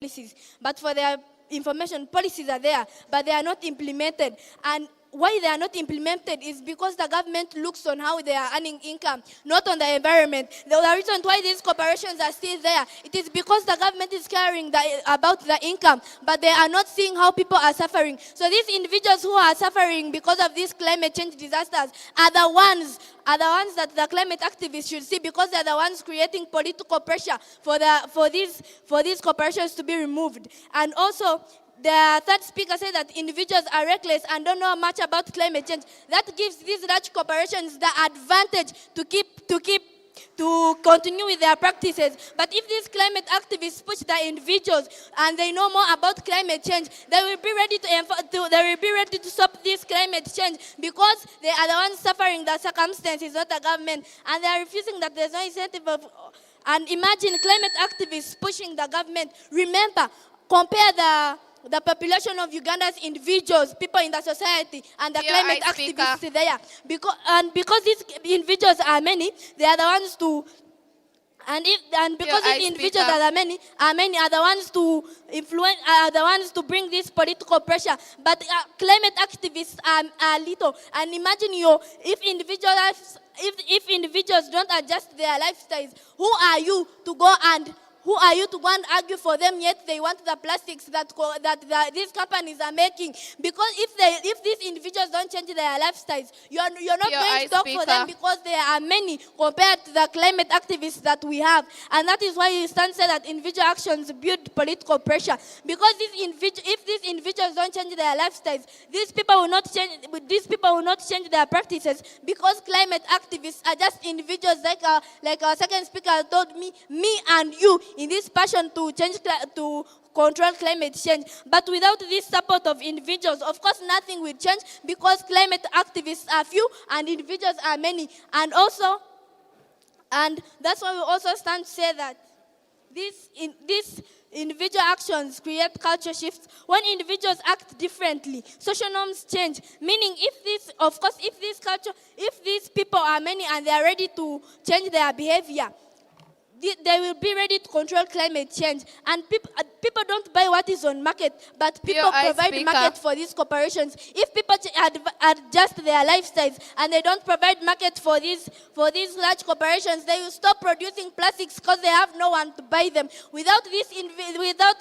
policies, but for their information, policies are there, but they are not implemented. And why they are not implemented is because the government looks on how they are earning income, not on the environment. The reason why these corporations are still there, it is because the government is caring about the income, but they are not seeing how people are suffering. So these individuals who are suffering because of these climate change disasters are the ones that the climate activists should see, because they're the ones creating political pressure for these corporations to be removed. And also, the third speaker said that individuals are reckless and don't know much about climate change. That gives these large corporations the advantage to continue with their practices. But if these climate activists push the individuals and they know more about climate change, they will be ready to stop this climate change, because they are the ones suffering the circumstances, not the government, and they are refusing that there's no incentive of. And imagine climate activists pushing the government. Remember, compare the population of Uganda's individuals, people in the society, and the climate activists there. Because these individuals are many, they are the ones to, because these individuals are many, are the ones to influence, are the ones to bring this political pressure. But climate activists are little. And imagine if individuals don't adjust their lifestyles, who are you to go and argue for them, yet they want the plastics that these companies are making? Because if these individuals don't change their lifestyles, you're not going to talk for them, because there are many compared to the climate activists that we have. And that is why you stand say that individual actions build political pressure. Because if these individuals don't change their lifestyles, these people will not change their practices, because climate activists are just individuals like our second speaker told me and you, in this passion to control climate change. But without this support of individuals, of course, nothing will change, because climate activists are few and individuals are many. And that's why we also stand to say that these individual actions create culture shifts. When individuals act differently, social norms change. Meaning, if these people are many and they are ready to change their behavior, they will be ready to control climate change. And people don't buy what is on market, but people provide market for these corporations. If people adjust their lifestyles and they don't provide market for these large corporations, they will stop producing plastics, because they have no one to buy them. Without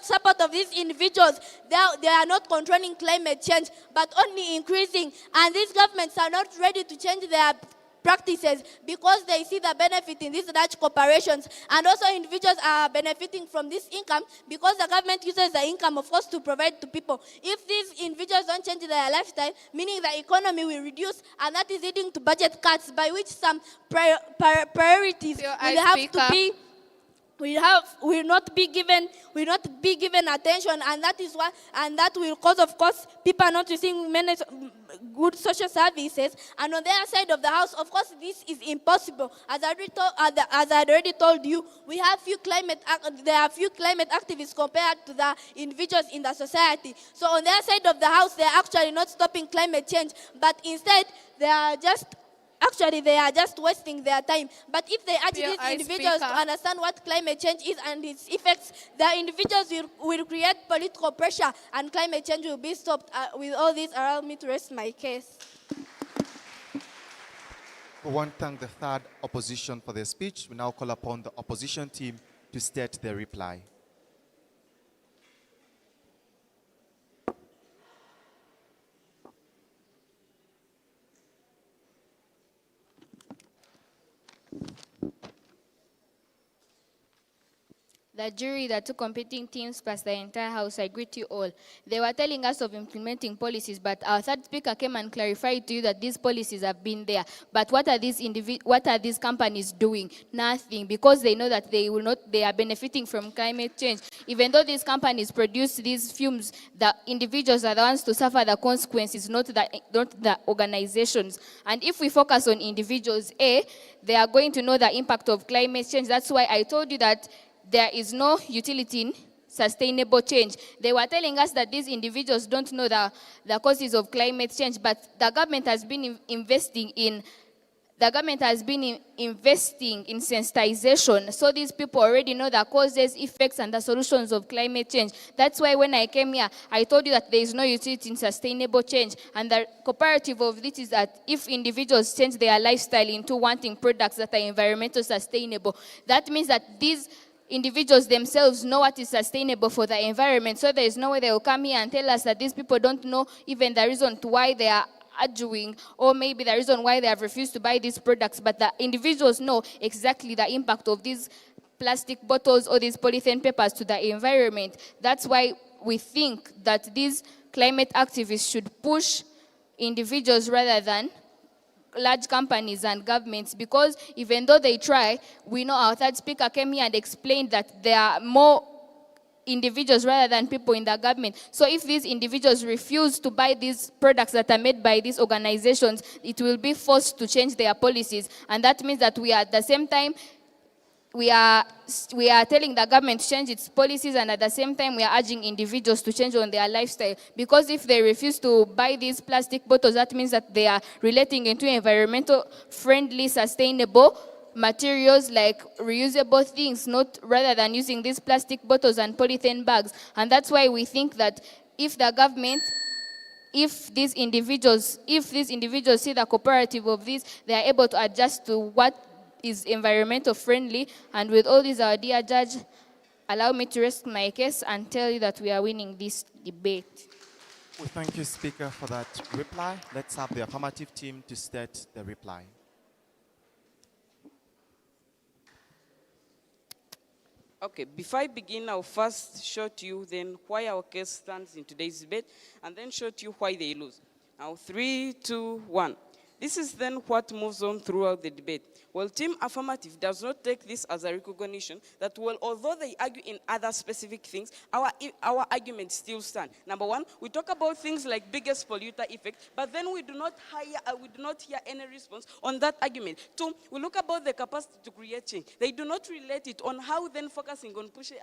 support of these individuals, they are not controlling climate change, but only increasing. And these governments are not ready to change their practices, because they see the benefit in these large corporations. And also, individuals are benefiting from this income, because the government uses the income, of course, to provide to people. If these individuals don't change their lifestyle, meaning the economy will reduce, and that is leading to budget cuts, by which some priorities will have to be will not be given attention, and that is why, and that will cause, of course, people not receiving many good social services. And on their side of the house, of course, this is impossible. As I already told you, there are few climate activists compared to the individuals in the society. So on their side of the house, they are actually not stopping climate change, but instead they are just wasting their time. But if they urge these individuals to understand what climate change is and its effects, the individuals will create political pressure, and climate change will be stopped. With all this, allow me to rest my case. We want to thank the third opposition for their speech. We now call upon the opposition team to state their reply. The jury, the two competing teams, plus the entire House, I greet you all. They were telling us of implementing policies, but our third speaker came and clarified to you that these policies have been there. But what are these companies doing? Nothing, because they know that they are benefiting from climate change. Even though these companies produce these fumes, the individuals are the ones to suffer the consequences, not the organizations. And if we focus on individuals, they are going to know the impact of climate change. That's why I told you that there is no utility in sustainable change. They were telling us that these individuals don't know the causes of climate change, but the government has been investing in the government has been investing in sensitization, so these people already know the causes, effects, and the solutions of climate change. That's why when I came here, I told you that there is no utility in sustainable change. And the cooperative of this is that if individuals change their lifestyle into wanting products that are environmental sustainable, that means that these individuals themselves know what is sustainable for the environment. So there is no way they will come here and tell us that these people don't know even the reason to why they are arguing, or maybe the reason why they have refused to buy these products, but the individuals know exactly the impact of these plastic bottles or these polythene papers to the environment. That's why we think that these climate activists should push individuals rather than large companies and governments, because even though they try, we know our third speaker came here and explained that there are more individuals rather than people in the government. So if these individuals refuse to buy these products that are made by these organizations, it will be forced to change their policies. And that means that we are at the same time, we are telling the government to change its policies, and at the same time we are urging individuals to change on their lifestyle. Because if they refuse to buy these plastic bottles, that means that they are relating into environmental friendly, sustainable materials like reusable things, not rather than using these plastic bottles and polythene bags. And that's why we think that if the government, if these individuals see the cooperative of this, they are able to adjust to what is environmental friendly. And with all this, our dear judge, allow me to rest my case and tell you that we are winning this debate. We thank you, Speaker, for that reply. Let's have the affirmative team to state the reply. Okay, before I begin, I'll first show to you then why our case stands in today's debate, and then show to you why they lose. Now, 3, 2, 1. This is then what moves on throughout the debate. Well, Team Affirmative does not take this as a recognition that, well, although they argue in other specific things, our arguments still stand. Number one, we talk about things like biggest polluter effect, but then we do not hear any response on that argument. Two, we look about the capacity to create change. They do not relate it on how then focusing on pushing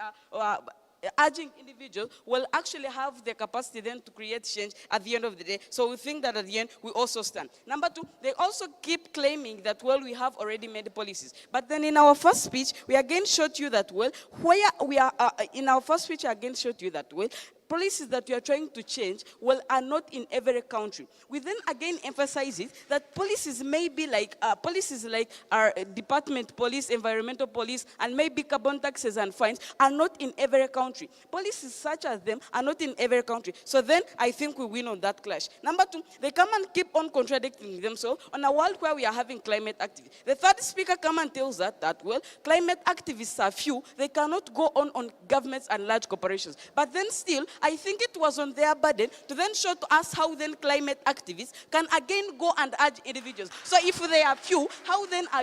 urging individuals will actually have the capacity then to create change at the end of the day. So we think that at the end, we also stand. Number two, they also keep claiming that, well, we have already made policies. But then in our first speech, we again showed you that, well, where we are, in our first speech, I again showed you that, well, policies that we are trying to change, well, are not in every country. We then again emphasize it that policies may be like our department police, environmental police, and maybe carbon taxes and fines are not in every country. Policies such as them are not in every country. So then I think we win on that clash. Number two, they come and keep on contradicting themselves on a world where we are having climate activists. The third speaker come and tells that, well, climate activists are few. They cannot go on governments and large corporations. But then still, I think it was on their burden to then show to us how then climate activists can again go and urge individuals. So if they are few, how then are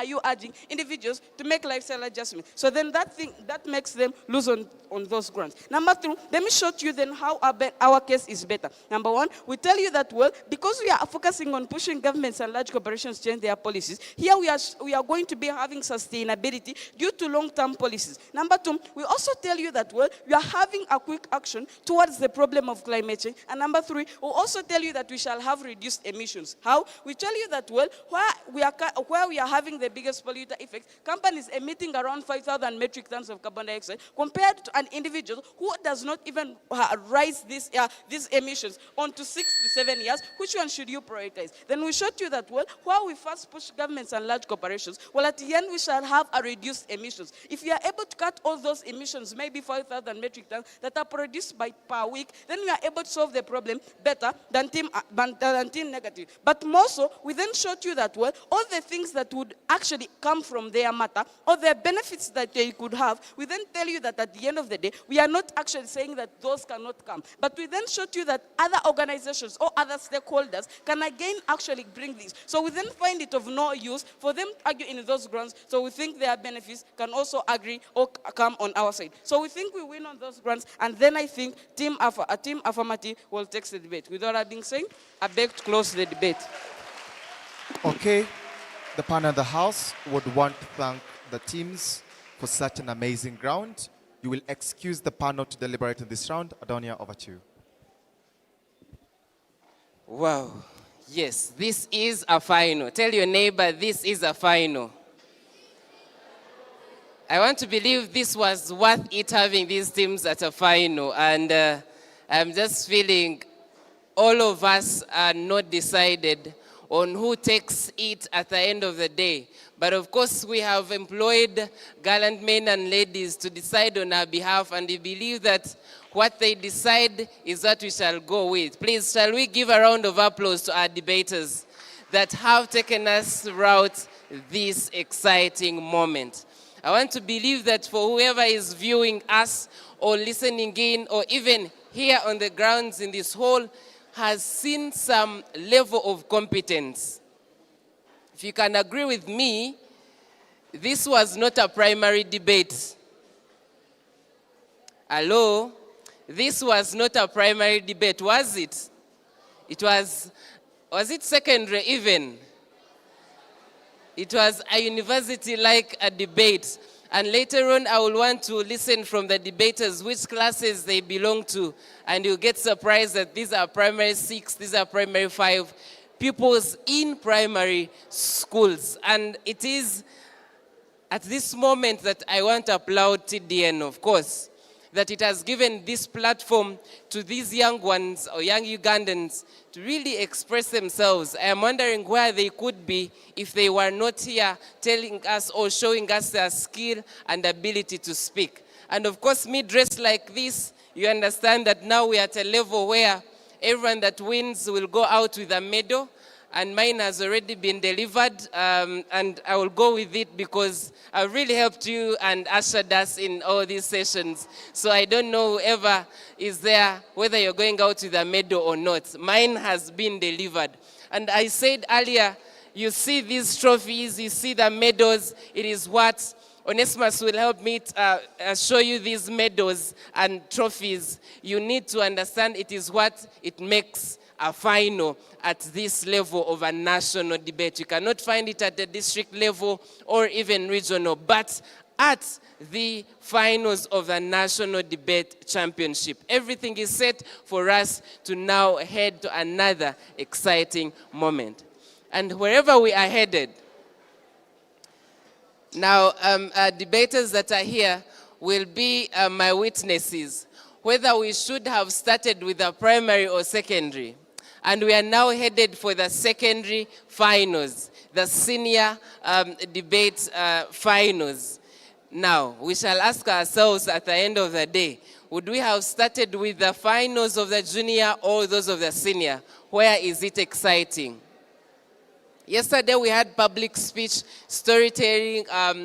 you urging individuals to make lifestyle adjustments? So then that makes them lose on those grounds. Number two, let me show you then how our case is better. Number one, we tell you that, well, because we are focusing on pushing governments and large corporations to change their policies, here we are going to be having sustainability due to long-term policies. Number two, we also tell you that, well, we are having a quick action towards the problem of climate change. And number three, we'll also tell you that we shall have reduced emissions. How? We tell you that, well, where we are having the biggest polluter effect, companies emitting around 5,000 metric tons of carbon dioxide, compared to an individual who does not even rise these emissions onto 6 to 7 years. Which one should you prioritize? Then we showed you that, well, while we first push governments and large corporations, well, at the end we shall have a reduced emissions. If you are able to cut all those emissions, maybe 5,000 metric tons that are produced per week, then we are able to solve the problem better than team negative. But more so, we then showed you that, well, all the things that would actually come from their matter, or the benefits that they could have, we then tell you that at the end of the day, we are not actually saying that those cannot come. But we then showed you that other organizations or other stakeholders can again actually bring this. So we then find it of no use for them to argue in those grounds. So we think their benefits can also agree or come on our side. So we think we win on those grounds, and then I think Team Affirmative will take the debate. With all that being said, I beg to close the debate. Okay, the panel of the House would want to thank the teams for such an amazing ground. You will excuse the panel to deliberate in this round. Adonia, over to you. Wow. Yes, this is a final. Tell your neighbor, this is a final. I want to believe this was worth it having these teams at a final. And I'm just feeling all of us are not decided on who takes it at the end of the day. But of course, we have employed gallant men and ladies to decide on our behalf, and we believe that what they decide is what we shall go with. Please, shall we give a round of applause to our debaters that have taken us throughout this exciting moment. I want to believe that for whoever is viewing us or listening in or even here on the grounds in this hall has seen some level of competence. If you can agree with me, this was not a primary debate. Hello? This was not a primary debate, was it? Was it secondary even? It was a university-like a debate. And later on, I will want to listen from the debaters which classes they belong to. And you'll get surprised that these are primary 6, these are primary 5, pupils in primary schools. And it is at this moment that I want to applaud TDN, of course, that it has given this platform to these young ones or young Ugandans to really express themselves. I am wondering where they could be if they were not here telling us or showing us their skill and ability to speak. And of course, me dressed like this, you understand that now we are at a level where everyone that wins will go out with a medal. And mine has already been delivered, and I will go with it because I really helped you and ushered us in all these sessions. So I don't know whoever is there, whether you're going out with a medal or not. Mine has been delivered. And I said earlier, you see these trophies, you see the medals, it is what Onesimus will help me show you these medals and trophies. You need to understand it is what it makes a final at this level of a national debate. You cannot find it at the district level or even regional, but at the finals of the National Debate Championship. Everything is set for us to now head to another exciting moment. And wherever we are headed, now debaters that are here will be my witnesses, whether we should have started with the primary or secondary. And we are now headed for the secondary finals, the senior debate finals. Now, we shall ask ourselves at the end of the day, would we have started with the finals of the junior or those of the senior? Where is it exciting? Yesterday we had public speech, storytelling,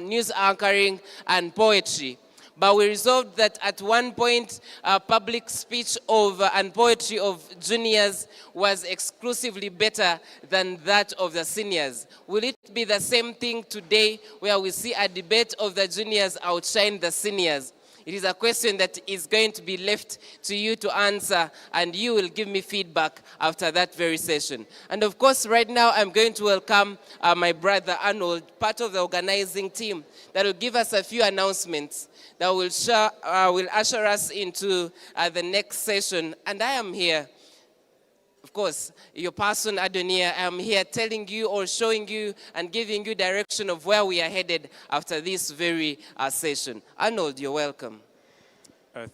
news anchoring, and poetry. But we resolved that at one point, public speech and poetry of juniors was exclusively better than that of the seniors. Will it be the same thing today where we see a debate of the juniors outshine the seniors? It is a question that is going to be left to you to answer, and you will give me feedback after that very session. And of course, right now, I'm going to welcome my brother Arnold, part of the organizing team, that will give us a few announcements that will usher us into the next session. And I am here, of course, your person, Adonia. I am here telling you or showing you and giving you direction of where we are headed after this very session. Arnold, you're welcome.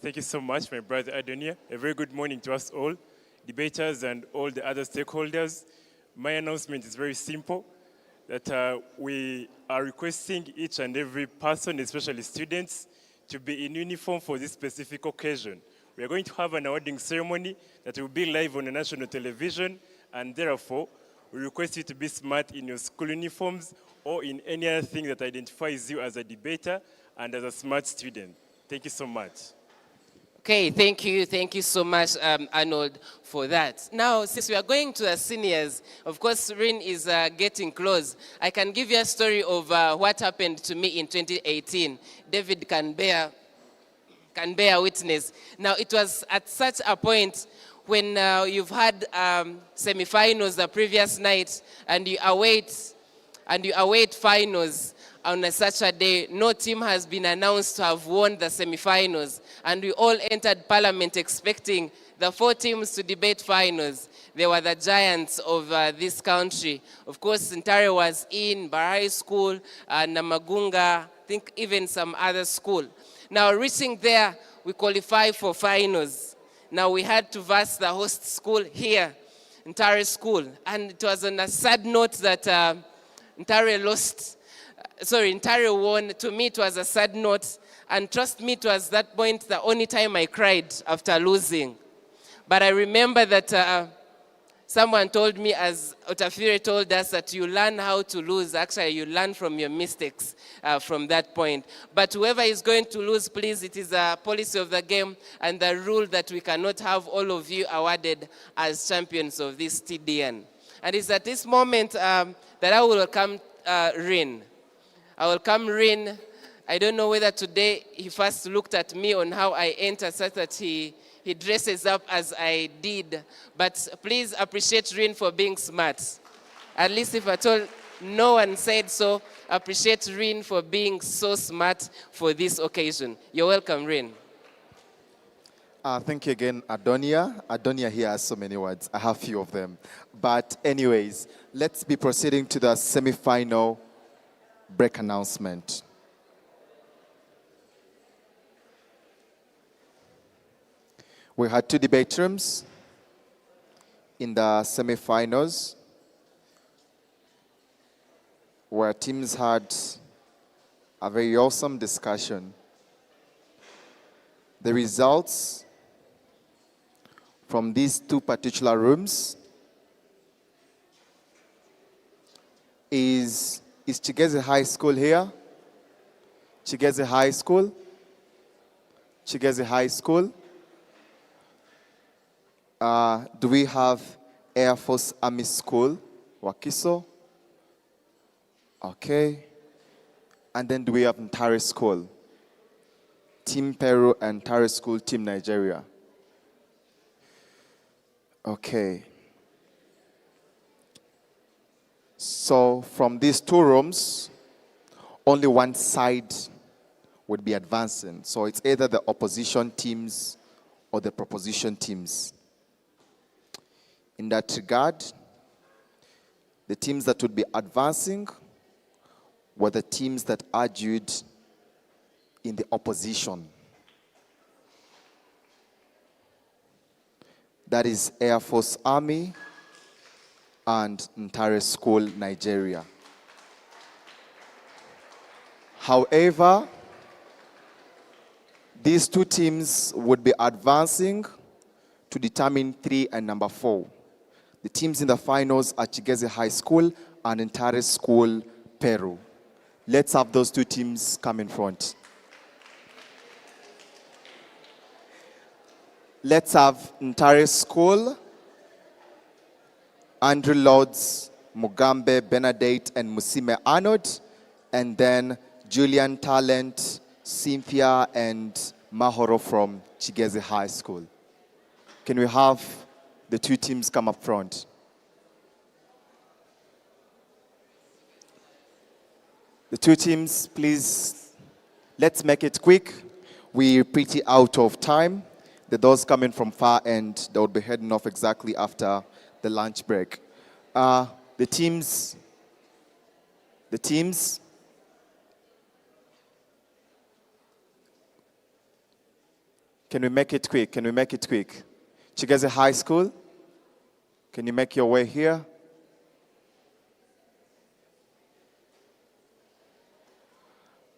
Thank you so much, my brother Adonia. A very good morning to us all, debaters and all the other stakeholders. My announcement is very simple, that we are requesting each and every person, especially students, to be in uniform for this specific occasion. We are going to have an awarding ceremony that will be live on the national television, and therefore, we request you to be smart in your school uniforms or in any other thing that identifies you as a debater and as a smart student. Thank you so much. Okay, thank you so much, Arnold, for that. Now, since we are going to the seniors, of course, Rin is getting close. I can give you a story of what happened to me in 2018. David can bear witness. Now, it was at such a point when you've had semifinals the previous night, and you await finals. On such a day, no team has been announced to have won the semifinals, and we all entered Parliament expecting the 4 teams to debate finals. they were the giants of this country. Of course, Ntale was in, Bar High School, Namagunga, I think even some other school. Now, reaching there, we qualified for finals. Now, we had to verse the host school here, Ntale School. And it was on a sad note that Ntale lost. Ntale won. To me, it was a sad note. And trust me, it was that point the only time I cried after losing. But I remember that someone told me, as Otafire told us, that you learn how to lose. Actually, you learn from your mistakes from that point. But whoever is going to lose, please, it is a policy of the game and the rule that we cannot have all of you awarded as champions of this TDN. And it's at this moment that I will welcome Rin. I will come Rin. I don't know whether today he first looked at me on how I enter such that he dresses up as I did. But please appreciate Rin for being smart. At least if at all no one said so, appreciate Rin for being so smart for this occasion. You're welcome, Rin. Thank you again, Adonia. Adonia here has so many words. I have few of them. But anyways, let's be proceeding to the semi-final break announcement. We had 2 debate rooms in the semi-finals where teams had a very awesome discussion. The results from these 2 particular rooms is Chigeze High School here. Chigeze High School. Chigeze High School. Do we have Air Force Army School, Wakiso? Okay. And then do we have Ntale School? Team Peru and Ntale School, Team Nigeria. Okay. So from these 2 rooms, only one side would be advancing. So it's either the opposition teams or the proposition teams. In that regard, the teams that would be advancing were the teams that argued in the opposition. That is Air Force Army and Ntale School, Nigeria. However, these 2 teams would be advancing to determine 3 and number 4. The teams in the finals are Chigeze High School and Ntale School, Peru. Let's have those 2 teams come in front. Let's have Ntale School, Andrew Lords, Mugambe, Benedict, and Musime Arnold, and then Julian Talent, Cynthia, and Mahoro from Chigeze High School. Can we have the 2 teams come up front? The 2 teams, please, let's make it quick. We're pretty out of time. Those coming from far end, they will be heading off exactly after the lunch break. The teams. Can we make it quick? Chigeze High School, can you make your way here?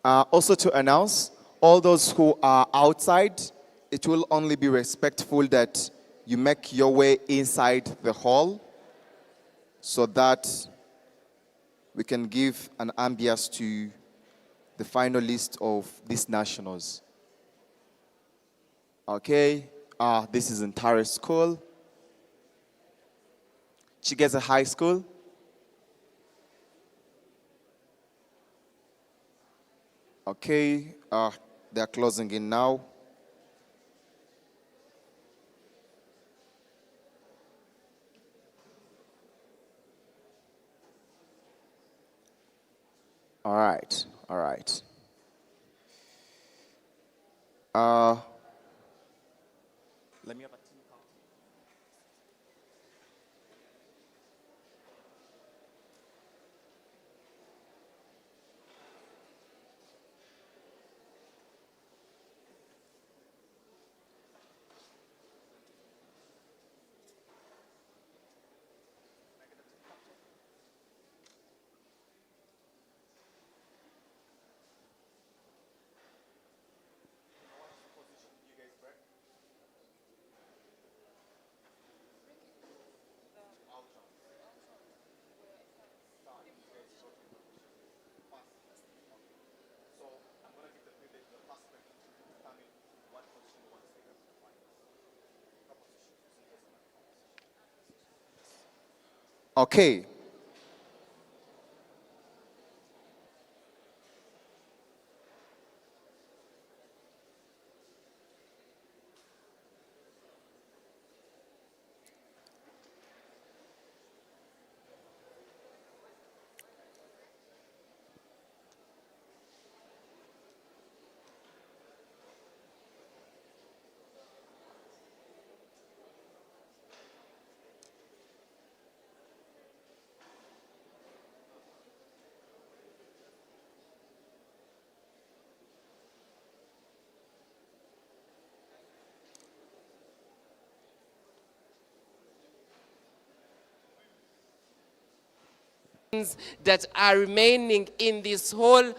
Also to announce, all those who are outside, it will only be respectful that you make your way inside the hall so that we can give an ambience to the finalists of these nationals. Okay, this is Ntale School. Chigeze High School. Okay, they're closing in now. All right. Let me have a team count. Okay. That are remaining in this whole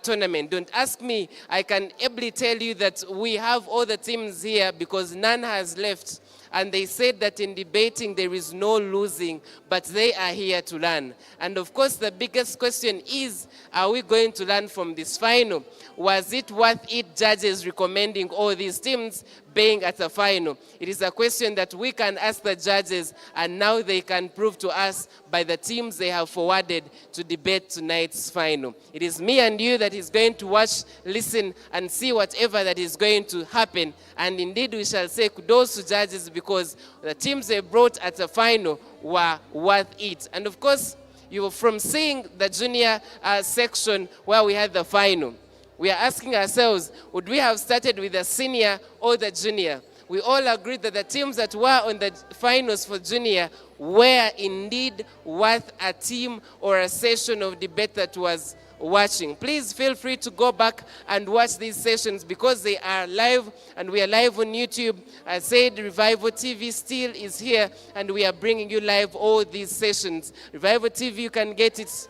tournament. Don't ask me. I can ably tell you that we have all the teams here because none has left. And they said that in debating there is no losing, but they are here to learn. And of course, the biggest question is, are we going to learn from this final? Was it worth it, judges recommending all these teams being at the final? It is a question that we can ask the judges, and now they can prove to us by the teams they have forwarded to debate tonight's final. It is me and you that is going to watch, listen, and see whatever that is going to happen. And indeed, we shall say kudos to judges because the teams they brought at the final were worth it. And of course, you were from seeing the junior section where we had the final. We are asking ourselves, would we have started with the senior or the junior? We all agreed that the teams that were on the finals for junior were indeed worth a team or a session of debate that was watching. Please feel free to go back and watch these sessions because they are live and we are live on YouTube. I said Revival TV still is here and we are bringing you live all these sessions. Revival TV, you can get it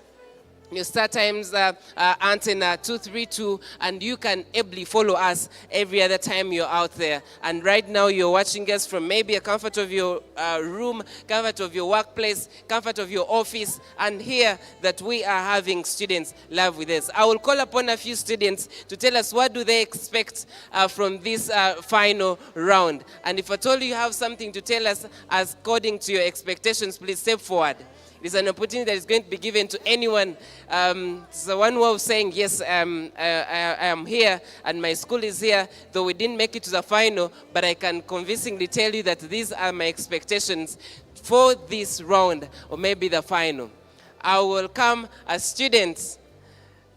your Star Times antenna 232, and you can ably follow us every other time you're out there. And right now you're watching us from maybe a comfort of your room, comfort of your workplace, comfort of your office, and here that we are having students live with us. I will call upon a few students to tell us what do they expect from this final round. And if at all you have something to tell us according to your expectations, please step forward. It's an opportunity that is going to be given to anyone. It's the one way of saying, yes, I am here and my school is here, though we didn't make it to the final, but I can convincingly tell you that these are my expectations for this round or maybe the final. I will come as students.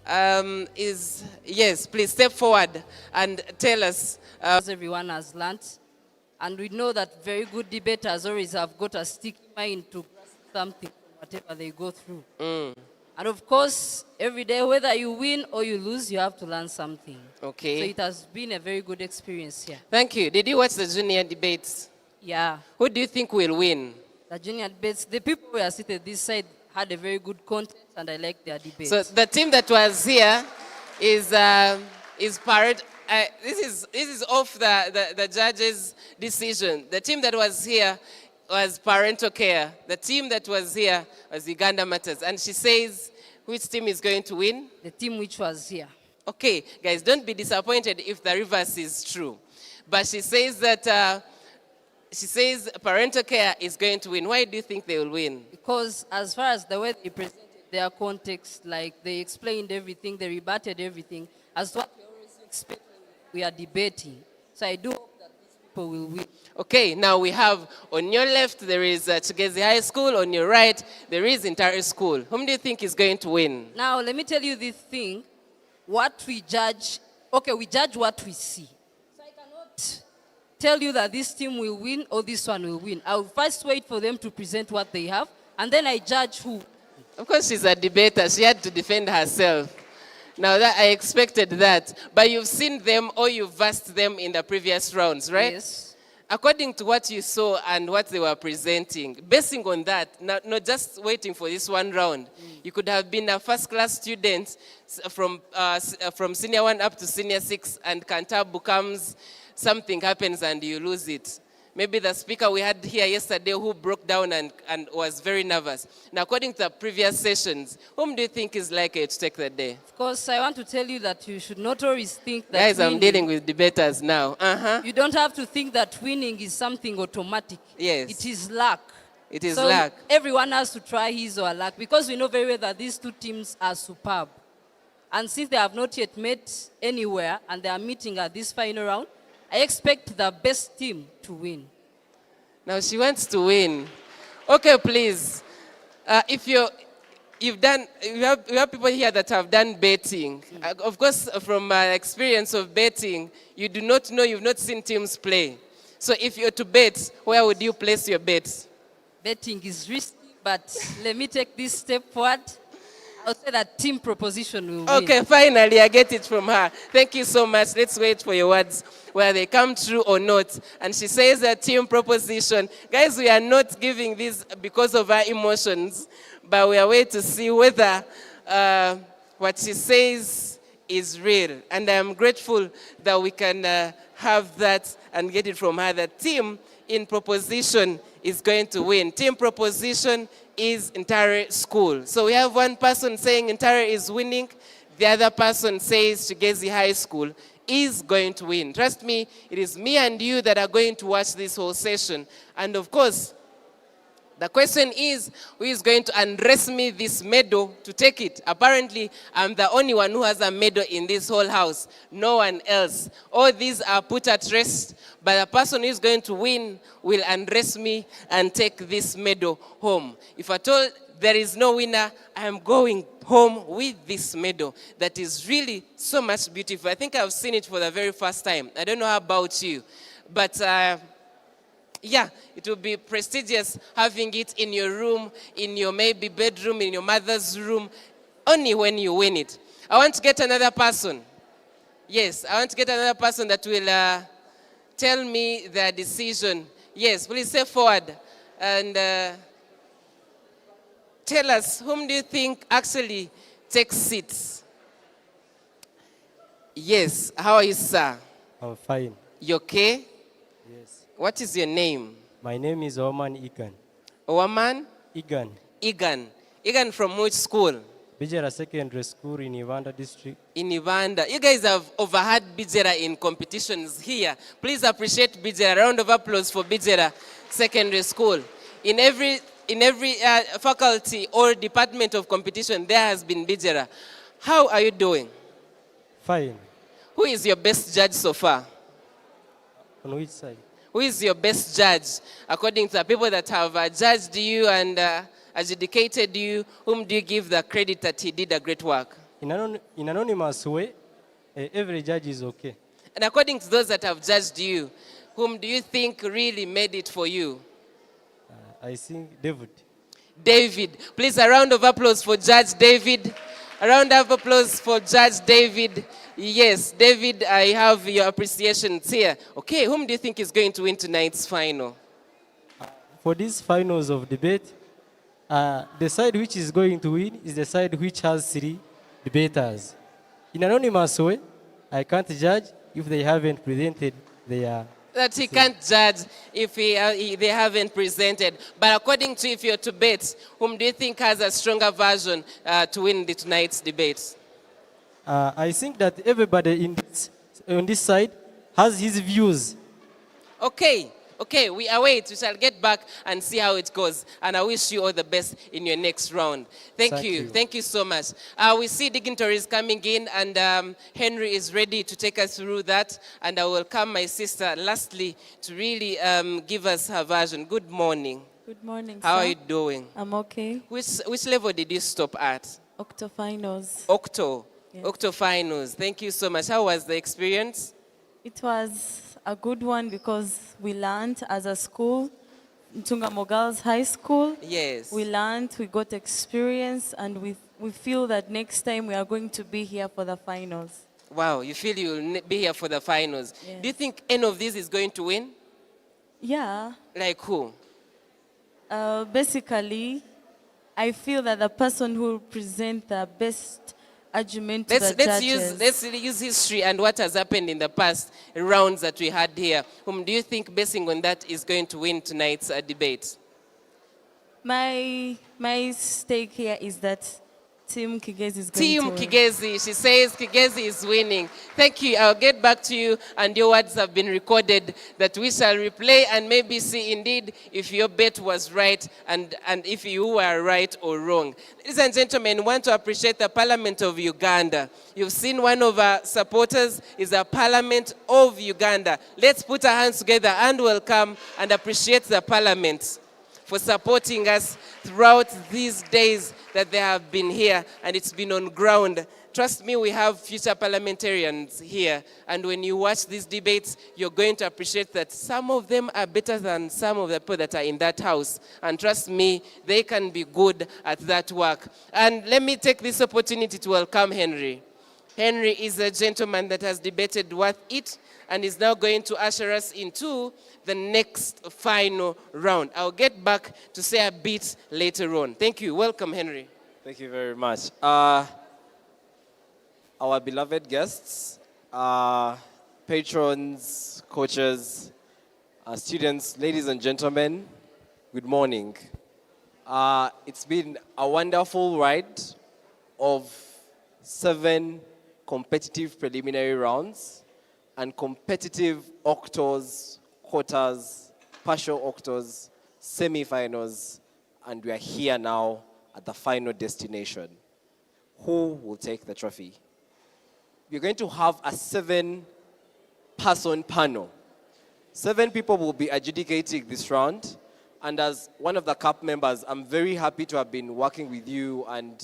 Yes, please step forward and tell us. Everyone has learned, and we know that very good debaters always have got a sticky mind to grasp something. Whatever they go through. And of course, every day, whether you win or you lose, you have to learn something. Okay. So it has been a very good experience here. Thank you. Did you watch the junior debates? Yeah. Who do you think will win? The junior debates, the people who are seated this side had a very good content, and I like their debates. So the team that was here is Parrot. This is off the judge's decision. The team that was here was parental care. The team that was here was Uganda Matters. And she says, which team is going to win? The team which was here. Okay, guys, don't be disappointed if the reverse is true. But she says that, parental care is going to win. Why do you think they will win? Because as far as the way they presented their context, like they explained everything, they rebutted everything, as what we always expect when we are debating. So I do hope that these people will win. Okay, now we have on your left, there is Chigezi High School. On your right, there is Ntale School. Whom do you think is going to win? Now, let me tell you this thing. What we judge, okay, we judge what we see. So I cannot tell you that this team will win or this one will win. I'll first wait for them to present what they have, and then I judge who. Of course, she's a debater. She had to defend herself. Now, that I expected that. But you've seen them or you've versed them in the previous rounds, right? Yes. According to what you saw and what they were presenting, basing on that, not just waiting for this one round, you could have been a first-class student from senior 1 up to senior 6, and Kantabu comes, something happens and you lose it. Maybe the speaker we had here yesterday who broke down and was very nervous. Now, according to the previous sessions, whom do you think is likely to take the day? Of course, I want to tell you that you should not always think that Guys, winning, I'm dealing with debaters now. You don't have to think that winning is something automatic. Yes. It is luck. It is So luck. everyone has to try his or her luck because we know very well that these two teams are superb. And since they have not yet met anywhere and they are meeting at this final round, I expect the best team to win. Now she wants to win. Okay, please. If you have people here that have done betting. Of course, from experience of betting, you do not know, you've not seen teams play. So if you're to bet, where would you place your bet? Betting is risky, but let me take this step forward. I'll say that team proposition will win. Okay, finally, I get it from her. Thank you so much. Let's wait for your words, whether they come true or not. And she says a team proposition. Guys, we are not giving this because of our emotions, but we are waiting to see whether what she says is real. And I am grateful that we can have that and get it from her. The team in proposition is going to win. Team proposition is Ntale School. So we have one person saying Ntale is winning. The other person says Chigezi High School is going to win. Trust me, it is me and you that are going to watch this whole session. And of course, the question is, who is going to undress me this medal to take it? Apparently, I'm the only one who has a medal in this whole house. No one else. All these are put at rest, but the person who is going to win will undress me and take this medal home. If at all there is no winner, I am going home with this medal that is really so much beautiful. I think I've seen it for the very first time. I don't know how about you, but yeah, it will be prestigious having it in your room, in your maybe bedroom, in your mother's room, only when you win it. I want to get another person. Yes, I want to get another person that will tell me their decision. Yes, please step forward and tell us, whom do you think actually takes seats? Yes, how are you, sir? I'm fine. You okay? Yes. What is your name? My name is Oman Igan. Oman? Igan. Igan. Igan from which school? Bijera Secondary School in Ivanda District. In Ivanda. You guys have overheard Bijera in competitions here. Please appreciate Bijera. Round of applause for Bijera Secondary School. In every faculty or department of competition, there has been Bijera. How are you doing? Fine. Who is your best judge so far? On which side? Who is your best judge? According to the people that have judged you and adjudicated you, whom do you give the credit that he did a great work? In anonymous way, every judge is okay. And according to those that have judged you, whom do you think really made it for you? I think David. David. Please, a round of applause for Judge David. A round of applause for Judge David. Yes, David, I have your appreciations here. Okay, whom do you think is going to win tonight's final? For these finals of debate, the side which is going to win is the side which has 3 debaters. In anonymous way, I can't judge if they haven't presented their... That he can't judge if they haven't presented. But according to, if you're to bet, whom do you think has a stronger version to win tonight's debate? I think that everybody on this side has his views. Okay, we await. We shall get back and see how it goes. And I wish you all the best in your next round. Thank you so much. We see dignitaries coming in, and Henry is ready to take us through that. And I will come, my sister, lastly, to really give us her version. Good morning. Good morning, How sir. are you doing? I'm okay. Which level did you stop at? Octofinals. Yes. Octofinals. Thank you so much. How was the experience? It was a good one because we learned as a school, Ntungamo Girls High School. Yes. We learned, we got experience, and we feel that next time we are going to be here for the finals. Wow, you feel you'll be here for the finals. Yes. Do you think any of this is going to win? Yeah. Like who? Basically, I feel that the person who will present the best argument to the judges. Let's use history and what has happened in the past rounds that we had here. Whom do you think, basing on that, is going to win tonight's debate? My stake here is that Team Kigezi is going Team to win. Kigezi. She says Kigezi is winning. Thank you. I'll get back to you, and your words have been recorded that we shall replay and maybe see indeed if your bet was right and if you were right or wrong. Ladies and gentlemen, we want to appreciate the Parliament of Uganda. You've seen one of our supporters is the Parliament of Uganda. Let's put our hands together and welcome and appreciate the Parliament for supporting us throughout these days that they have been here, and it's been on ground. Trust me, we have future parliamentarians here, and when you watch these debates, you're going to appreciate that some of them are better than some of the people that are in that house, and trust me, they can be good at that work. And let me take this opportunity to welcome Henry. Henry is a gentleman that has debated worth it, and is now going to usher us into the next final round. I'll get back to say a bit later on. Thank you. Welcome, Henry. Thank you very much. Our beloved guests, patrons, coaches, students, ladies and gentlemen, good morning. It's been a wonderful ride of 7 competitive preliminary rounds and competitive octos, quarters, partial octos, semifinals, and we are here now at the final destination. Who will take the trophy? We're going to have a 7-person panel. 7 people will be adjudicating this round, and as one of the CAP members, I'm very happy to have been working with you and,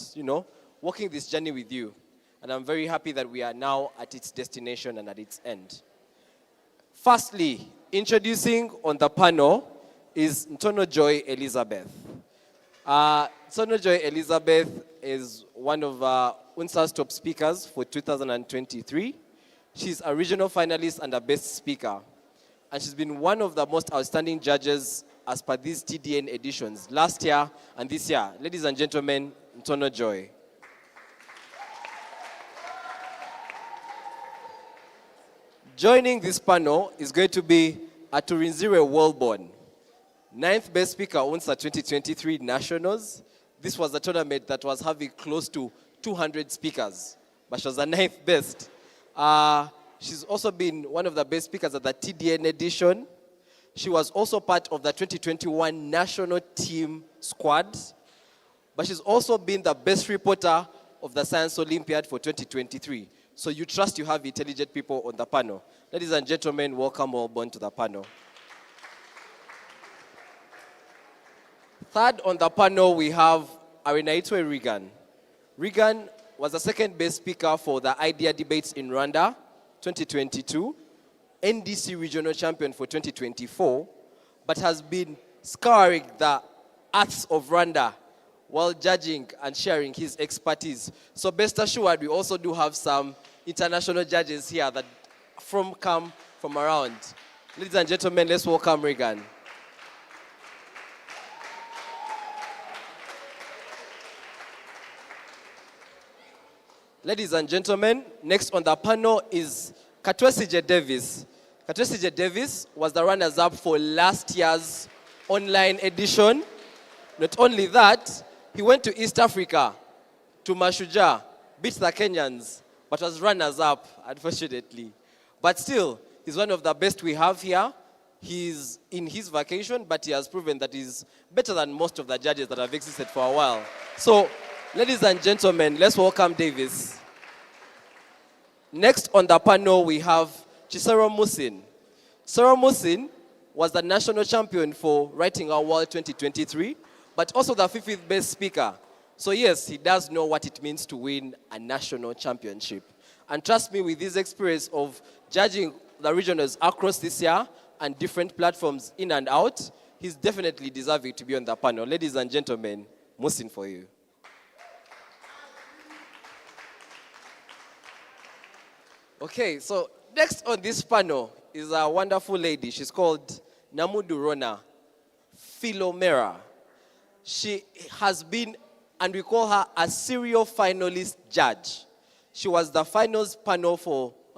walking this journey with you. And I'm very happy that we are now at its destination and at its end. Firstly, introducing on the panel is Ntono Joy Elizabeth. Ntono Joy Elizabeth is one of UNSA's top speakers for 2023. She's a regional finalist and a best speaker. And she's been one of the most outstanding judges as per these TDN editions last year and this year. Ladies and gentlemen, Ntono Joy. Joining this panel is going to be Aturinzire Wellborn, 9th best speaker UNSA 2023 Nationals. This was a tournament that was having close to 200 speakers, but she was the 9th best. She's also been one of the best speakers at the TDN edition. She was also part of the 2021 national team squad, but she's also been the best reporter of the Science Olympiad for 2023. So you trust you have intelligent people on the panel. Ladies and gentlemen, welcome Wellborn to the panel. Third on the panel, we have Arenaitwe Regan. Regan was the 2nd best speaker for the IDEA debates in Rwanda, 2022, NDC regional champion for 2024, but has been scouring the earths of Rwanda while judging and sharing his expertise. So best assured, we also do have some international judges here that come from around. Ladies and gentlemen, let's welcome Regan. Ladies and gentlemen, next on the panel is Katwesije Davis. Katwesije Davis was the runners-up for last year's online edition. Not only that, he went to East Africa, to Mashujaa, beat the Kenyans, but was runners-up, unfortunately. But still, he's one of the best we have here. He's in his vacation, but he has proven that he's better than most of the judges that have existed for a while. So, ladies and gentlemen, let's welcome Davis. Next on the panel, we have Chisero Musin. Chisero Musin was the national champion for Writing Our World 2023, but also the 50th best speaker. So yes, he does know what it means to win a national championship. And trust me, with his experience of judging the regionals across this year and different platforms in and out, he's definitely deserving to be on the panel. Ladies and gentlemen, Musin for you. Okay, so next on this panel is a wonderful lady. She's called Namudu Rona Philomera. She has been, and we call her a serial finalist judge. She was the on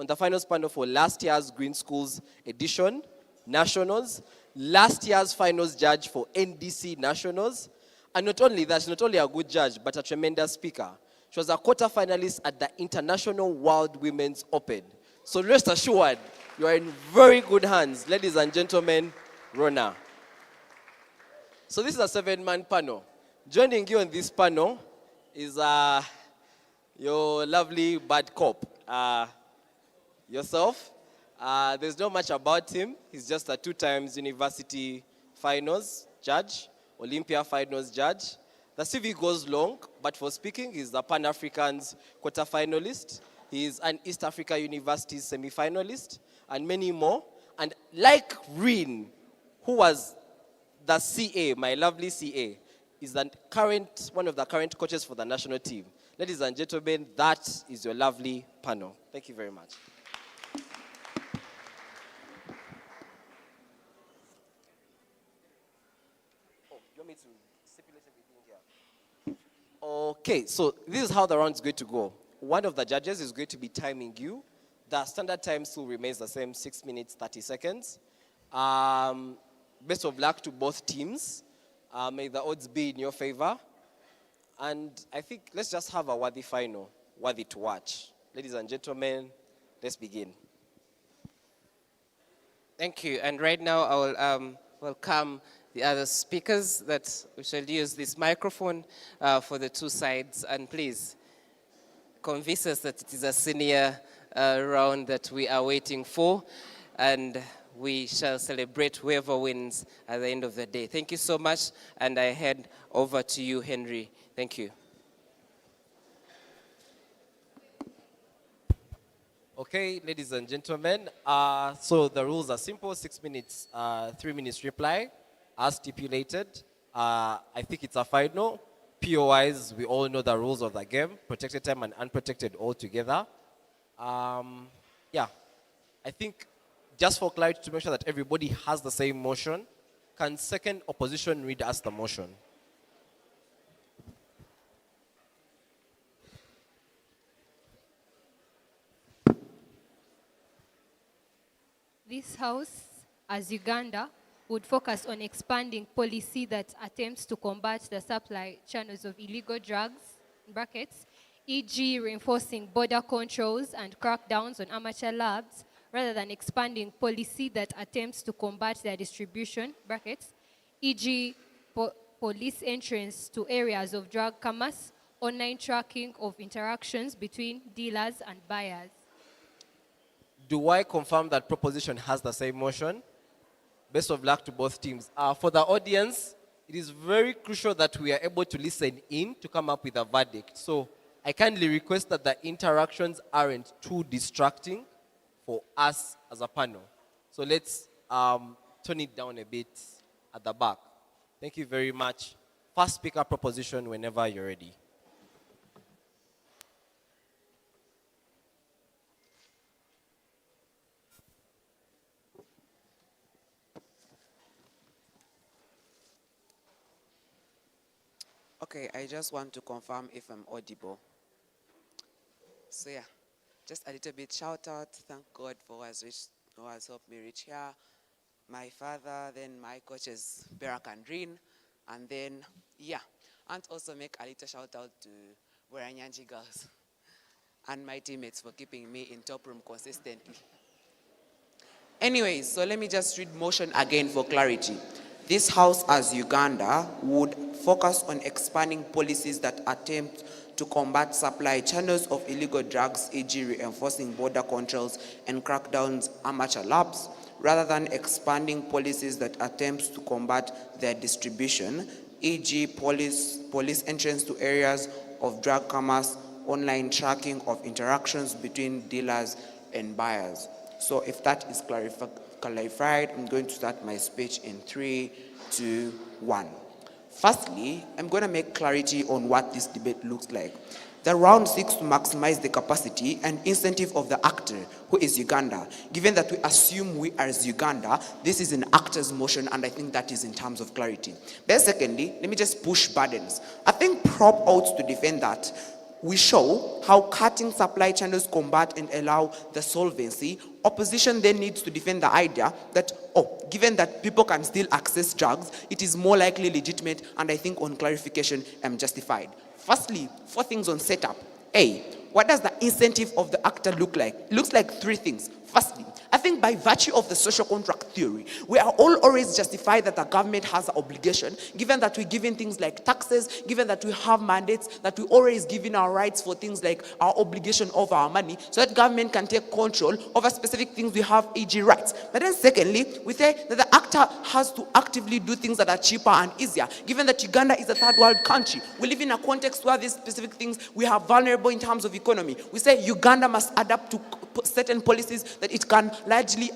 the finals panel for last year's Green Schools edition, Nationals, last year's finals judge for NDC Nationals. And not only that, she's not only a good judge, but a tremendous speaker. She was a quarter-finalist at the International World Women's Open. So rest assured, you are in very good hands. Ladies and gentlemen, Rona. So this is a 7-man panel. Joining you on this panel is your lovely bad cop, yourself. There's not much about him. He's just a 2-time university finals judge, Olympia finals judge. The CV goes long, but for speaking, he's the Pan-African's quarter-finalist. He's an East Africa University semi-finalist, and many more. And like Reen, who was the CA, my lovely CA, is one of the current coaches for the national team. Ladies and gentlemen, that is your lovely panel. Thank you very much. Oh, you want me to stipulate everything here? Okay, so this is how the round is going to go. One of the judges is going to be timing you. The standard time still remains the same, 6 minutes, 30 seconds. Best of luck to both teams. May the odds be in your favor. And I think let's just have a worthy final, worthy to watch. Ladies and gentlemen, let's begin. Thank you. And right now I will welcome the other speakers that we shall use this microphone for the 2 sides. And please convince us that it is a senior round that we are waiting for. And we shall celebrate whoever wins at the end of the day. Thank you so much. And I hand over to you, Henry. Thank you. Okay, ladies and gentlemen, so the rules are simple, 6 minutes, 3 minutes reply, as stipulated. I think it's a final. POIs, we all know the rules of the game, protected time and unprotected all together. Yeah, I think just for clarity to make sure that everybody has the same motion, can second opposition read us the motion? This House, as Uganda, would focus on expanding policy that attempts to combat the supply channels of illegal drugs, in brackets, e.g. reinforcing border controls and crackdowns on amateur labs, rather than expanding policy that attempts to combat their distribution, brackets, e.g. police entrance to areas of drug commerce, online tracking of interactions between dealers and buyers. Do I confirm that proposition has the same motion? Best of luck to both teams. For the audience, it is very crucial that we are able to listen in to come up with a verdict. So I kindly request that the interactions aren't too distracting for us as a panel. So let's turn it down a bit at the back. Thank you very much. First speaker proposition whenever you're ready. Okay, I just want to confirm if I'm audible. So yeah, just a little bit shout out. Thank God for who has helped me reach here. My father, then my coaches, Berak and Rin. And then, yeah, and also make a little shout out to Weranyanji girls and my teammates for keeping me in top room consistently. Anyways, so let me just read motion again for clarity. This House, as Uganda, would focus on expanding policies that attempt to combat supply channels of illegal drugs, e.g. reinforcing border controls and crackdowns amateur labs, rather than expanding policies that attempt to combat their distribution, e.g. police entrance to areas of drug commerce, online tracking of interactions between dealers and buyers. So if that is clarified, I'm going to start my speech in 3, 2, 1. Firstly, I'm going to make clarity on what this debate looks like. The round seeks to maximize the capacity and incentive of the actor, who is Uganda. Given that we assume we are as Uganda, this is an actor's motion, and I think that is in terms of clarity. But secondly, let me just push burdens. I think prop ought to defend that we show how cutting supply channels combat and allow the solvency. Opposition then needs to defend the idea that, given that people can still access drugs, it is more likely legitimate, and I think on clarification, justified. Firstly, 4 things on setup. A, what does the incentive of the actor look like? It looks like 3 things. Firstly, I think by virtue of the social contract theory, we are all always justified that the government has an obligation, given that we're giving things like taxes, given that we have mandates, that we're always giving our rights for things like our obligation of our money, so that government can take control over specific things we have, e.g. rights. But then secondly, we say that the actor has to actively do things that are cheaper and easier, given that Uganda is a third world country. We live in a context where these specific things we are vulnerable in terms of economy. We say Uganda must adapt to certain policies that it can largely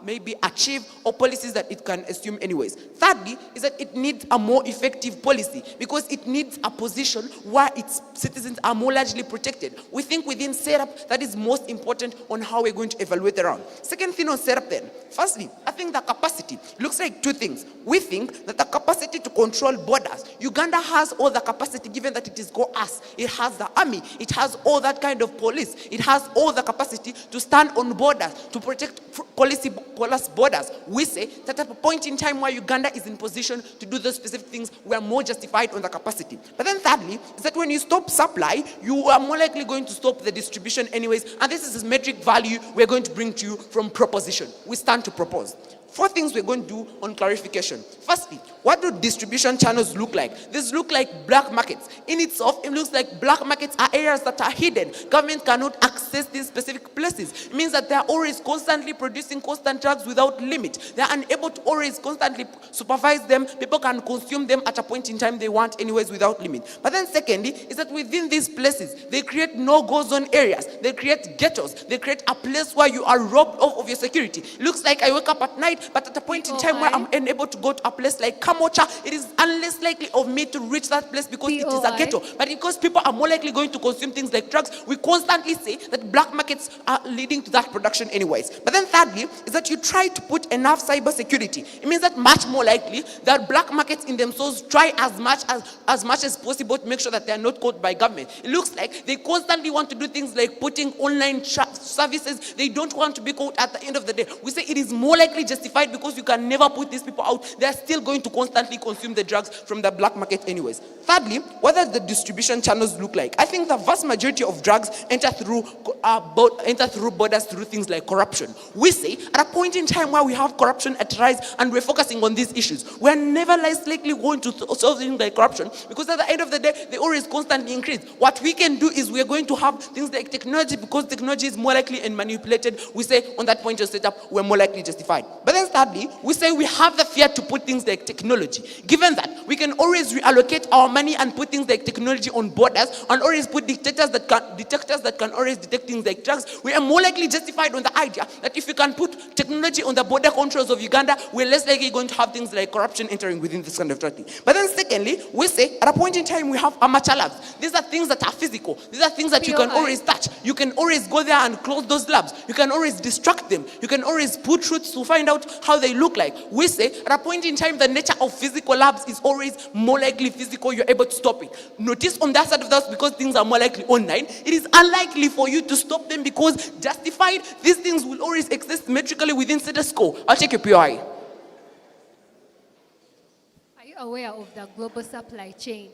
maybe achieve, or policies that it can assume anyways. Thirdly, is that it needs a more effective policy, because it needs a position where its citizens are more largely protected. We think within setup that is most important on how we're going to evaluate around. Second thing on setup then. Firstly, I think the capacity looks like 2 things. We think that the capacity to control borders, Uganda has all the capacity, given that it is us. It has the army, it has all that kind of police, it has all the capacity to stand on borders, to protect policy borders. We say that at a point in time where Uganda is in position to do those specific things, we are more justified on the capacity. But then thirdly, is that when you stop supply, you are more likely going to stop the distribution anyways, and this is a metric value we're going to bring to you from proposition. We stand to propose. 4 things we're going to do on clarification. Firstly, what do distribution channels look like? These look like black markets. In itself, it looks like black markets are areas that are hidden. Government cannot access these specific places. It means that they are always constantly producing constant drugs without limit. They are unable to always constantly supervise them. People can consume them at a point in time they want anyways without limit. But then secondly, is that within these places, they create no-go zone areas. They create ghettos. They create a place where you are robbed of your security. It looks like I wake up at night, but at a point in time where I'm unable to go to a place like Kamocha, it is unless likely of me to reach that place because it is a ghetto. But because people are more likely going to consume things like drugs, we constantly say that black markets are leading to that production anyways. But then thirdly, is that you try to put enough cyber security. It means that much more likely that black markets in themselves try as much as possible to make sure that they are not caught by government. It looks like they constantly want to do things like putting online services. They don't want to be caught at the end of the day. We say it is more likely justified because you can never put these people out. They are still going to constantly consume the drugs from the black market anyways. Thirdly, what does the distribution channels look like? I think the vast majority of drugs enter through borders through things like corruption. We say at a point in time where we have corruption at rise and we're focusing on these issues, we're never less likely going to solve things like corruption, because at the end of the day, they always constantly increase. What we can do is we're going to have things like technology, because technology is more likely and manipulated. We say on that point of setup, we're more likely justified. But then thirdly, we say we have the fear to put things like technology. Given that we can always reallocate our money and put things like technology on borders, and always put detectors that can always detect things like drugs, we are more likely justified on the idea that if you can put technology on the border controls of Uganda, we're less likely going to have things like corruption entering within this kind of thing. But then secondly, we say at a point in time we have amateur labs. These are things that are physical. These are things that you can always touch. You can always go there and close those labs. You can always distract them. You can always put truths to find out how they look like. We say at a point in time the nature of physical labs is always more likely physical. You're able to stop it. Notice on that side of that, because things are more likely online, it is unlikely for you to stop them, because justified, these things will always exist metrically within status quo. I'll take your POI. Are you aware of the global supply chain?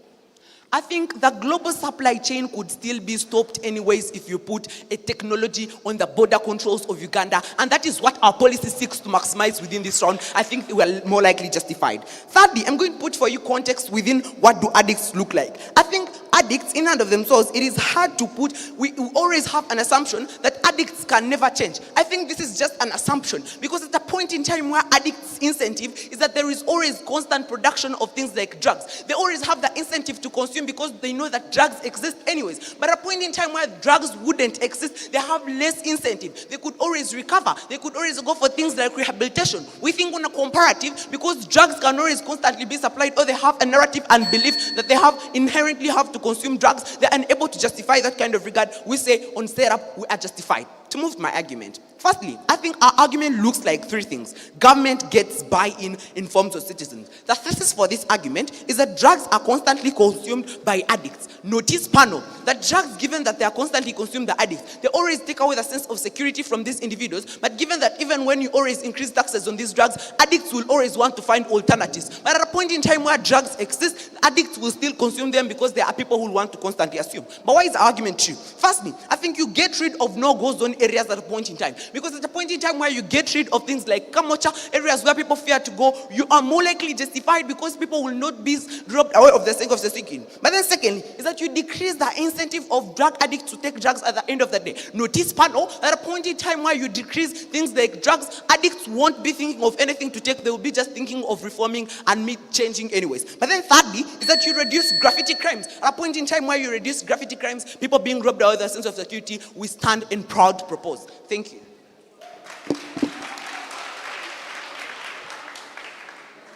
I think the global supply chain could still be stopped anyways if you put a technology on the border controls of Uganda, and that is what our policy seeks to maximize within this round. I think we are more likely justified. Thirdly, I'm going to put for you context within what do addicts look like. I think addicts in and of themselves, it is hard to put, we always have an assumption that addicts can never change. I think this is just an assumption, because at a point in time where addicts' incentive is that there is always constant production of things like drugs. They always have the incentive to consume because they know that drugs exist anyways. But at a point in time where drugs wouldn't exist, they have less incentive. They could always recover. They could always go for things like rehabilitation. We think on a comparative, because drugs can always constantly be supplied, or they have a narrative and belief that they inherently have to consume drugs, they're unable to justify that kind of regard. We say on setup, we are justified. to move my argument. Firstly, I think our argument looks like three things. Government gets buy-in in forms of citizens. The thesis for this argument is that drugs are constantly consumed by addicts. Notice panel, that drugs, given that they are constantly consumed by addicts, they always take away the sense of security from these individuals, but given that even when you always increase taxes on these drugs, addicts will always want to find alternatives. But at a point in time where drugs exist, addicts will still consume them because there are people who want to constantly assume. But why is the argument true? Firstly, I think you get rid of no-go zone areas at a point in time. Because at a point in time where you get rid of things like Kamocha, areas where people fear to go, you are more likely justified because people will not be dropped away of the sake of the seeking. But then secondly, is that you decrease the incentive of drug addicts to take drugs at the end of the day. Notice panel, at a point in time where you decrease things like drugs, addicts won't be thinking of anything to take, they will be just thinking of reforming and changing anyways. But then thirdly, is that you reduce graffiti crimes. At a point in time where you reduce graffiti crimes, people being robbed out of their sense of security, we stand and proud to propose. Thank you.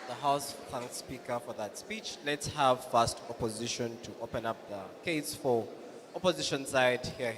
The House thanks Speaker for that speech. Let's have first opposition to open up the case for opposition side. Here.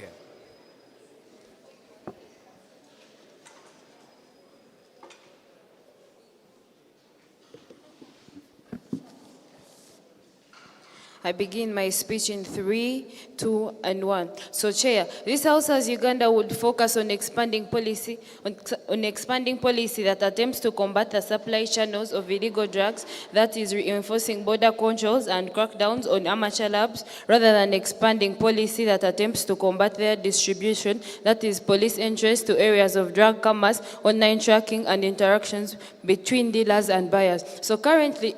I begin my speech in 3, 2, and 1. So, Chair, this House as Uganda would focus on expanding policy that attempts to combat the supply channels of illegal drugs, that is reinforcing border controls and crackdowns on amateur labs, rather than expanding policy that attempts to combat their distribution, that is police interest to areas of drug commerce, online tracking, and interactions between dealers and buyers. So currently,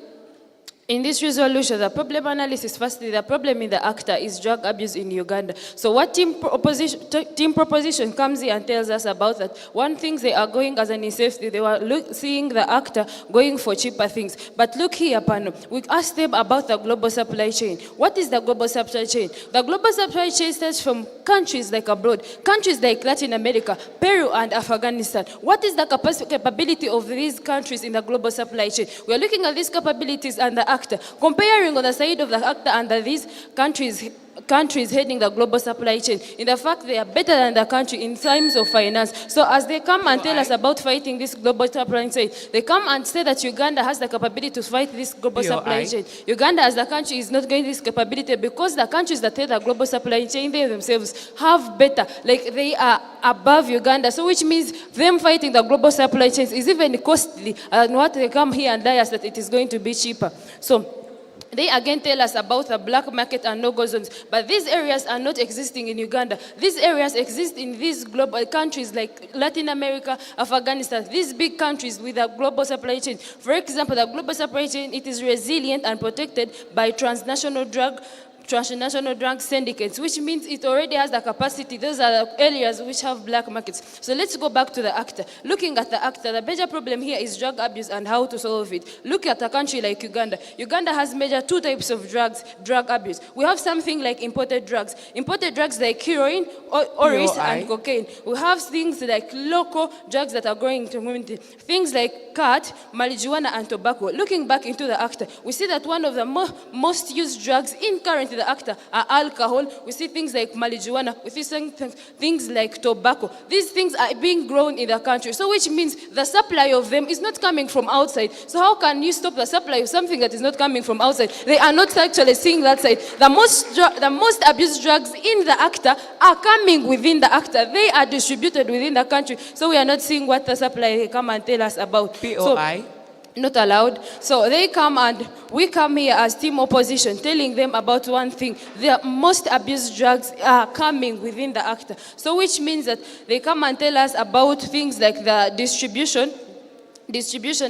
in this resolution, the problem analysis, firstly, the problem in the ACTA is drug abuse in Uganda. So what team proposition comes here and tells us about that? One thing they are going as an safety, they were seeing the ACTA going for cheaper things. But look here, panel, we asked them about the global supply chain. What is the global supply chain? The global supply chain starts from countries like abroad, countries like Latin America, Peru and Afghanistan. What is the capability of these countries in the global supply chain? We are looking at these capabilities and the ACTA, comparing on the side of the ACTA and these countries heading the global supply chain. In the fact, they are better than the country in terms of finance. So as they come and tell us about fighting this global supply chain, they come and say that Uganda has the capability to fight this global supply chain. Uganda as the country is not getting this capability because the countries that head the global supply chain, they themselves have better, like they are above Uganda. So which means them fighting the global supply chains is even costly, and what they come here and tell us that it is going to be cheaper. So they again tell us about the black market and no-go zones. But these areas are not existing in Uganda. These areas exist in these global countries like Latin America, Afghanistan, these big countries with a global supply chain. For example, the global supply chain, it is resilient and protected by transnational drug syndicates, which means it already has the capacity. Those are the areas which have black markets. So let's go back to the ACTA. Looking at the ACTA, the major problem here is drug abuse and how to solve it. Look at a country like Uganda. Uganda has major two types of drug abuse. We have something like imported drugs like heroin, oris, and cocaine. We have things like local drugs that are growing in the community. Things like cat, marijuana, and tobacco. Looking back into the ACTA, we see that one of the most used drugs in currently the ACTA are alcohol. We see things like marijuana. We see things like tobacco. These things are being grown in the country. So which means the supply of them is not coming from outside. So how can you stop the supply of something that is not coming from outside? They are not actually seeing that side. The most abused drugs in the ACTA are coming within the ACTA. They are distributed within the country. So we are not seeing what the supply come and tell us about. POI. Not allowed. So they come and we come here as team opposition telling them about one thing. The most abused drugs are coming within the ACTA. So which means that they come and tell us about things like the distribution,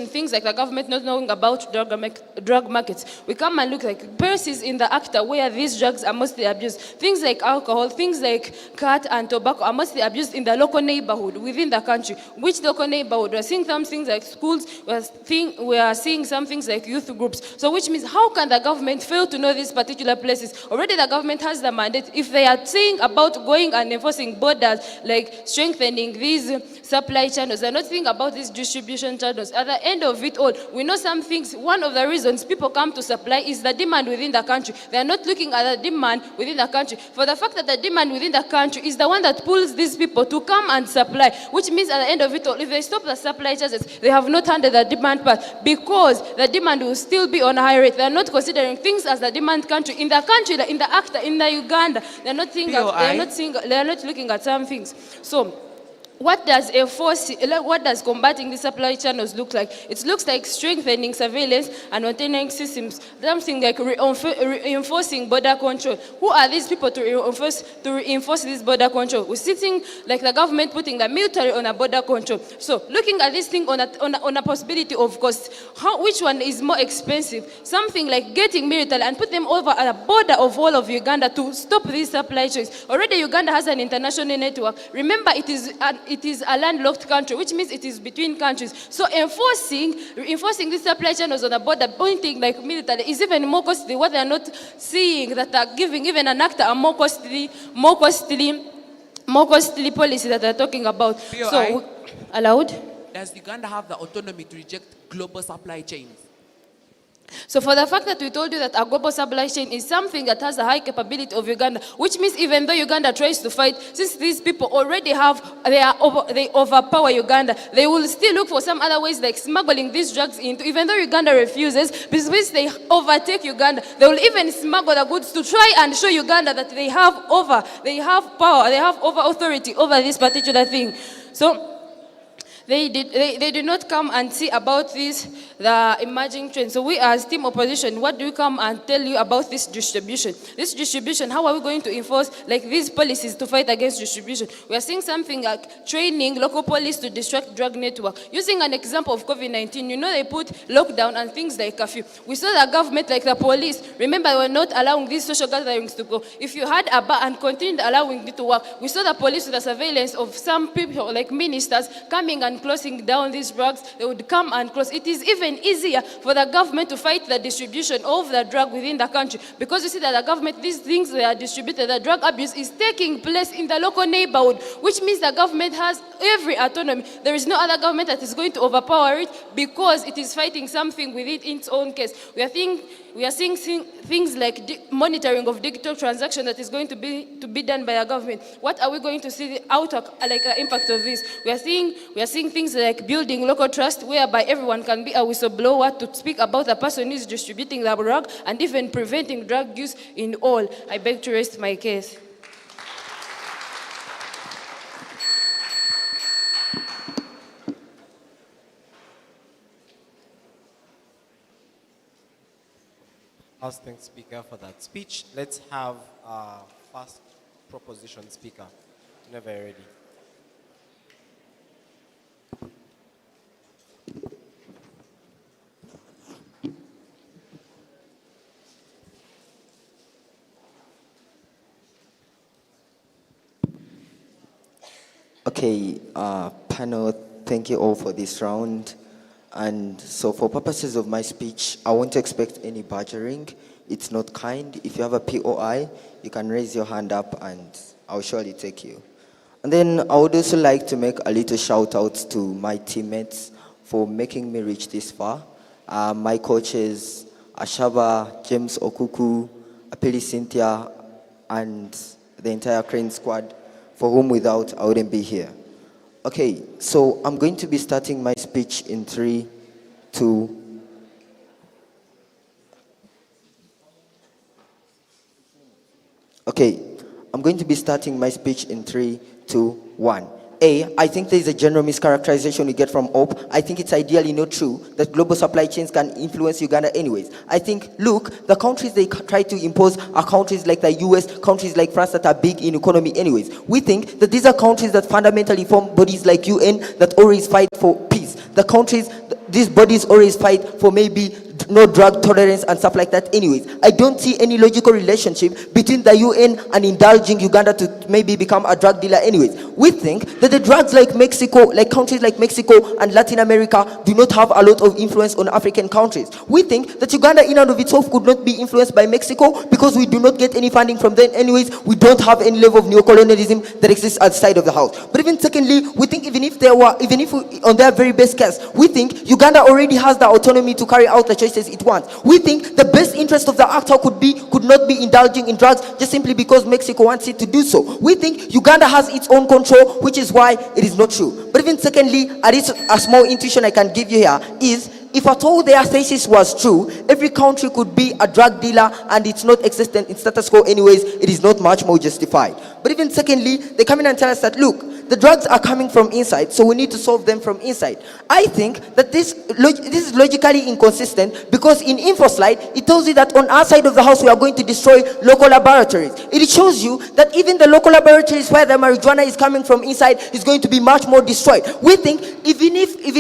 things like the government not knowing about drug markets. We come and look like places in the ACTA where these drugs are mostly abused. Things like alcohol, things like cat and tobacco are mostly abused in the local neighborhood within the country. Which local neighborhood? We're seeing some things like schools, we are seeing some things like youth groups. So which means how can the government fail to know these particular places? Already the government has the mandate. If they are saying about going and enforcing borders, like strengthening these supply channels, they're not thinking about these distribution channels channels. At the end of it all, we know some things. One of the reasons people come to supply is the demand within the country. They are not looking at the demand within the country. For the fact that the demand within the country is the one that pulls these people to come and supply, which means at the end of it all, if they stop the supply charges, they have not handled the demand part, because the demand will still be on a high rate. They are not considering things as the demand country. In the country, in the ACTA, in the Uganda, they are not looking at some things. So what does combating the supply channels look like? It looks like strengthening surveillance and maintaining systems, something like reinforcing border control. Who are these people to reinforce this border control? We're sitting like the government putting the military on a border control. So looking at this thing on a possibility of cost, which one is more expensive? Something like getting military and put them over at the border of all of Uganda to stop these supply chains. Already Uganda has an international network. Remember, it is a landlocked country, which means it is between countries. So enforcing these supply channels on the border, pointing like military, is even more costly. What they are not seeing, that are giving even an actor a more costly policy that they're talking about. POI? So, allowed? Does Uganda have the autonomy to reject global supply chains? So for the fact that we told you that a global supply chain is something that has a high capability of Uganda, which means even though Uganda tries to fight, since these people already they overpower Uganda, they will still look for some other ways like smuggling these drugs into, even though Uganda refuses, because they overtake Uganda, they will even smuggle the goods to try and show Uganda that they have power, they have authority over this particular thing. So they did not come and see about this, the emerging trend. So we as team opposition, what do we come and tell you about this distribution? This distribution, how are we going to enforce like these policies to fight against distribution? We are seeing something like training local police to distract drug network. Using an example of COVID-19, you know they put lockdown and things like curfew. We saw the government, like the police, remember they were not allowing these social gatherings to go. If you had a bar and continued allowing it to work, we saw the police with the surveillance of some people like ministers coming and closing down these drugs. They would come and close. It is even easier for the government to fight the distribution of the drug within the country, because you see that the government, these things they are distributed, the drug abuse is taking place in the local neighborhood, which means the government has every autonomy. There is no other government that is going to overpower it, because it is fighting something within its own case. We are seeing things like monitoring of digital transaction that is going to be done by the government. What are we going to see the impact of this? We are seeing things like building local trust, whereby everyone can be a whistleblower to speak about the person who is distributing the drug, and even preventing drug use in all. I beg to rest my case. I'll thank Speaker for that speech. Let's have our first proposition speaker whenever you're ready. Okay, panel, thank you all for this round. And so for purposes of my speech, I won't expect any badgering. It's not kind. If you have a POI, you can raise your hand up and I'll surely take you. And then I would also like to make a little shout out to my teammates for making me reach this far. My coaches, Ashaba, James Okuku, Apeli Cynthia, and the entire Crane squad, for whom without I wouldn't be here. Okay, so I'm going to be starting my speech in 3, 2. Okay, I'm going to be starting my speech in 3, 2, 1. I think there is a general mischaracterization we get from OP. I think it's ideally not true that global supply chains can influence Uganda anyways. I think, look, the countries they try to impose are countries like the US, countries like France that are big in economy anyways. We think that these are countries that fundamentally form bodies like UN that always fight for peace. The countries, these bodies always fight for maybe no drug tolerance and stuff like that anyways. I don't see any logical relationship between the UN and indulging Uganda to maybe become a drug dealer anyways. We think that the drugs like Mexico, like countries like Mexico and Latin America do not have a lot of influence on African countries. We think that Uganda in and of itself could not be influenced by Mexico because we do not get any funding from them anyways. We don't have any level of neocolonialism that exists outside of the house. But even secondly, we think even if on their very best case, we think Uganda already has the autonomy to carry out the choices it wants. We think the best interest of the actor could not be indulging in drugs just simply because Mexico wants it to do so. We think Uganda has its own control, which is why it is not true. But even secondly, at least a small intuition I can give you here is, if at all their thesis was true, every country could be a drug dealer and it's not existent in status quo anyways, it is not much more justified. But even secondly, they come in and tell us that, look, the drugs are coming from inside, so we need to solve them from inside. I think that this is logically inconsistent because in info slide, it tells you that on our side of the house, we are going to destroy local laboratories. It shows you that even the local laboratories where the marijuana is coming from inside is going to be much more destroyed. We think even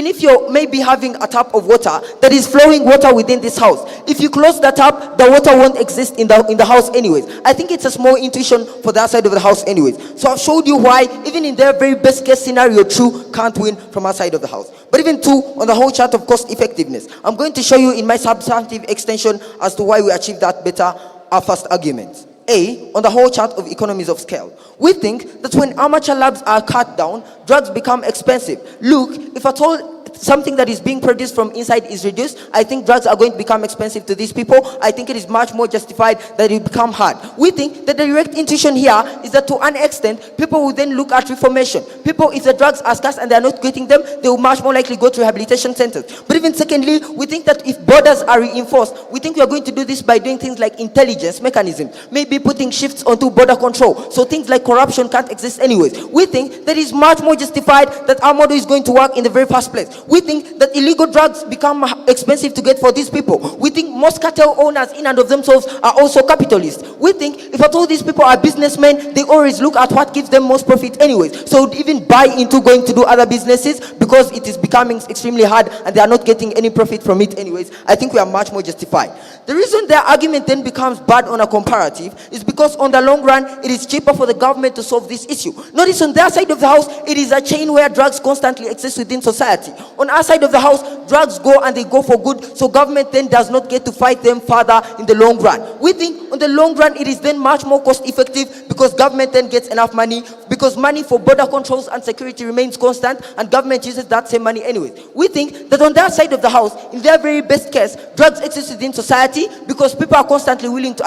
if you're maybe having a tap of water that is flowing water within this house, if you close the tap, the water won't exist in the house anyways. I think it's a small intuition for that side of the house anyways. So I've showed you why even in their very best case scenario, true can't win from our side of the house. But even two, on the whole chart of cost effectiveness, I'm going to show you in my substantive extension as to why we achieve that better, our first argument. A, on the whole chart of economies of scale. We think that when amateur labs are cut down, drugs become expensive. Look, if at all something that is being produced from inside is reduced, I think drugs are going to become expensive to these people. I think it is much more justified that it become hard. We think the direct intuition here is that to an extent, people will then look at reformation. People, if the drugs are scarce and they are not getting them, they will much more likely go to rehabilitation centers. But even secondly, we think that if borders are reinforced, we think we are going to do this by doing things like intelligence mechanisms, maybe putting shifts onto border control, so things like corruption can't exist anyways. We think that is much more justified that our model is going to work in the very first place. We think that illegal drugs become expensive to get for these people. We think most cartel owners in and of themselves are also capitalists. We think if at all these people are businessmen, they always look at what gives them most profit anyways. So would even buy into going to do other businesses because it is becoming extremely hard and they are not getting any profit from it anyways. I think we are much more justified. The reason their argument then becomes bad on a comparative is because on the long run, it is cheaper for the government to solve this issue. Notice on their side of the house, it is a chain where drugs constantly exist within society. On our side of the house, drugs go and they go for good, so government then does not get to fight them further in the long run. We think on the long run, it is then much more cost effective because government then gets enough money, because money for border controls and security remains constant and government uses that same money anyway. We think that on their side of the house, in their very best case, drugs exist within society because people are constantly willing to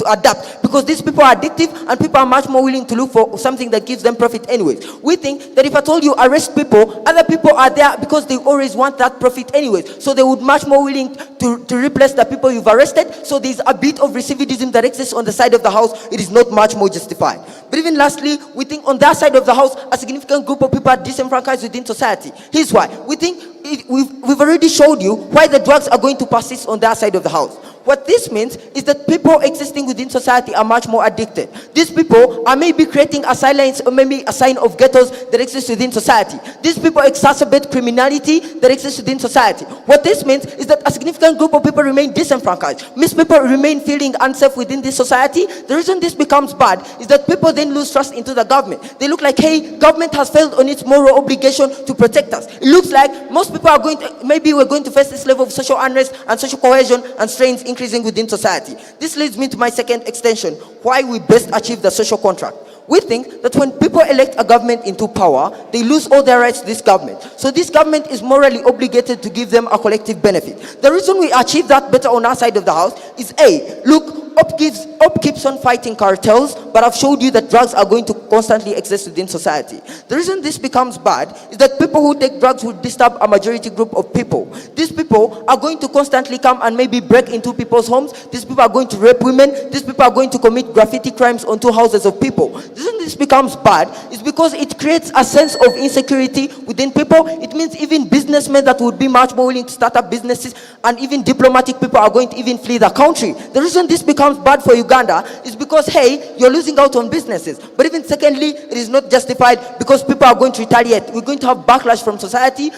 adapt, because these people are addictive and people are much more willing to look for something that gives them profit anyways. We think that if I told you arrest people, other people are there because they always want that profit anyways, so they would much more willing to replace the people you've arrested. So there's a bit of recidivism that exists on the side of the house. It is not much more justified. But even lastly, we think on that side of the house, a significant group of people are disenfranchised within society. Here's why. We think we've already showed you why the drugs are going to persist on that side of the house. What this means is that people existing within society are much more addicted. These people are maybe creating a silence or maybe a sign of ghettos that exist within society. These people exacerbate criminality that exists within society. What this means is that a significant group of people remain disenfranchised. Most people remain feeling unsafe within this society. The reason this becomes bad is that people then lose trust into the government. They look like, hey, government has failed on its moral obligation to protect us. It looks like most people are going to, maybe we're going to face this level of social unrest and social cohesion and strains increasing within society. This leads me to my second extension, why we best achieve the social contract. We think that when people elect a government into power, they lose all their rights to this government. So this government is morally obligated to give them a collective benefit. The reason we achieve that better on our side of the house is A, look, Up keeps on fighting cartels, but I've showed you that drugs are going to constantly exist within society. The reason this becomes bad is that people who take drugs will disturb a majority group of people. These people are going to constantly come and maybe break into people's homes. These people are going to rape women. These people are going to commit graffiti crimes onto houses of people. The reason this becomes bad is because it creates a sense of insecurity within people. It means even businessmen that would be much more willing to start up businesses, and even diplomatic people are going to even flee the country. The reason this becomes bad for Uganda is because, hey, you're losing out on businesses. But even secondly, it is not justified because people are going to retaliate. We're going to have backlash from society.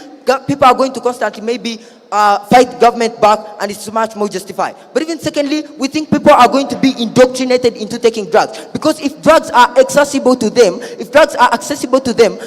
people are going to constantly maybe fight government back, and it's much more justified. But even secondly, we think people are going to be indoctrinated into taking drugs, because if drugs are accessible to them,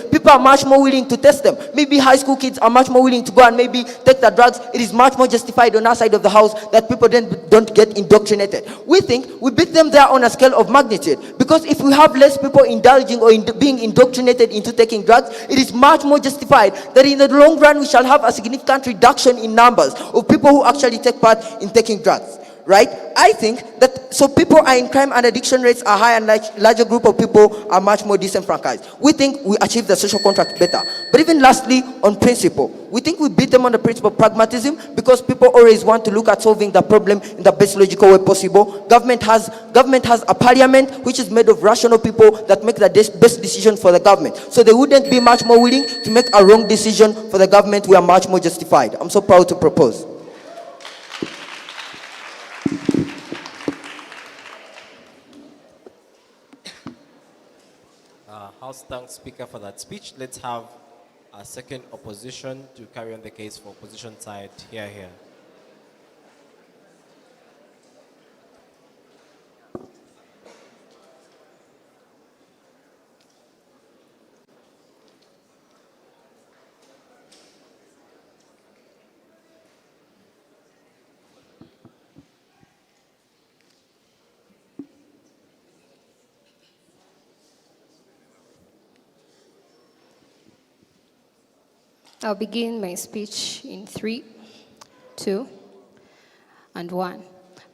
people are much more willing to test them. Maybe high school kids are much more willing to go and maybe take the drugs. It is much more justified on our side of the house that people then don't get indoctrinated. We think we beat them there on a scale of magnitude, because if we have less people indulging or being indoctrinated into taking drugs, it is much more justified that in the long run we shall have a significant reduction in numbers of people who actually take part in taking drugs, right? I think that so people are in crime and addiction rates are high, and larger group of people are much more disenfranchised. We think we achieve the social contract better. But even lastly, on principle, we think we beat them on the principle of pragmatism, because people always want to look at solving the problem in the best logical way possible. Government has a parliament which is made of rational people that make the best decision for the government. So they wouldn't be much more willing to make a wrong decision for the government. We are much more justified. I'm so proud to propose. House thanks Speaker for that speech. Let's have a second opposition to carry on the case for opposition side. Here. I'll begin my speech in 3, 2, and 1.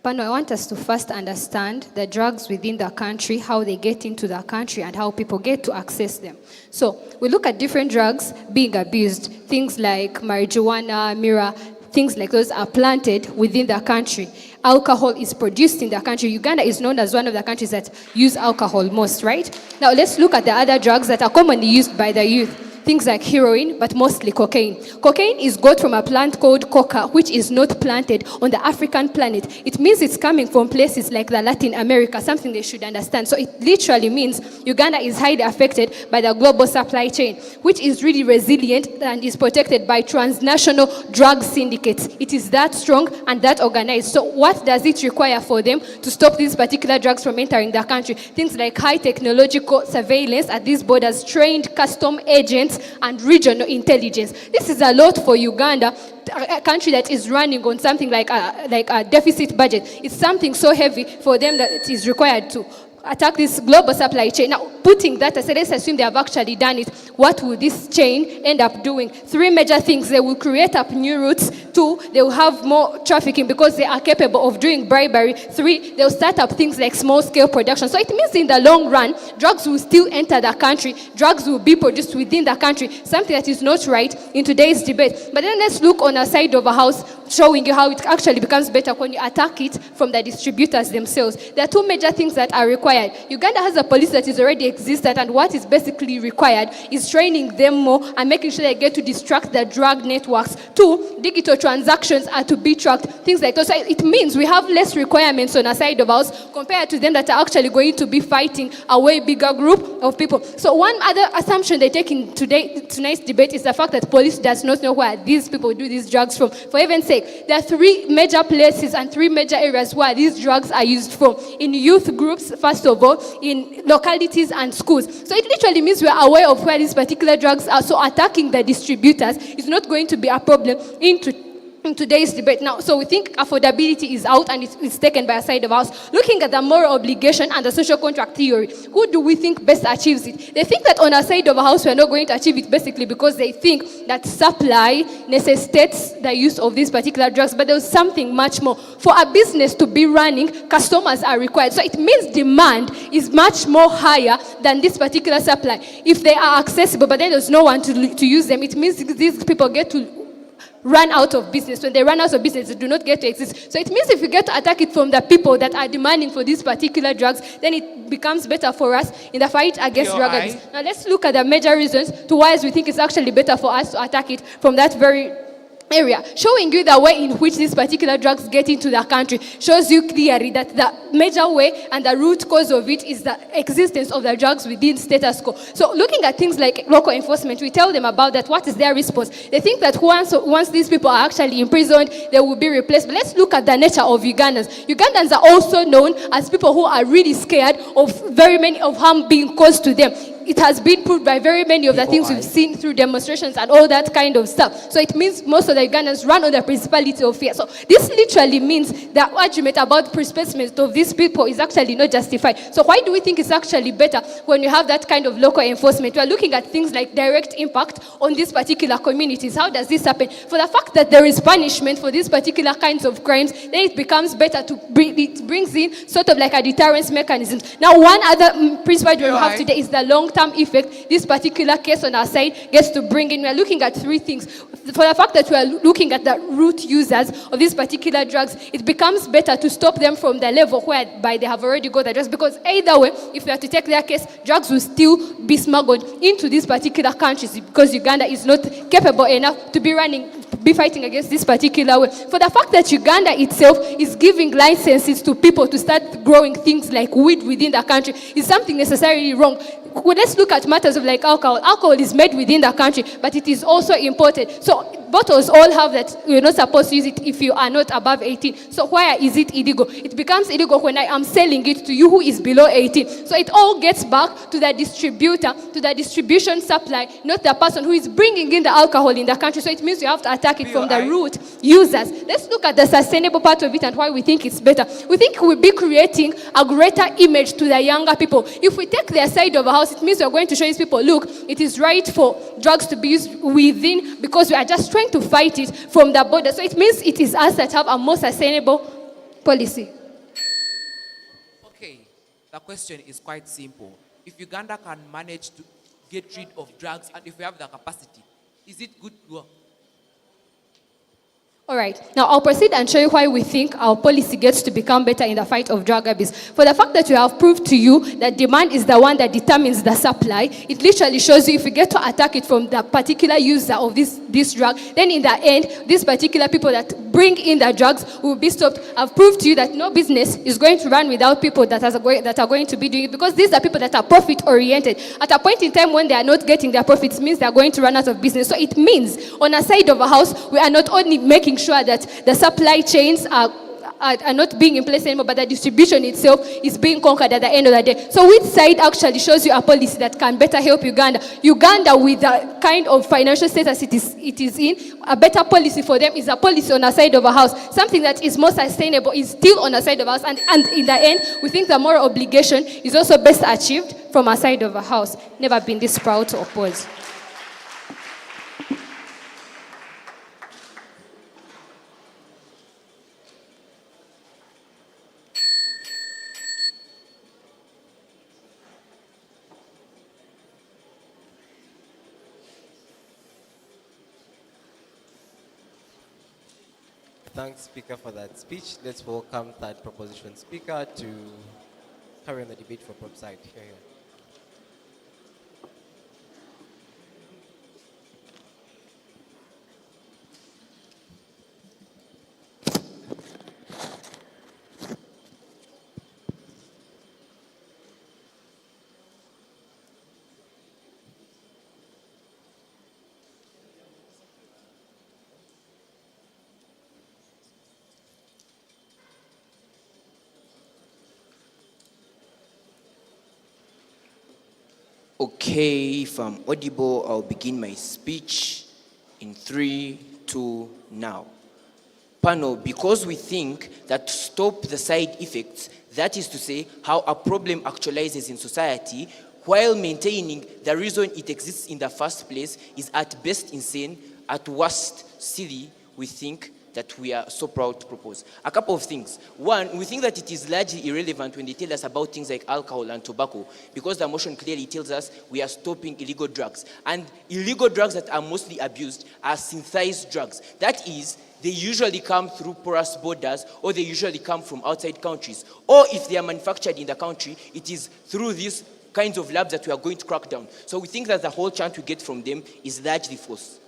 Pano, I want us to first understand the drugs within the country, how they get into the country, and how people get to access them. So we look at different drugs being abused. Things like marijuana, mira, things like those are planted within the country. Alcohol is produced in the country. Uganda is known as one of the countries that use alcohol most, right? Now let's look at the other drugs that are commonly used by the youth. Things like heroin, but mostly cocaine. Cocaine is got from a plant called coca, which is not planted on the African planet. It means it's coming from places like the Latin America, something they should understand. So it literally means Uganda is highly affected by the global supply chain, which is really resilient and is protected by transnational drug syndicates. It is that strong and that organized. So what does it require for them to stop these particular drugs from entering the country? Things like high technological surveillance at these borders, trained custom agents, and regional intelligence. This is a lot for Uganda, a country that is running on something like a deficit budget. It's something so heavy for them that it is required to attack this global supply chain. Now, putting that aside, let's assume they have actually done it. What will this chain end up doing? 3 major things. They will create up new routes. 2, they will have more trafficking because they are capable of doing bribery. 3, they'll start up things like small-scale production. So it means in the long run, drugs will still enter the country. Drugs will be produced within the country, something that is not right in today's debate. But then let's look on a side of a house, showing you how it actually becomes better when you attack it from the distributors themselves. There are 2 major things that are required. Uganda has a police that is already existent, and what is basically required is training them more and making sure they get to distract the drug networks. 2, digital transactions are to be tracked. Things like that. So it means we have less requirements on a side of us compared to them that are actually going to be fighting a way bigger group of people. So one other assumption they take in tonight's debate is the fact that police does not know where these people do these drugs from. For heaven's sake, there are 3 major places and 3 major areas where these drugs are used from. In youth groups, first of all, in localities and schools. So it literally means we are aware of where these particular drugs are. So attacking the distributors is not going to be a problem in today's debate. Now, so we think affordability is out and it's taken by a side of us. Looking at the moral obligation and the social contract theory, who do we think best achieves it? They think that on a side of a house, we're not going to achieve it basically because they think that supply necessitates the use of these particular drugs, but there's something much more. For a business to be running, customers are required. So it means demand is much more higher than this particular supply. If they are accessible, but then there's no one to use them, it means these people get to run out of business. When they run out of business, they do not get to exist. So it means if we get to attack it from the people that are demanding for these particular drugs, then it becomes better for us in the fight against drug abuse. Now let's look at the major reasons to why we think it's actually better for us to attack it from that very area, showing you the way in which these particular drugs get into the country, shows you clearly that the major way and the root cause of it is the existence of the drugs within status quo. So looking at things like local enforcement, we tell them about that. What is their response? They think that once these people are actually imprisoned, they will be replaced. But let's look at the nature of Ugandans. Ugandans are also known as people who are really scared of very many of harm being caused to them. It has been proved by very many of the things we've seen through demonstrations and all that kind of stuff. So it means most of the Ugandans run on the principality of fear. So this literally means the argument about displacement of these people is actually not justified. So why do we think it's actually better when you have that kind of local enforcement? We're looking at things like direct impact on these particular communities. How does this happen? For the fact that there is punishment for these particular kinds of crimes, then it becomes better to it brings in sort of like a deterrence mechanism. Now, one other principle we have today is the long-term effect this particular case on our side gets to bring in. We are looking at three things. For the fact that we are looking at the root users of these particular drugs, it becomes better to stop them from the level whereby they have already got the drugs, because either way, if we are to take their case, drugs will still be smuggled into these particular countries because Uganda is not capable enough to be fighting against this particular way. For the fact that Uganda itself is giving licenses to people to start growing things like weed within the country is something necessarily wrong. Well, let's look at matters of like alcohol. Alcohol is made within the country, but it is also imported. So bottles all have that you're not supposed to use it if you are not above 18. So why is it illegal? It becomes illegal when I am selling it to you who is below 18. So it all gets back to the distributor, to the distribution supply, not the person who is bringing in the alcohol in the country. So it means you have to attack it from the root users. Let's look at the sustainable part of it and why we think it's better. We think we'll be creating a greater image to the younger people. If we take their side of a house, it means we're going to show these people, look, it is right for drugs to be used within because we are just trying to fight it from the border. So it means it is us that have a more sustainable policy. Okay, the question is quite simple. If Uganda can manage to get rid of drugs and if we have the capacity, is it good to go? All right. Now, I'll proceed and show you why we think our policy gets to become better in the fight of drug abuse. For the fact that we have proved to you that demand is the one that determines the supply, it literally shows you if we get to attack it from the particular user of this drug, then in the end, these particular people that bring in the drugs will be stopped. I've proved to you that no business is going to run without people that are going to be doing it, because these are people that are profit-oriented. At a point in time when they are not getting their profits, means they are going to run out of business. So it means on a side of a house, we are not only making sure that the supply chains are not being in place anymore, but the distribution itself is being conquered at the end of the day. So which side actually shows you a policy that can better help Uganda? Uganda, with the kind of financial status it is in, a better policy for them is a policy on a side of a house. Something that is more sustainable is still on a side of a house. And in the end, we think the moral obligation is also best achieved from a side of a house. Never been this proud to oppose. Thanks, Speaker, for that speech. Let's welcome third proposition speaker to carry on the debate for prop side. Here. Okay, if I'm audible, I'll begin my speech in 3, 2, now. Panel, because we think that to stop the side effects, that is to say, how a problem actualizes in society, while maintaining the reason it exists in the first place, is at best insane, at worst silly, we think that we are so proud to propose. A couple of things. One, we think that it is largely irrelevant when they tell us about things like alcohol and tobacco, because the motion clearly tells us we are stopping illegal drugs. And illegal drugs that are mostly abused are synthesized drugs. That is, they usually come through porous borders, or they usually come from outside countries. Or if they are manufactured in the country, it is through these kinds of labs that we are going to crack down. So we think that the whole chant we get from them is largely false.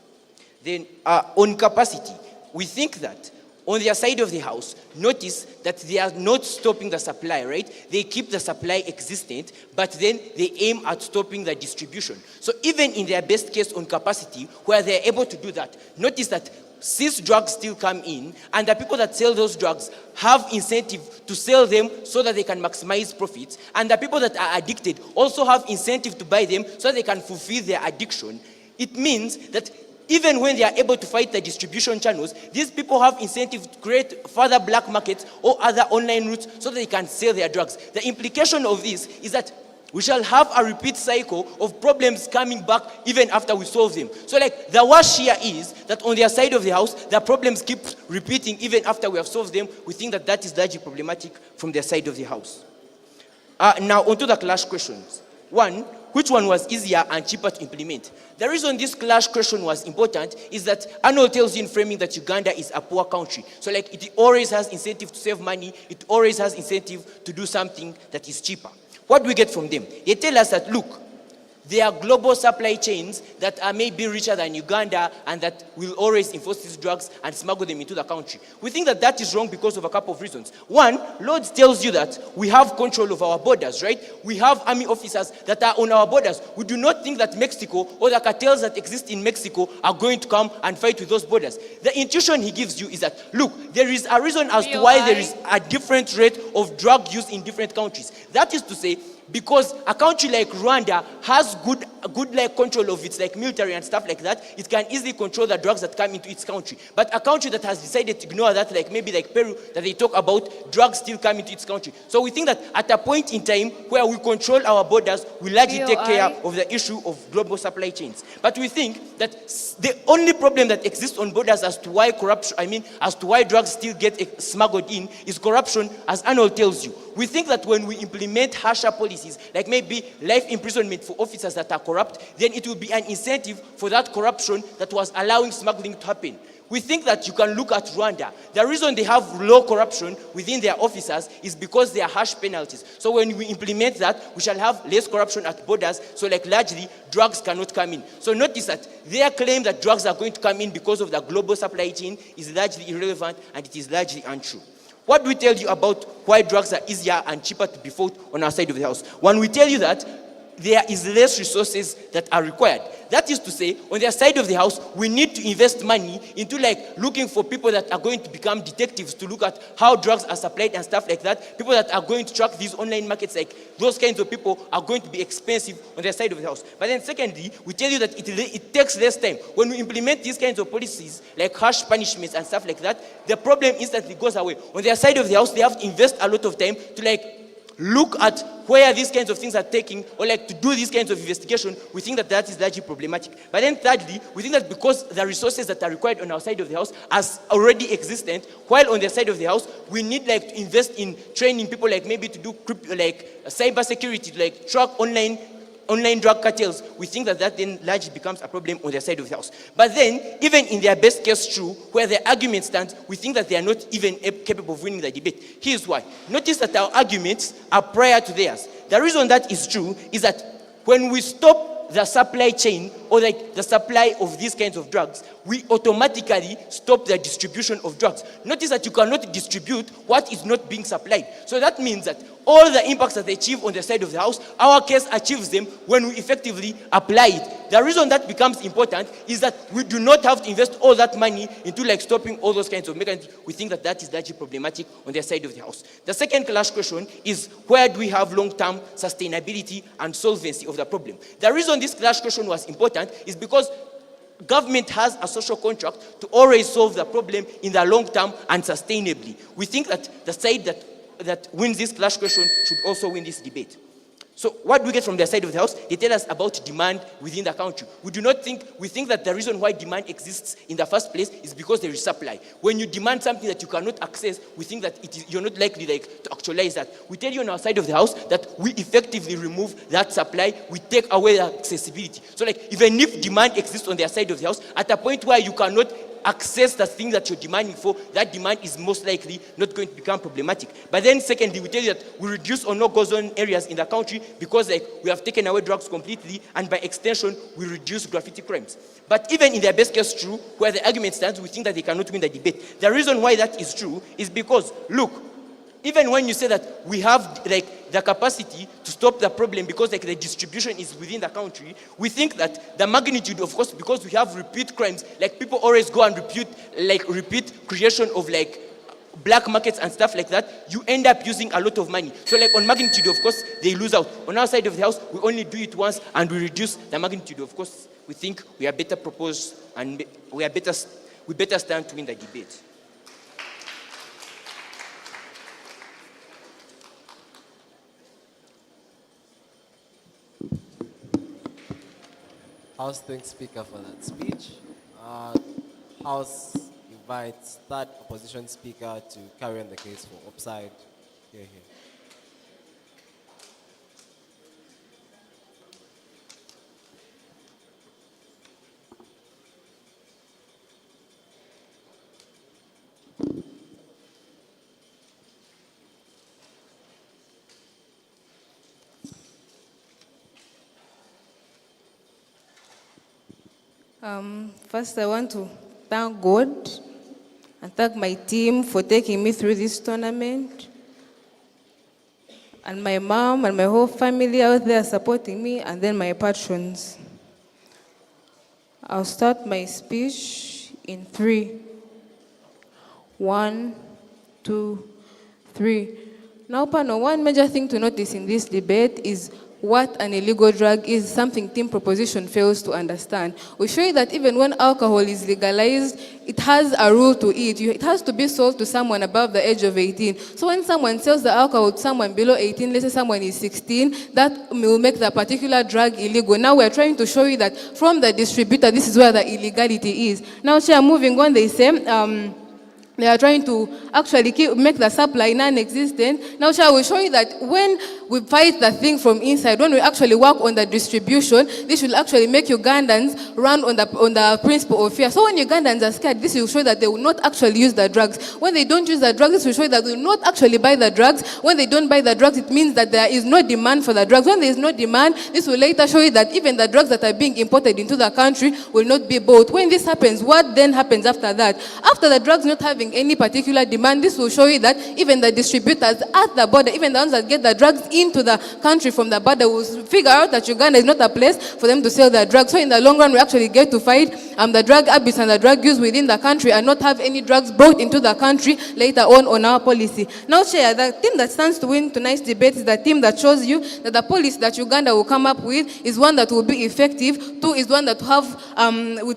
then on capacity, we think that on their side of the house, notice that they are not stopping the supply, right? They keep the supply existent, but then they aim at stopping the distribution. So even in their best case on capacity, where they're able to do that, notice that since drugs still come in, and the people that sell those drugs have incentive to sell them so that they can maximize profits, and the people that are addicted also have incentive to buy them so that they can fulfill their addiction, it means that even when they are able to fight the distribution channels, these people have incentive to create further black markets or other online routes so that they can sell their drugs. The implication of this is that we shall have a repeat cycle of problems coming back even after we solve them. So like the worst here is that on their side of the house, the problems keep repeating even after we have solved them. We think that that is largely problematic from their side of the house. Now onto the clash questions. One, which one was easier and cheaper to implement? The reason this clash question was important is that Arnold tells you in framing that Uganda is a poor country. So like it always has incentive to save money, it always has incentive to do something that is cheaper. What do we get from them? They tell us that, look, there are global supply chains that are maybe richer than Uganda and that will always enforce these drugs and smuggle them into the country. We think that that is wrong because of a couple of reasons. One, Lords tells you that we have control of our borders, right? We have army officers that are on our borders. We do not think that Mexico or the cartels that exist in Mexico are going to come and fight with those borders. The intuition he gives you is that, look, there is a reason as to why there is a different rate of drug use in different countries. That is to say, because a country like Rwanda has good like control of its like military and stuff like that, it can easily control the drugs that come into its country. But a country that has decided to ignore that, like maybe like Peru, that they talk about, drugs still come into its country. So we think that at a point in time where we control our borders, we largely take care of the issue of global supply chains. But we think that the only problem that exists on borders as to why as to why drugs still get smuggled in is corruption, as Arnold tells you. We think that when we implement harsher policies, like maybe life imprisonment for officers that are corrupt, then it will be an incentive for that corruption that was allowing smuggling to happen. We think that you can look at Rwanda. The reason they have low corruption within their officers is because they are harsh penalties. So when we implement that, we shall have less corruption at borders, so like largely, drugs cannot come in. So notice that their claim that drugs are going to come in because of the global supply chain is largely irrelevant and it is largely untrue. What do we tell you about why drugs are easier and cheaper to be fought on our side of the house? When we tell you that there is less resources that are required. That is to say, on their side of the house, we need to invest money into like looking for people that are going to become detectives to look at how drugs are supplied and stuff like that. People that are going to track these online markets, like those kinds of people are going to be expensive on their side of the house. But then secondly, we tell you that it takes less time. When we implement these kinds of policies, like harsh punishments and stuff like that, the problem instantly goes away. On their side of the house, they have to invest a lot of time to like look at where these kinds of things are taking, or like to do these kinds of investigation. We think that that is largely problematic. But then thirdly, we think that because the resources that are required on our side of the house are already existent, while on their side of the house, we need like to invest in training people, like maybe to do like cyber security, to like track online drug cartels. We think that that then largely becomes a problem on their side of the house. But then, even in their best case true, where their argument stands, we think that they are not even capable of winning the debate. Here's why. Notice that our arguments are prior to theirs. The reason that is true is that when we stop the supply chain, or like the supply of these kinds of drugs, we automatically stop the distribution of drugs. Notice that you cannot distribute what is not being supplied. So that means that all the impacts that they achieve on the side of the house, our case achieves them when we effectively apply it. The reason that becomes important is that we do not have to invest all that money into like stopping all those kinds of mechanisms. We think that that is largely problematic on their side of the house. The second clash question is, where do we have long-term sustainability and solvency of the problem? The reason this clash question was important is because government has a social contract to always solve the problem in the long term and sustainably. We think that the side that wins this clash question should also win this debate. So what do we get from their side of the house? They tell us about demand within the country. We think that the reason why demand exists in the first place is because there is supply. When you demand something that you cannot access, we think that you're not likely to actualize that. We tell you on our side of the house that we effectively remove that supply, we take away the accessibility. So like even if demand exists on their side of the house, at a point where you cannot access the thing that you're demanding for, that demand is most likely not going to become problematic. But then secondly, we tell you that we reduce or no-go zone areas in the country because like we have taken away drugs completely, and by extension, we reduce graffiti crimes. But even in their best case true, where the argument stands, we think that they cannot win the debate. The reason why that is true is because, look, even when you say that we have like the capacity to stop the problem because like the distribution is within the country, we think that the magnitude, of course, because we have repeat crimes, like people always go and repeat creation of like black markets and stuff like that, you end up using a lot of money. So like on magnitude, of course, they lose out. On our side of the house, we only do it once and we reduce the magnitude. Of course, we think we are better proposed and we better stand to win the debate. House thanks Speaker for that speech. House invites third opposition Speaker to carry on the case for upside. Here. First, I want to thank God and thank my team for taking me through this tournament, and my mom and my whole family out there supporting me, and then my patrons. I'll start my speech in 3. 1, 2, 3. Now, panel, one major thing to notice in this debate is what an illegal drug is, something team proposition fails to understand. We show you that even when alcohol is legalized, it has a rule to it. It has to be sold to someone above the age of 18. So when someone sells the alcohol to someone below 18, let's say someone is 16, that will make the particular drug illegal. Now we're trying to show you that from the distributor, this is where the illegality is. Now, moving on, they say, they are trying to actually make the supply non-existent. Now, shall we show you that when we fight the thing from inside, when we actually work on the distribution, this will actually make Ugandans run on the principle of fear. So when Ugandans are scared, this will show that they will not actually use the drugs. When they don't use the drugs, this will show that they will not actually buy the drugs. When they don't buy the drugs, it means that there is no demand for the drugs. When there is no demand, this will later show you that even the drugs that are being imported into the country will not be bought. When this happens, what then happens after that? After the drugs not having any particular demand, this will show you that even the distributors at the border, even the ones that get the drugs into the country from the border, will figure out that Uganda is not a place for them to sell their drugs. So in the long run, we actually get to fight the drug abuse and the drug use within the country and not have any drugs brought into the country later on our policy. Now, Chair, the team that stands to win tonight's debate is the team that shows you that the policy that Uganda will come up with is one that will be effective, 2 is one that will have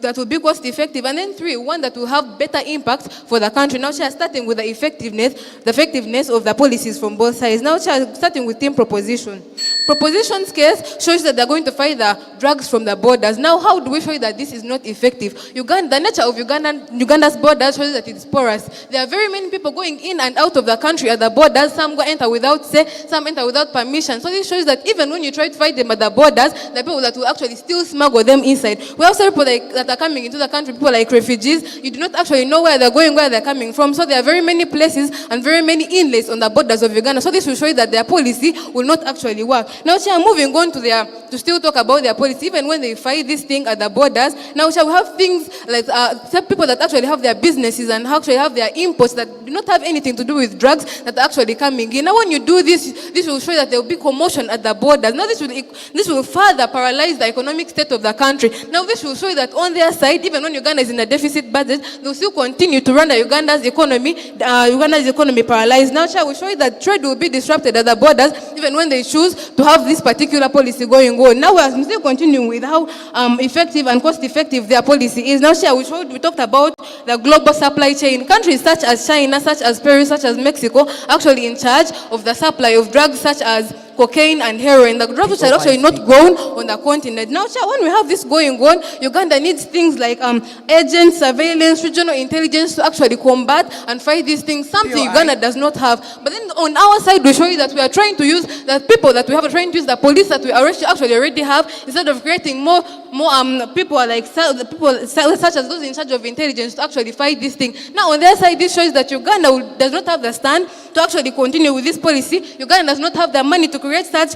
that will be cost effective, and then 3, one that will have better impact for the country. Now, starting with the effectiveness of the policies from both sides. Now, starting with team proposition. Proposition's case shows that they're going to fight the drugs from the borders. Now, how do we show you that this is not effective? The nature of Uganda's borders shows that it's porous. There are very many people going in and out of the country at the borders. Some go enter without say, some enter without permission. So this shows that even when you try to fight them at the borders, the people that will actually still smuggle them inside. We also have people that are coming into the country, people like refugees. You do not actually know where they're going, where they're coming from. So there are very many places and very many inlets on the borders of Uganda. So this will show you that their policy will not actually work. Now, moving on to still talk about their policy, even when they fight this thing at the borders. Now, we have things like some people that actually have their businesses and actually have their imports that do not have anything to do with drugs that are actually coming in. Now, when you do this, this will show that there will be commotion at the borders. Now, this will further paralyze the economic state of the country. Now, this will show you that on their side, even when Uganda is in a deficit budget, they'll still continue to run Uganda's economy paralyzed. Now, we show you that trade will be disrupted at the borders, even when they choose to have this particular policy going on. Now, we're still continuing with how effective and cost-effective their policy is. Now, we talked about the global supply chain. Countries such as China, such as Peru, such as Mexico, actually in charge of the supply of drugs such as cocaine and heroin, the drugs which are actually not grown on the continent. Now, when we have this going on, Uganda needs things like agents, surveillance, regional intelligence to actually combat and fight these things, something Uganda does not have. But then on our side, we show you that we are trying to use the people that we have, trying to use the police that we actually already have, instead of creating more people like people such as those in charge of intelligence to actually fight this thing. Now, on their side, this shows that Uganda does not have the stand to actually continue with this policy. Uganda does not have the money to create such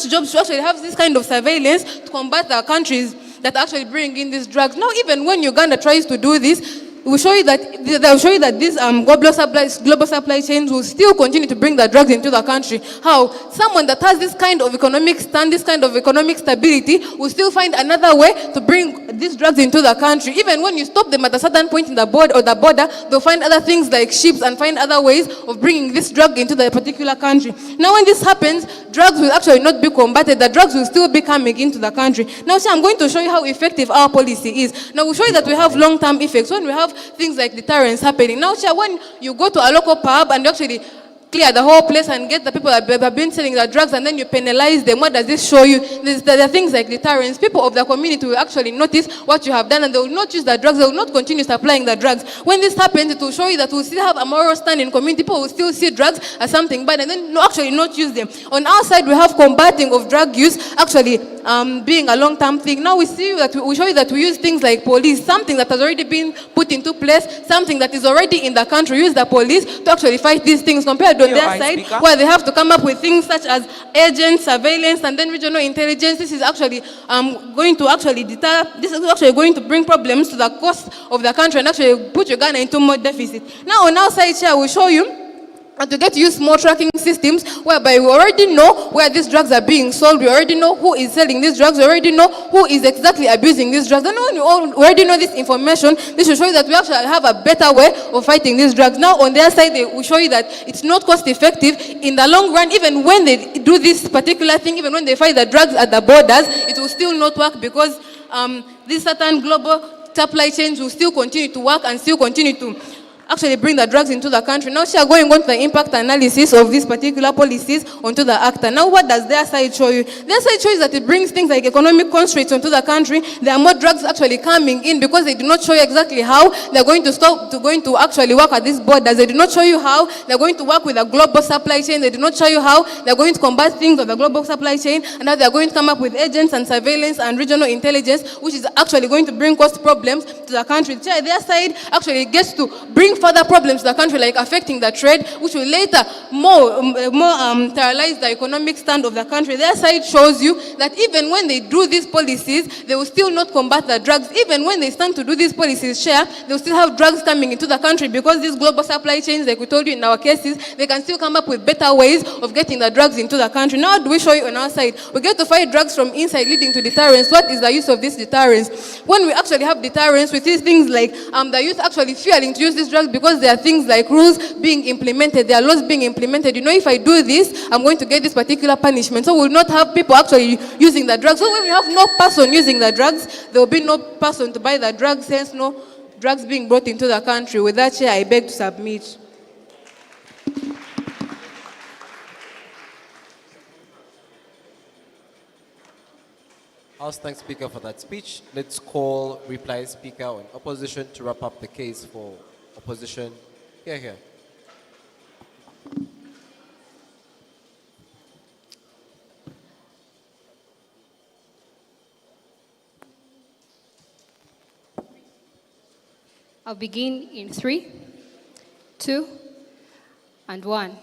jobs, to actually have this kind of surveillance to combat the countries that actually bring in these drugs. Now, even when Uganda tries to do this, they'll show you that these global supply chains will still continue to bring the drugs into the country. How? Someone that has this kind of economic stand, this kind of economic stability, will still find another way to bring these drugs into the country. Even when you stop them at a certain point in the border, they'll find other things like ships and find other ways of bringing this drug into the particular country. Now, when this happens, drugs will actually not be combated. The drugs will still be coming into the country. Now, I'm going to show you how effective our policy is. Now, we'll show you that we have long-term effects. When we have things like deterrence happening. Now, when you go to a local pub and you actually clear the whole place and get the people that have been selling the drugs and then you penalize them, what does this show you? There are things like deterrence. People of the community will actually notice what you have done and they will not use the drugs. They will not continue supplying the drugs. When this happens, it will show you that we'll still have a moral stand in community. People will still see drugs as something bad and then actually not use them. On our side, we have combating of drug use actually being a long-term thing. Now we show you that we use things like police, something that has already been put into place, something that is already in the country. Use the police to actually fight these things compared to their side, where they have to come up with things such as agents, surveillance, and then regional intelligence. This is actually going to actually deter. This is actually going to bring problems to the cost of the country and actually put Uganda into more deficit. Now on our side here, we'll show you and to get to use more tracking systems whereby we already know where these drugs are being sold, we already know who is selling these drugs, we already know who is exactly abusing these drugs. And when you already know this information, this will show you that we actually have a better way of fighting these drugs. Now on their side, they will show you that it's not cost effective in the long run. Even when they do this particular thing, even when they fight the drugs at the borders, it will still not work because these certain global supply chains will still continue to work and still continue to actually bring the drugs into the country. Now, going on to the impact analysis of these particular policies onto the actor. Now, what does their side show you? Their side shows that it brings things like economic constraints onto the country. There are more drugs actually coming in because they do not show you exactly how they're going to actually work at these borders. They do not show you how they're going to work with a global supply chain. They do not show you how they're going to combat things of the global supply chain and how they're going to come up with agents and surveillance and regional intelligence, which is actually going to bring cost problems to the country. Their side actually gets to bring further problems to the country, like affecting the trade, which will later more paralyze the economic stand of the country. Their side shows you that even when they do these policies, they will still not combat the drugs. Even when they stand to do these policies, they will still have drugs coming into the country because these global supply chains, like we told you in our cases, they can still come up with better ways of getting the drugs into the country. Now, do we show you on our side? We get to fight drugs from inside, leading to deterrence. What is the use of this deterrence? When we actually have deterrence, we see things like the youth actually fearing to use these drugs because there are things like rules being implemented, there are laws being implemented. You know, if I do this, I'm going to get this particular punishment. So we'll not have people actually using the drugs. So when we have no person using the drugs, there will be no person to buy the drugs, hence no drugs being brought into the country. With that, Chair, I beg to submit. I'll thank Speaker for that speech. Let's call reply Speaker on opposition to wrap up the case for opposition. Here. I'll begin in 3, 2, and 1.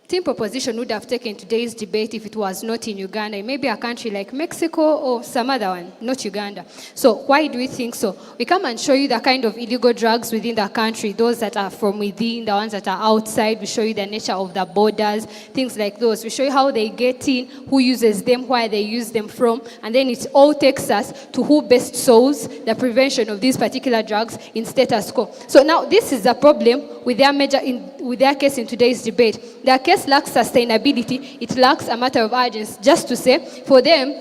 Team proposition would have taken today's debate if it was not in Uganda. It may be a country like Mexico or some other one, not Uganda. So why do we think so? We come and show you the kind of illegal drugs within the country, those that are from within, the ones that are outside. We show you the nature of the borders, things like those. We show you how they get in, who uses them, where they use them from, and then it all takes us to who best solves the prevention of these particular drugs in status quo. So now this is a problem with their case in today's debate. Their case lacks sustainability. It lacks a matter of urgency. Just to say, for them,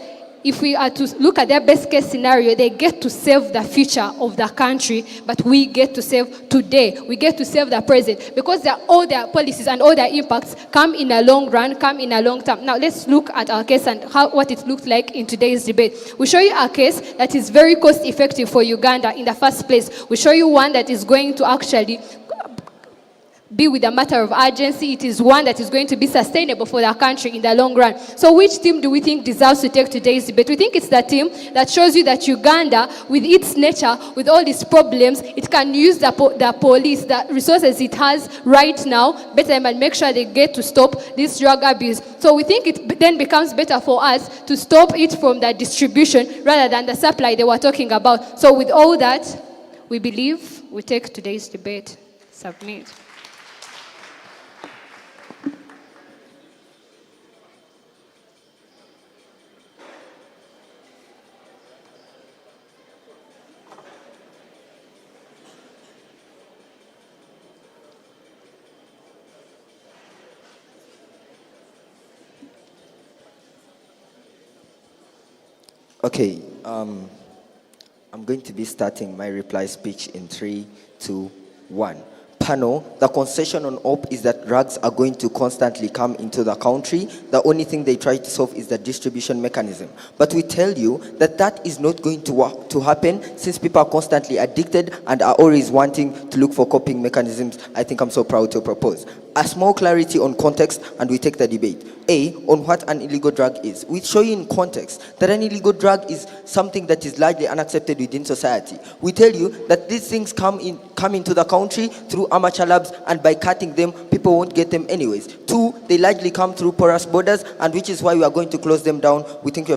if we are to look at their best case scenario, they get to save the future of the country, but we get to save today. We get to save the present because all their policies and all their impacts come in a long run, come in a long term. Now let's look at our case and what it looked like in today's debate. We show you a case that is very cost effective for Uganda in the first place. We show you one that is going to actually be with a matter of urgency. It is one that is going to be sustainable for the country in the long run. So which team do we think deserves to take today's debate? We think it's the team that shows you that Uganda, with its nature, with all its problems, it can use the police, the resources it has right now, better and make sure they get to stop this drug abuse. So we think it then becomes better for us to stop it from the distribution rather than the supply they were talking about. So with all that, we believe we take today's debate. Submit. Okay, I'm going to be starting my reply speech in 3, 2, 1. Panel, the concession on OP is that drugs are going to constantly come into the country. The only thing they try to solve is the distribution mechanism. But we tell you that that is not going to happen, since people are constantly addicted and are always wanting to look for coping mechanisms. I think I'm so proud to propose a small clarity on context, and we take the debate. A, on what an illegal drug is. We show you in context that an illegal drug is something that is largely unaccepted within society. We tell you that these things come into the country through amateur labs, and by cutting them, people won't get them anyways. 2, they largely come through porous borders, and which is why we are going to close them down. We think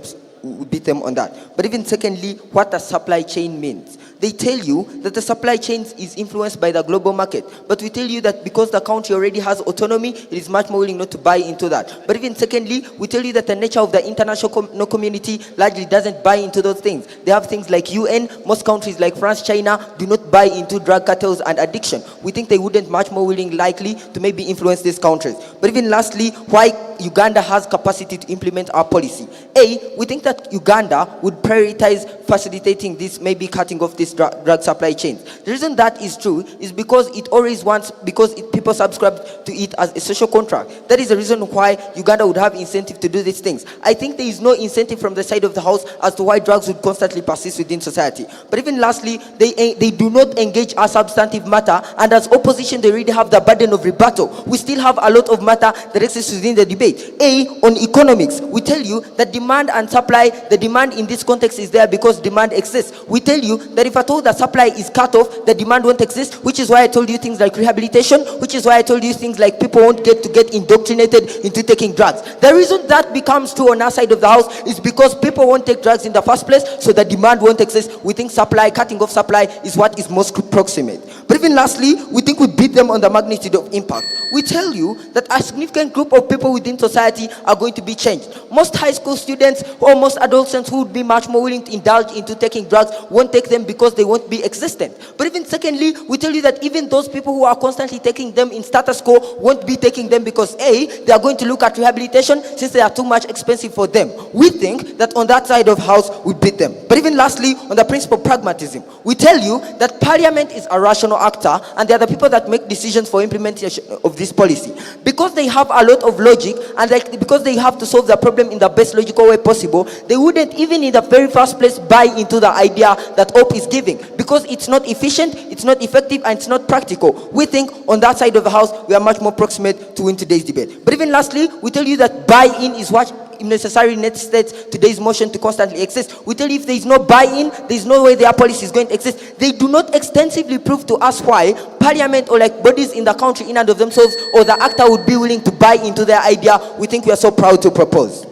we beat them on that. But even secondly, what a supply chain means. They tell you that the supply chain is influenced by the global market. But we tell you that because the country already has autonomy, it is much more willing not to buy into that. But even secondly, we tell you that the nature of the international community largely doesn't buy into those things. They have things like UN. Most countries like France, China do not buy into drug cartels and addiction. We think they wouldn't much more likely to maybe influence these countries. But even lastly, why Uganda has capacity to implement our policy. A, we think that Uganda would prioritize facilitating this, maybe cutting off this drug supply chains. The reason that is true is because it always wants, people subscribe to it as a social contract. That is the reason why Uganda would have incentive to do these things. I think there is no incentive from the side of the house as to why drugs would constantly persist within society. But even lastly, they do not engage a substantive matter, and as opposition they really have the burden of rebuttal. We still have a lot of matter that exists within the debate. A, on economics, we tell you that demand and supply, the demand in this context is there because demand exists. We tell you that if at all the supply is cut off, the demand won't exist, which is why I told you things like rehabilitation, which is why I told you things like people won't get indoctrinated into taking drugs. The reason that becomes true on our side of the house is because people won't take drugs in the first place, so the demand won't exist. We think cutting off supply is what is most proximate. But even lastly, we think we beat them on the magnitude of impact. We tell you that a significant group of people within society are going to be changed. Most high school students or most adolescents who would be much more willing to indulge into taking drugs won't take them because they won't be existent. But even secondly, we tell you that even those people who are constantly taking them in status quo won't be taking them because A, they are going to look at rehabilitation since they are too much expensive for them. We think that on that side of house we beat them. But even lastly, on the principle of pragmatism, we tell you that parliament is a rational actor and they are the people that make decisions for implementation of this policy. Because they have a lot of logic and because they have to solve the problem in the best logical way possible, they wouldn't even in the very first place buy into the idea that OP is giving because it's not efficient, it's not effective, and it's not practical. We think on that side of the house we are much more proximate to win today's debate. But even lastly, we tell you that buy-in is what necessarily necessitates today's motion to constantly exist. We tell you if there is no buy-in, there is no way their policy is going to exist. They do not extensively prove to us why parliament or like bodies in the country in and of themselves or the actor would be willing to buy into their idea. We think we are so proud to propose.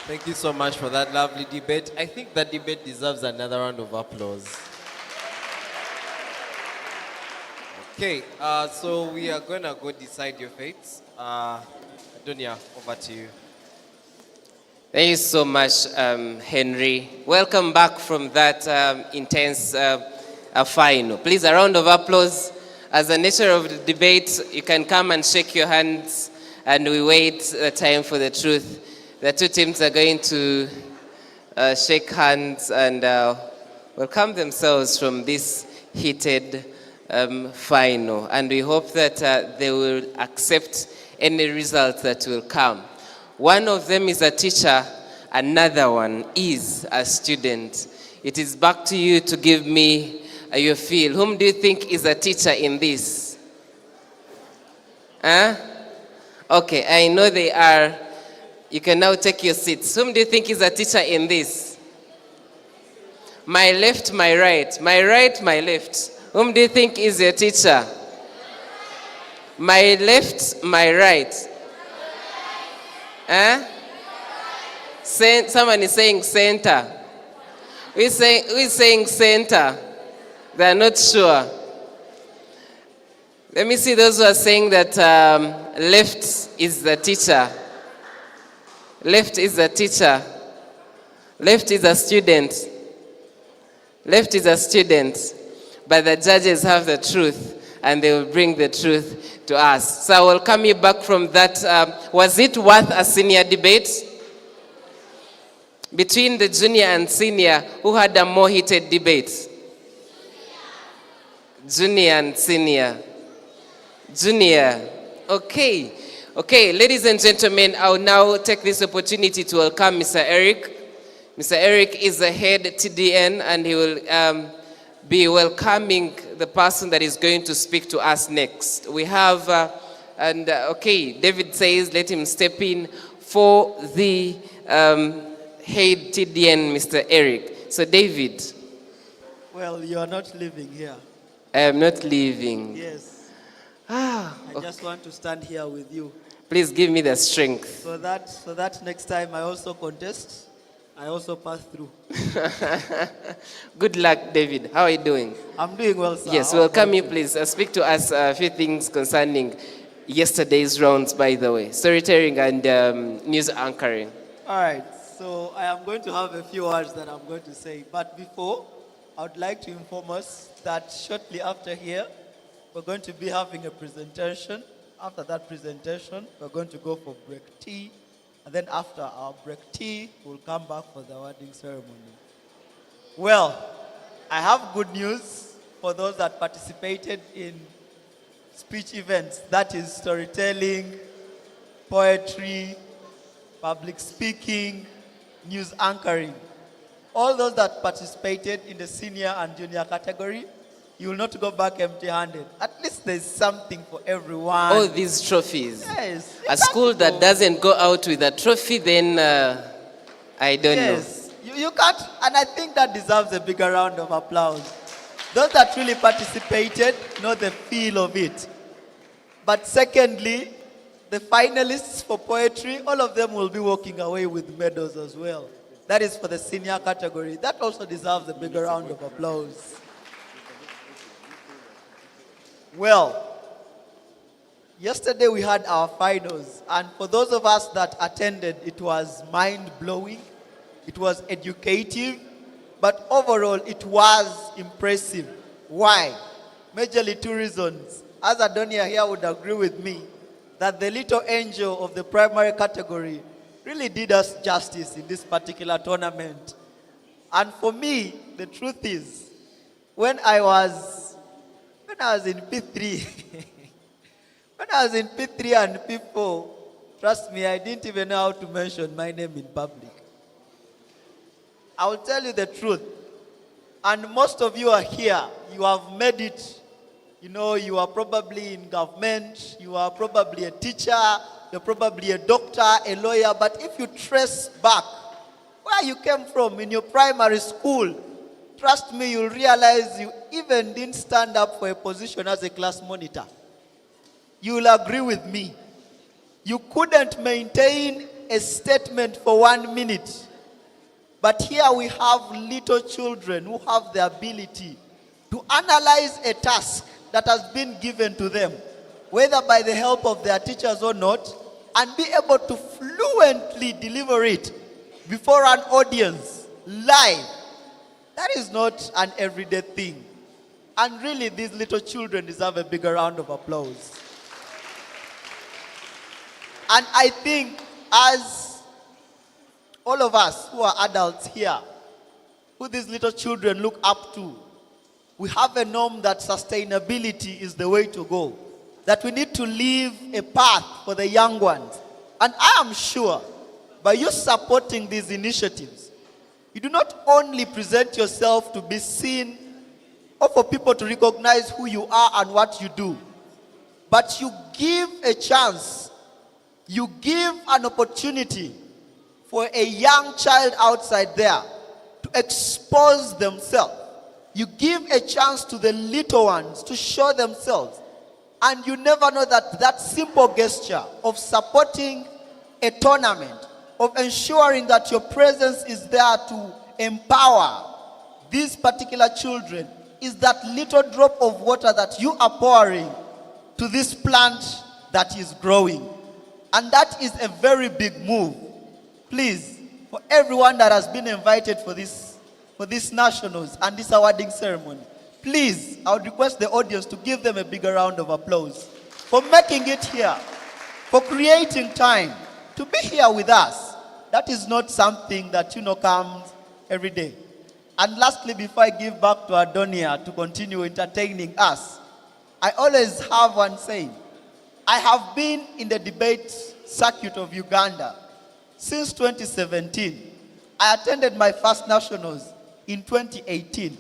Thank you so much for that lovely debate. I think that debate deserves another round of applause. Okay, so we are going to go decide your fates. Adonia, over to you. Thank you so much, Henry. Welcome back from that intense final. Please, a round of applause. As a nature of the debate, you can come and shake your hands, and we wait the time for the truth. The two teams are going to shake hands and welcome themselves from this heated final. And we hope that they will accept any results that will come. One of them is a teacher, another one is a student. it is back to you to give me your feel. Whom do you think is a teacher in this? Huh? Okay, I know they are. You can now take your seats. Whom do you think is a teacher in this? My left, my right. My right, my left. Whom do you think is your teacher? My left, my right. Huh? Someone is saying center. Who is saying center? They are not sure. Let me see those who are saying that left is the teacher. Left is the teacher. Left is a student. Left is a student. But the judges have the truth, and they will bring the truth to us. So I will come you back from that. Was it worth a senior debate? Between the junior and senior, who had a more heated debate? Junior and senior. Junior. Okay. Okay, ladies and gentlemen, I will now take this opportunity to welcome Mr. Eric. Mr. Eric is the head TDN, and he will be welcoming the person that is going to speak to us next. We have, okay, David says let him step in for the head TDN, Mr. Eric. So David. Well, you are not living here. I am not leaving. Yes. I just want to stand here with you. Please give me the strength. So that next time I also contest, I also pass through. Good luck, David. How are you doing? I'm doing well, sir. Yes, welcome you, please. Speak to us a few things concerning yesterday's rounds, by the way. Storytelling and news anchoring. All right. So I am going to have a few words that I'm going to say. But before, I would like to inform us that shortly after here, we're going to be having a presentation. After that presentation, we're going to go for break tea. And then after our break tea, we'll come back for the awarding ceremony. Well, I have good news for those that participated in speech events. That is storytelling, poetry, public speaking, news anchoring. All those that participated in the senior and junior category, you will not go back empty-handed. At least there's something for everyone. All these trophies. Yes. A school that doesn't go out with a trophy, then I don't know. Yes. You can't, and I think that deserves a bigger round of applause. Those that really participated know the feel of it. But secondly, the finalists for poetry, all of them will be walking away with medals as well. That is for the senior category. That also deserves a bigger round of applause. Well, yesterday we had our finals, and for those of us that attended, it was mind-blowing, it was educative, but overall it was impressive. Why? Majorly two reasons. As Adonia here would agree with me, that the little angel of the primary category really did us justice in this particular tournament. And for me, the truth is, when I was in P3, when I was in P3 and P4, trust me, I didn't even know how to mention my name in public. I will tell you the truth. And most of you are here. You have made it. You know, you are probably in government. You are probably a teacher. You're probably a doctor, a lawyer. But if you trace back where you came from in your primary school, trust me, you'll realize you even didn't stand up for a position as a class monitor. You'll agree with me. You couldn't maintain a statement for 1 minute. But here we have little children who have the ability to analyze a task that has been given to them, whether by the help of their teachers or not, and be able to fluently deliver it before an audience, live. That is not an everyday thing. And really, these little children deserve a bigger round of applause. And I think as all of us who are adults here, who these little children look up to, we have a norm that sustainability is the way to go. That we need to leave a path for the young ones. And I am sure, by you supporting these initiatives, You do not only present yourself to be seen or for people to recognize who you are and what you do, but you give a chance, you give an opportunity for a young child outside there to expose themselves. You give a chance to the little ones to show themselves. And you never know that that simple gesture of supporting a tournament, of ensuring that your presence is there to empower these particular children, is that little drop of water that you are pouring to this plant that is growing. And that is a very big move. Please, for everyone that has been invited for this nationals and this awarding ceremony, please, I would request the audience to give them a bigger round of applause for making it here, for creating time to be here with us. That is not something that, comes every day. And lastly, before I give back to Adonia to continue entertaining us, I always have one saying. I have been in the debate circuit of Uganda since 2017. I attended my first nationals in 2018.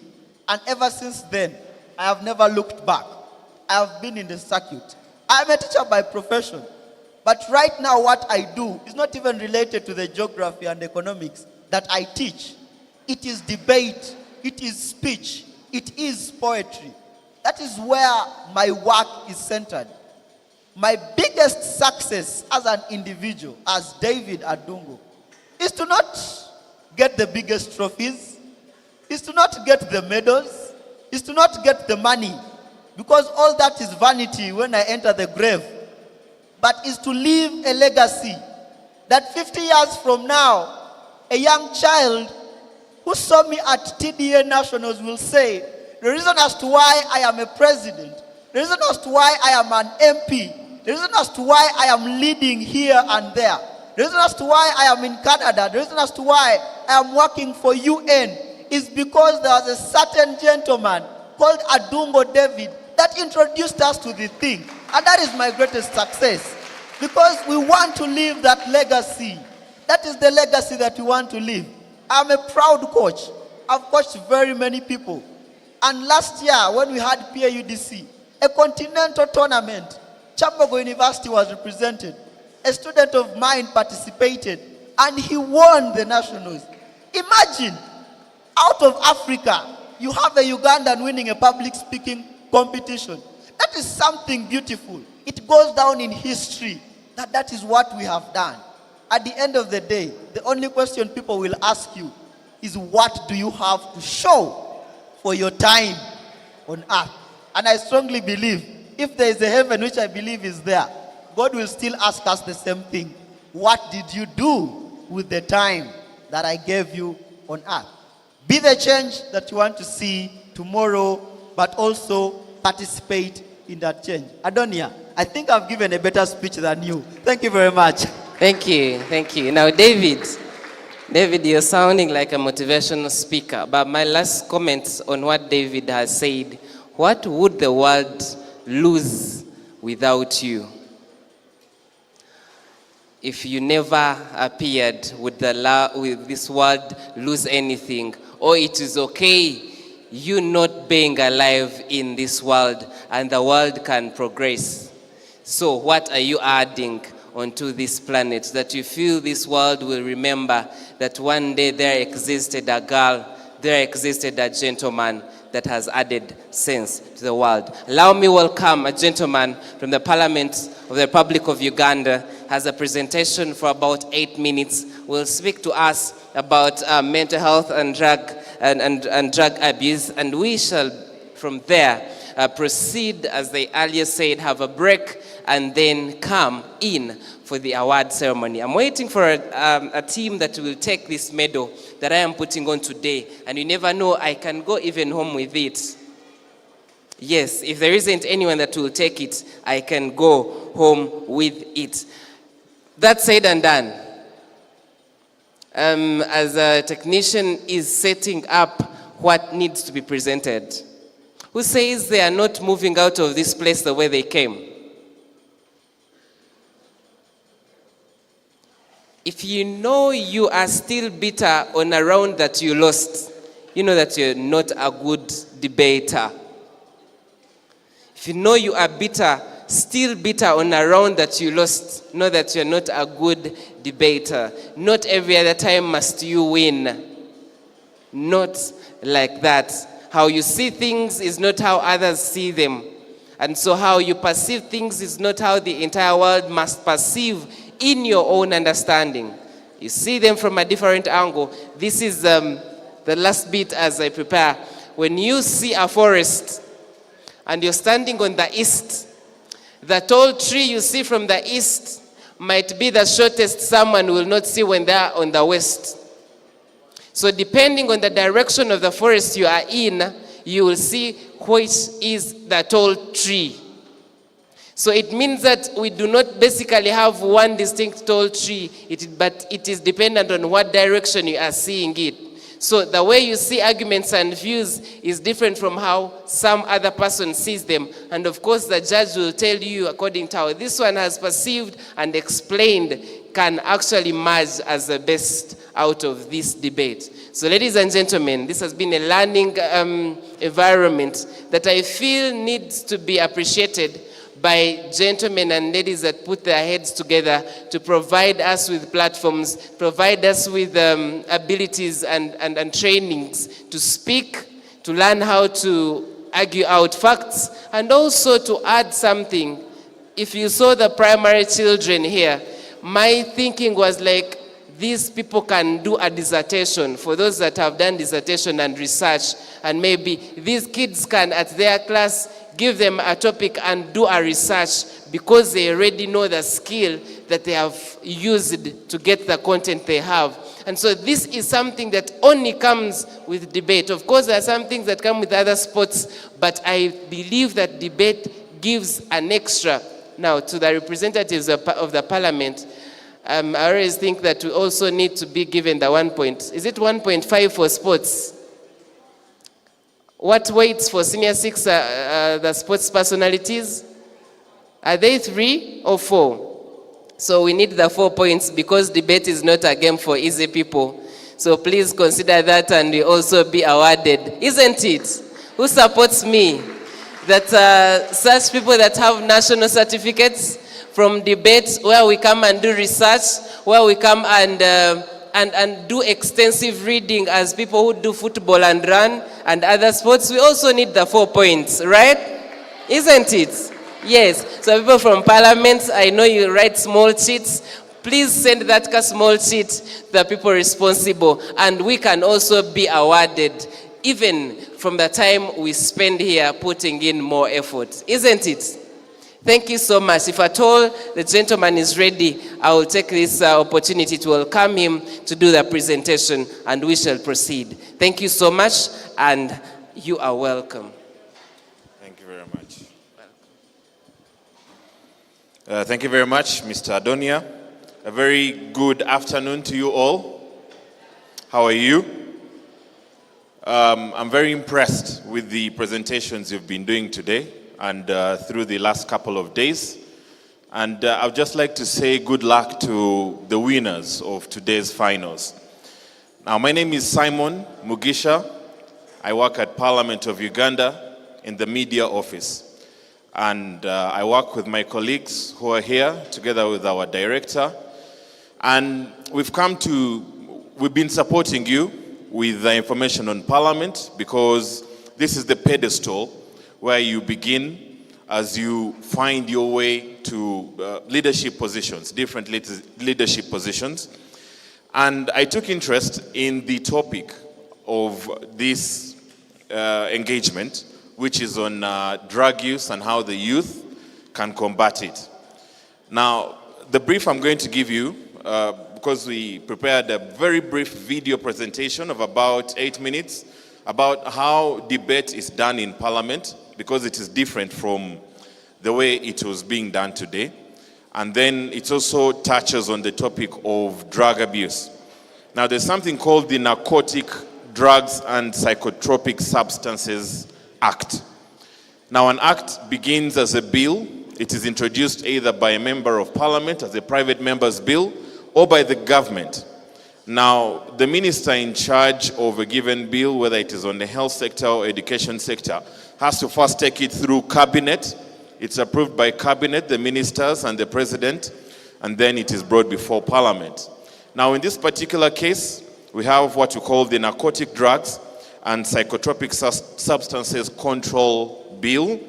And ever since then, I have never looked back. I have been in the circuit. I am a teacher by profession. But right now what I do is not even related to the geography and economics that I teach. It is debate, it is speech, it is poetry. That is where my work is centered. My biggest success as an individual, as David Adungo, is to not get the biggest trophies, is to not get the medals, is to not get the money, because all that is vanity when I enter the grave, but is to leave a legacy that 50 years from now, a young child who saw me at TDA Nationals will say, the reason as to why I am a president, the reason as to why I am an MP, the reason as to why I am leading here and there, the reason as to why I am in Canada, the reason as to why I am working for UN is because there was a certain gentleman called Adungo David that introduced us to the thing. And that is my greatest success. Because we want to leave that legacy. That is the legacy that we want to leave. I'm a proud coach. I've coached very many people. And last year, when we had PAUDC, a continental tournament, Chambogo University was represented. A student of mine participated, and he won the nationals. Imagine, out of Africa, you have a Ugandan winning a public speaking competition. That is something beautiful. It goes down in history that is what we have done. At the end of the day, the only question people will ask you is, what do you have to show for your time on earth? And I strongly believe, if there is a heaven, which I believe is there, God will still ask us the same thing. What did you do with the time that I gave you on earth? Be the change that you want to see tomorrow, but also participate in that change. Adonia, I think I've given a better speech than you. Thank you very much. Thank you, thank you. Now, David, you're sounding like a motivational speaker, but my last comments on what David has said, what would the world lose without you? If you never appeared, would this world lose anything? Or it is okay you not being alive in this world and the world can progress. So what are you adding onto this planet that you feel this world will remember that one day there existed a girl, there existed a gentleman that has added sense to the world? Allow me welcome a gentleman from the Parliament of the Republic of Uganda, has a presentation for about 8 minutes, will speak to us about mental health and drug abuse, and we shall from there proceed, as they earlier said, have a break and then come in for the award ceremony. I'm waiting for a team that will take this medal that I am putting on today, and you never know, I can go even home with it. Yes, if there isn't anyone that will take it, I can go home with it. That said and done, as a technician is setting up what needs to be presented, who says they are not moving out of this place the way they came? if you know you are still bitter on a round that you lost, you know that you're not a good debater. If you know you are bitter, still bitter on a round that you lost, know that you're not a good debater. Not every other time must you win. Not like that. How you see things is not how others see them. And so how you perceive things is not how the entire world must perceive in your own understanding. You see them from a different angle. This is the last bit as I prepare. When you see a forest and you're standing on the east, the tall tree you see from the east might be the shortest someone will not see when they're on the west. So depending on the direction of the forest you are in, you will see which is the tall tree. So it means that we do not basically have one distinct tall tree, but it is dependent on what direction you are seeing it. So the way you see arguments and views is different from how some other person sees them. And of course, the judge will tell you, according to how this one has perceived and explained, can actually merge as the best out of this debate. So ladies and gentlemen, this has been a learning environment that I feel needs to be appreciated by gentlemen and ladies that put their heads together to provide us with platforms, provide us with abilities and trainings to speak, to learn how to argue out facts, and also to add something. If you saw the primary children here, my thinking was like, these people can do a dissertation. For those that have done dissertation and research, and maybe these kids can, at their class, give them a topic and do a research because they already know the skill that they have used to get the content they have. And so this is something that only comes with debate. Of course, there are some things that come with other sports, but I believe that debate gives an extra. Now, to the representatives of the parliament, I always think that we also need to be given the 1 point. Is it 1.5 for sports? What weights for senior six the sports personalities? Are they 3 or 4? So we need the 4 points because debate is not a game for easy people. So please consider that and we also be awarded. Isn't it? Who supports me? That such people that have national certificates from debates where we come and do research, where we come and do extensive reading as people who do football and run and other sports, we also need the 4 points, right? Isn't it? Yes. So people from parliament, I know you write small cheats. Please send that small cheat to the people responsible, and we can also be awarded even from the time we spend here putting in more effort. Isn't it? Thank you so much. If at all the gentleman is ready, I will take this opportunity to welcome him to do the presentation, and we shall proceed. Thank you so much, and you are welcome. Thank you very much. Thank you very much, Mr. Adonia. A very good afternoon to you all. How are you? I'm very impressed with the presentations you've been doing today and through the last couple of days. And I'd just like to say good luck to the winners of today's finals. Now, my name is Simon Mugisha. I work at Parliament of Uganda in the media office. And I work with my colleagues who are here together with our director. And we've been supporting you with the information on Parliament because this is the pedestal where you begin as you find your way to leadership positions, different leadership positions. And I took interest in the topic of this engagement, which is on drug use and how the youth can combat it. Now, the brief I'm going to give you, because we prepared a very brief video presentation of about 8 minutes about how debate is done in Parliament, because it is different from the way it was being done today. And then it also touches on the topic of drug abuse. Now, there's something called the Narcotic Drugs and Psychotropic Substances Act. Now, an act begins as a bill. It is introduced either by a member of Parliament as a private member's bill or by the government. Now, the minister in charge of a given bill, whether it is on the health sector or education sector, has to first take it through cabinet. It's approved by cabinet, the ministers and the president, and then it is brought before parliament. Now, in this particular case, we have what we call the Narcotic Drugs and Psychotropic Substances Control Bill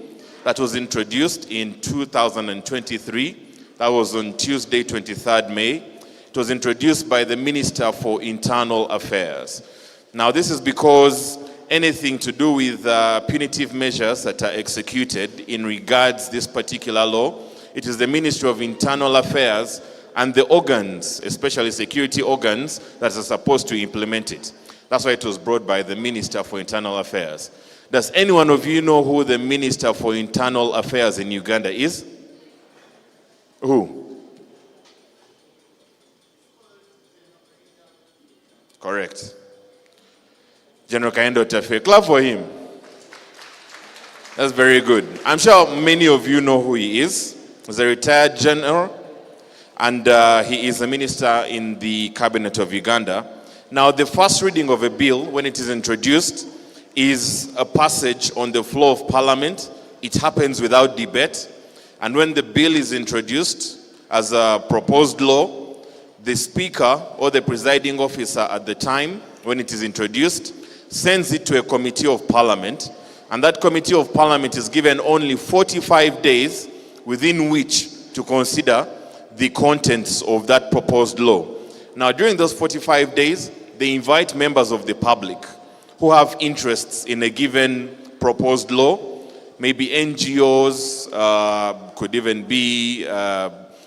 that was introduced in 2023. That was on Tuesday, 23rd May. It was introduced by the Minister for Internal Affairs. Now, this is because anything to do with punitive measures that are executed in regards this particular law, it is the Ministry of Internal Affairs and the organs, especially security organs, that are supposed to implement it. That's why it was brought by the Minister for Internal Affairs. Does any one of you know who the Minister for Internal Affairs in Uganda is? Who? Correct. General Kaendo Tafe. Clap for him. That's very good. I'm sure many of you know who he is. He's a retired general, and he is a minister in the cabinet of Uganda. Now, the first reading of a bill, when it is introduced, is a passage on the floor of parliament. It happens without debate. And when the bill is introduced as a proposed law, the speaker or the presiding officer at the time, when it is introduced, sends it to a committee of parliament. And that committee of parliament is given only 45 days within which to consider the contents of that proposed law. Now, during those 45 days, they invite members of the public who have interests in a given proposed law. Maybe NGOs, could even be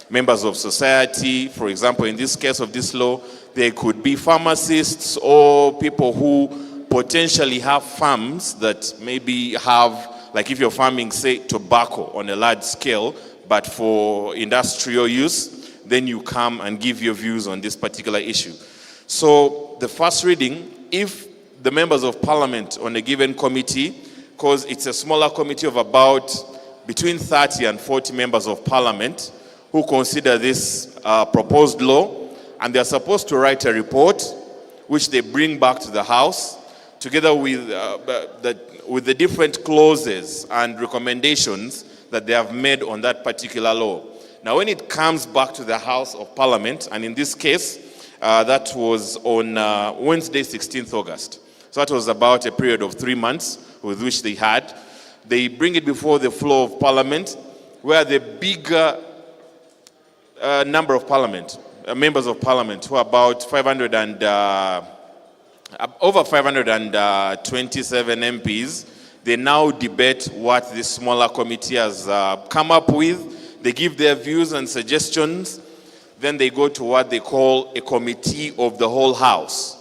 members of society. For example, in this case of this law, there could be pharmacists or people who potentially have farms that maybe have, like if you're farming, say, tobacco on a large scale, but for industrial use, then you come and give your views on this particular issue. So the first reading, if the members of parliament on a given committee, because it's a smaller committee of about between 30 and 40 members of parliament who consider this proposed law, and they're supposed to write a report which they bring back to the House together with the different clauses and recommendations that they have made on that particular law. Now, when it comes back to the House of Parliament, and in this case, that was on Wednesday, 16th August. So that was about a period of 3 months with which they had. They bring it before the floor of Parliament, where the bigger number of Parliament, members of Parliament, who are about over 527 MPs, they now debate what this smaller committee has come up with. They give their views and suggestions. Then they go to what they call a committee of the whole House.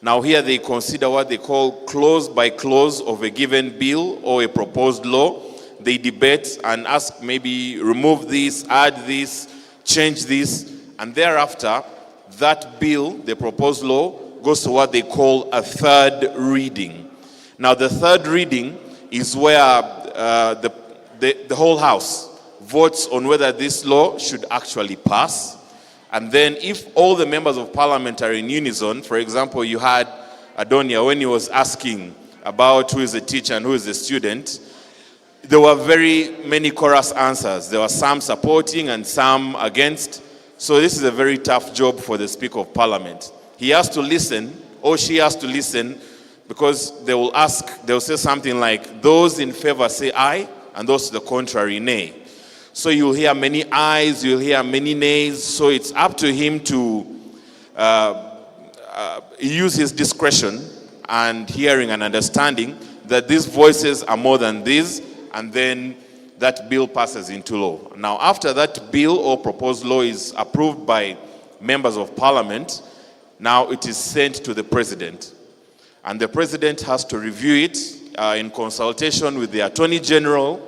Now here they consider what they call clause by clause of a given bill or a proposed law. They debate and ask, maybe remove this, add this, change this, and thereafter that bill, the proposed law, goes to what they call a third reading. Now the third reading is where the whole House votes on whether this law should actually pass. And then if all the members of parliament are in unison, for example, you had Adonia when he was asking about who is the teacher and who is the student, there were very many chorus answers. There were some supporting and some against. So this is a very tough job for the Speaker of Parliament. He has to listen, or she has to listen, because they will say something like, those in favor say aye, and those to the contrary, nay. So you'll hear many ayes, you'll hear many nays, so it's up to him to use his discretion and hearing and understanding that these voices are more than these, and then that bill passes into law. Now, after that bill or proposed law is approved by members of parliament, now it is sent to the president. And the president has to review it in consultation with the Attorney General,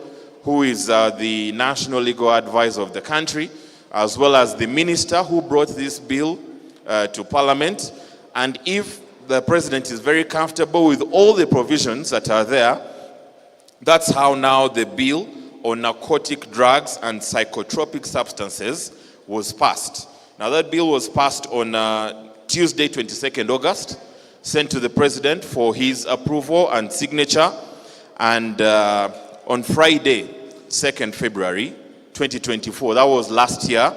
who is the national legal advisor of the country, as well as the minister who brought this bill to parliament. And if the president is very comfortable with all the provisions that are there, that's how now the bill on narcotic drugs and psychotropic substances was passed. Now that bill was passed on Tuesday, 22nd August, sent to the president for his approval and signature. And on Friday, 2nd February 2024, that was last year,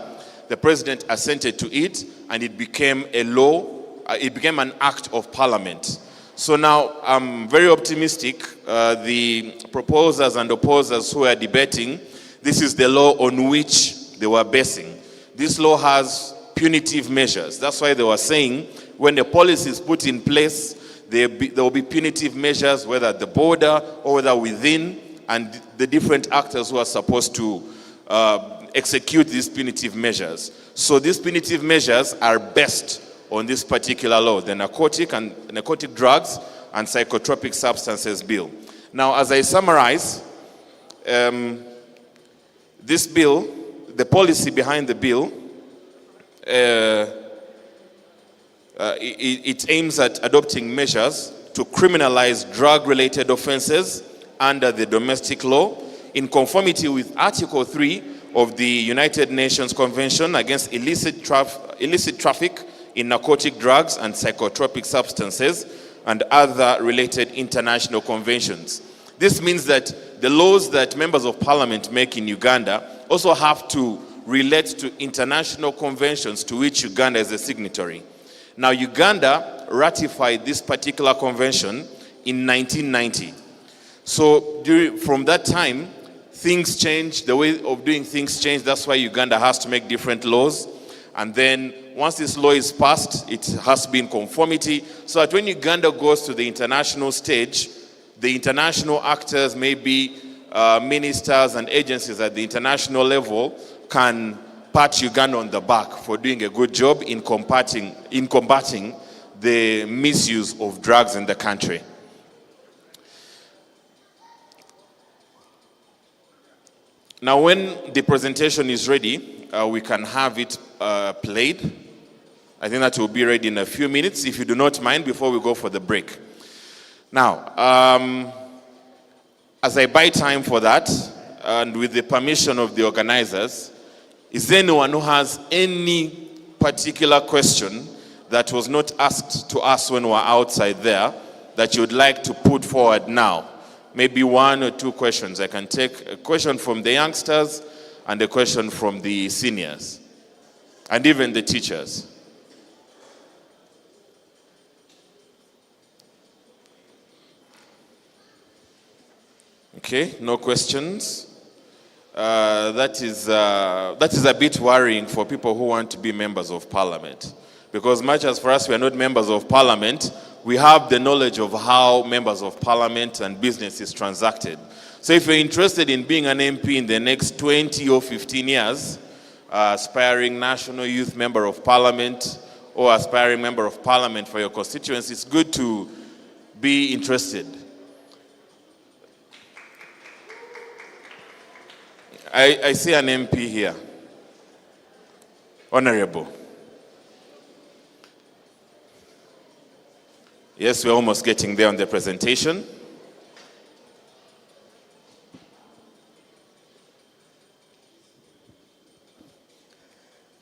the president assented to it and it became a law, it became an act of parliament. So now I'm very optimistic. The proposers and opposers who are debating, this is the law on which they were basing. This law has punitive measures. That's why they were saying when the policy is put in place, there will be punitive measures, whether at the border or whether within, and the different actors who are supposed to execute these punitive measures. So these punitive measures are based on this particular law, the narcotic drugs and psychotropic substances bill. Now, as I summarize, this bill, the policy behind the bill, it aims at adopting measures to criminalize drug-related offenses under the domestic law in conformity with Article 3 of the United Nations Convention against illicit traffic in narcotic drugs and psychotropic substances and other related international conventions. This means that the laws that members of parliament make in Uganda also have to relate to international conventions to which Uganda is a signatory. Now, Uganda ratified this particular convention in 1990. So from that time, things changed, the way of doing things changed. That's why Uganda has to make different laws. And then once this law is passed, it has to be in conformity. So that when Uganda goes to the international stage, the international actors, maybe ministers and agencies at the international level, can pat Uganda on the back for doing a good job in combating the misuse of drugs in the country. Now, when the presentation is ready, we can have it played. I think that will be ready in a few minutes, if you do not mind, before we go for the break. Now, as I buy time for that, and with the permission of the organizers, is there anyone who has any particular question that was not asked to us when we were outside there that you would like to put forward now? Maybe one or two questions. I can take a question from the youngsters and a question from the seniors and even the teachers. Okay, no questions. That is a bit worrying for people who want to be members of parliament. Because much as for us we are not members of parliament, we have the knowledge of how members of parliament and business is transacted. So if you're interested in being an MP in the next 20 or 15 years, aspiring national youth member of parliament or aspiring member of parliament for your constituency, it's good to be interested. I see an MP here. Honorable. Yes, we're almost getting there on the presentation.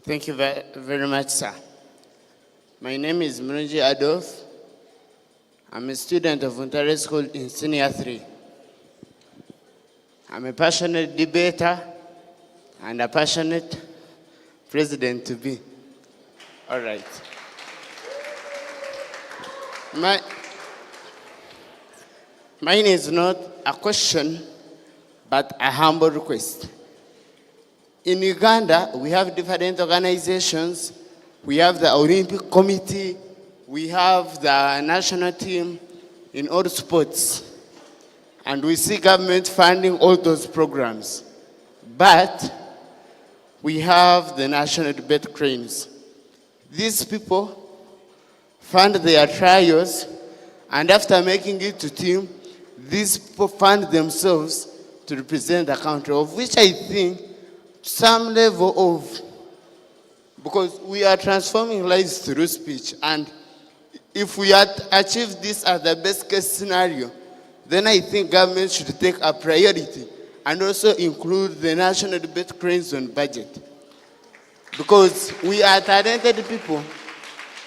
Thank you very much, sir. My name is Mrunji Adolf. I'm a student of Ntale School in Senior 3. I'm a passionate debater and a passionate president to be. All right. Mine is not a question, but a humble request. In Uganda, we have different organizations. We have the Olympic Committee. We have the national team in all sports. And we see government funding all those programs. But we have the national debate cranes. These people fund their trials, and after making it to team, these people fund themselves to represent the country, of which I think some level of, because we are transforming lives through speech, and if we achieve this as the best case scenario, then I think government should take a priority and also include the national debate cranes on budget. because we are talented people,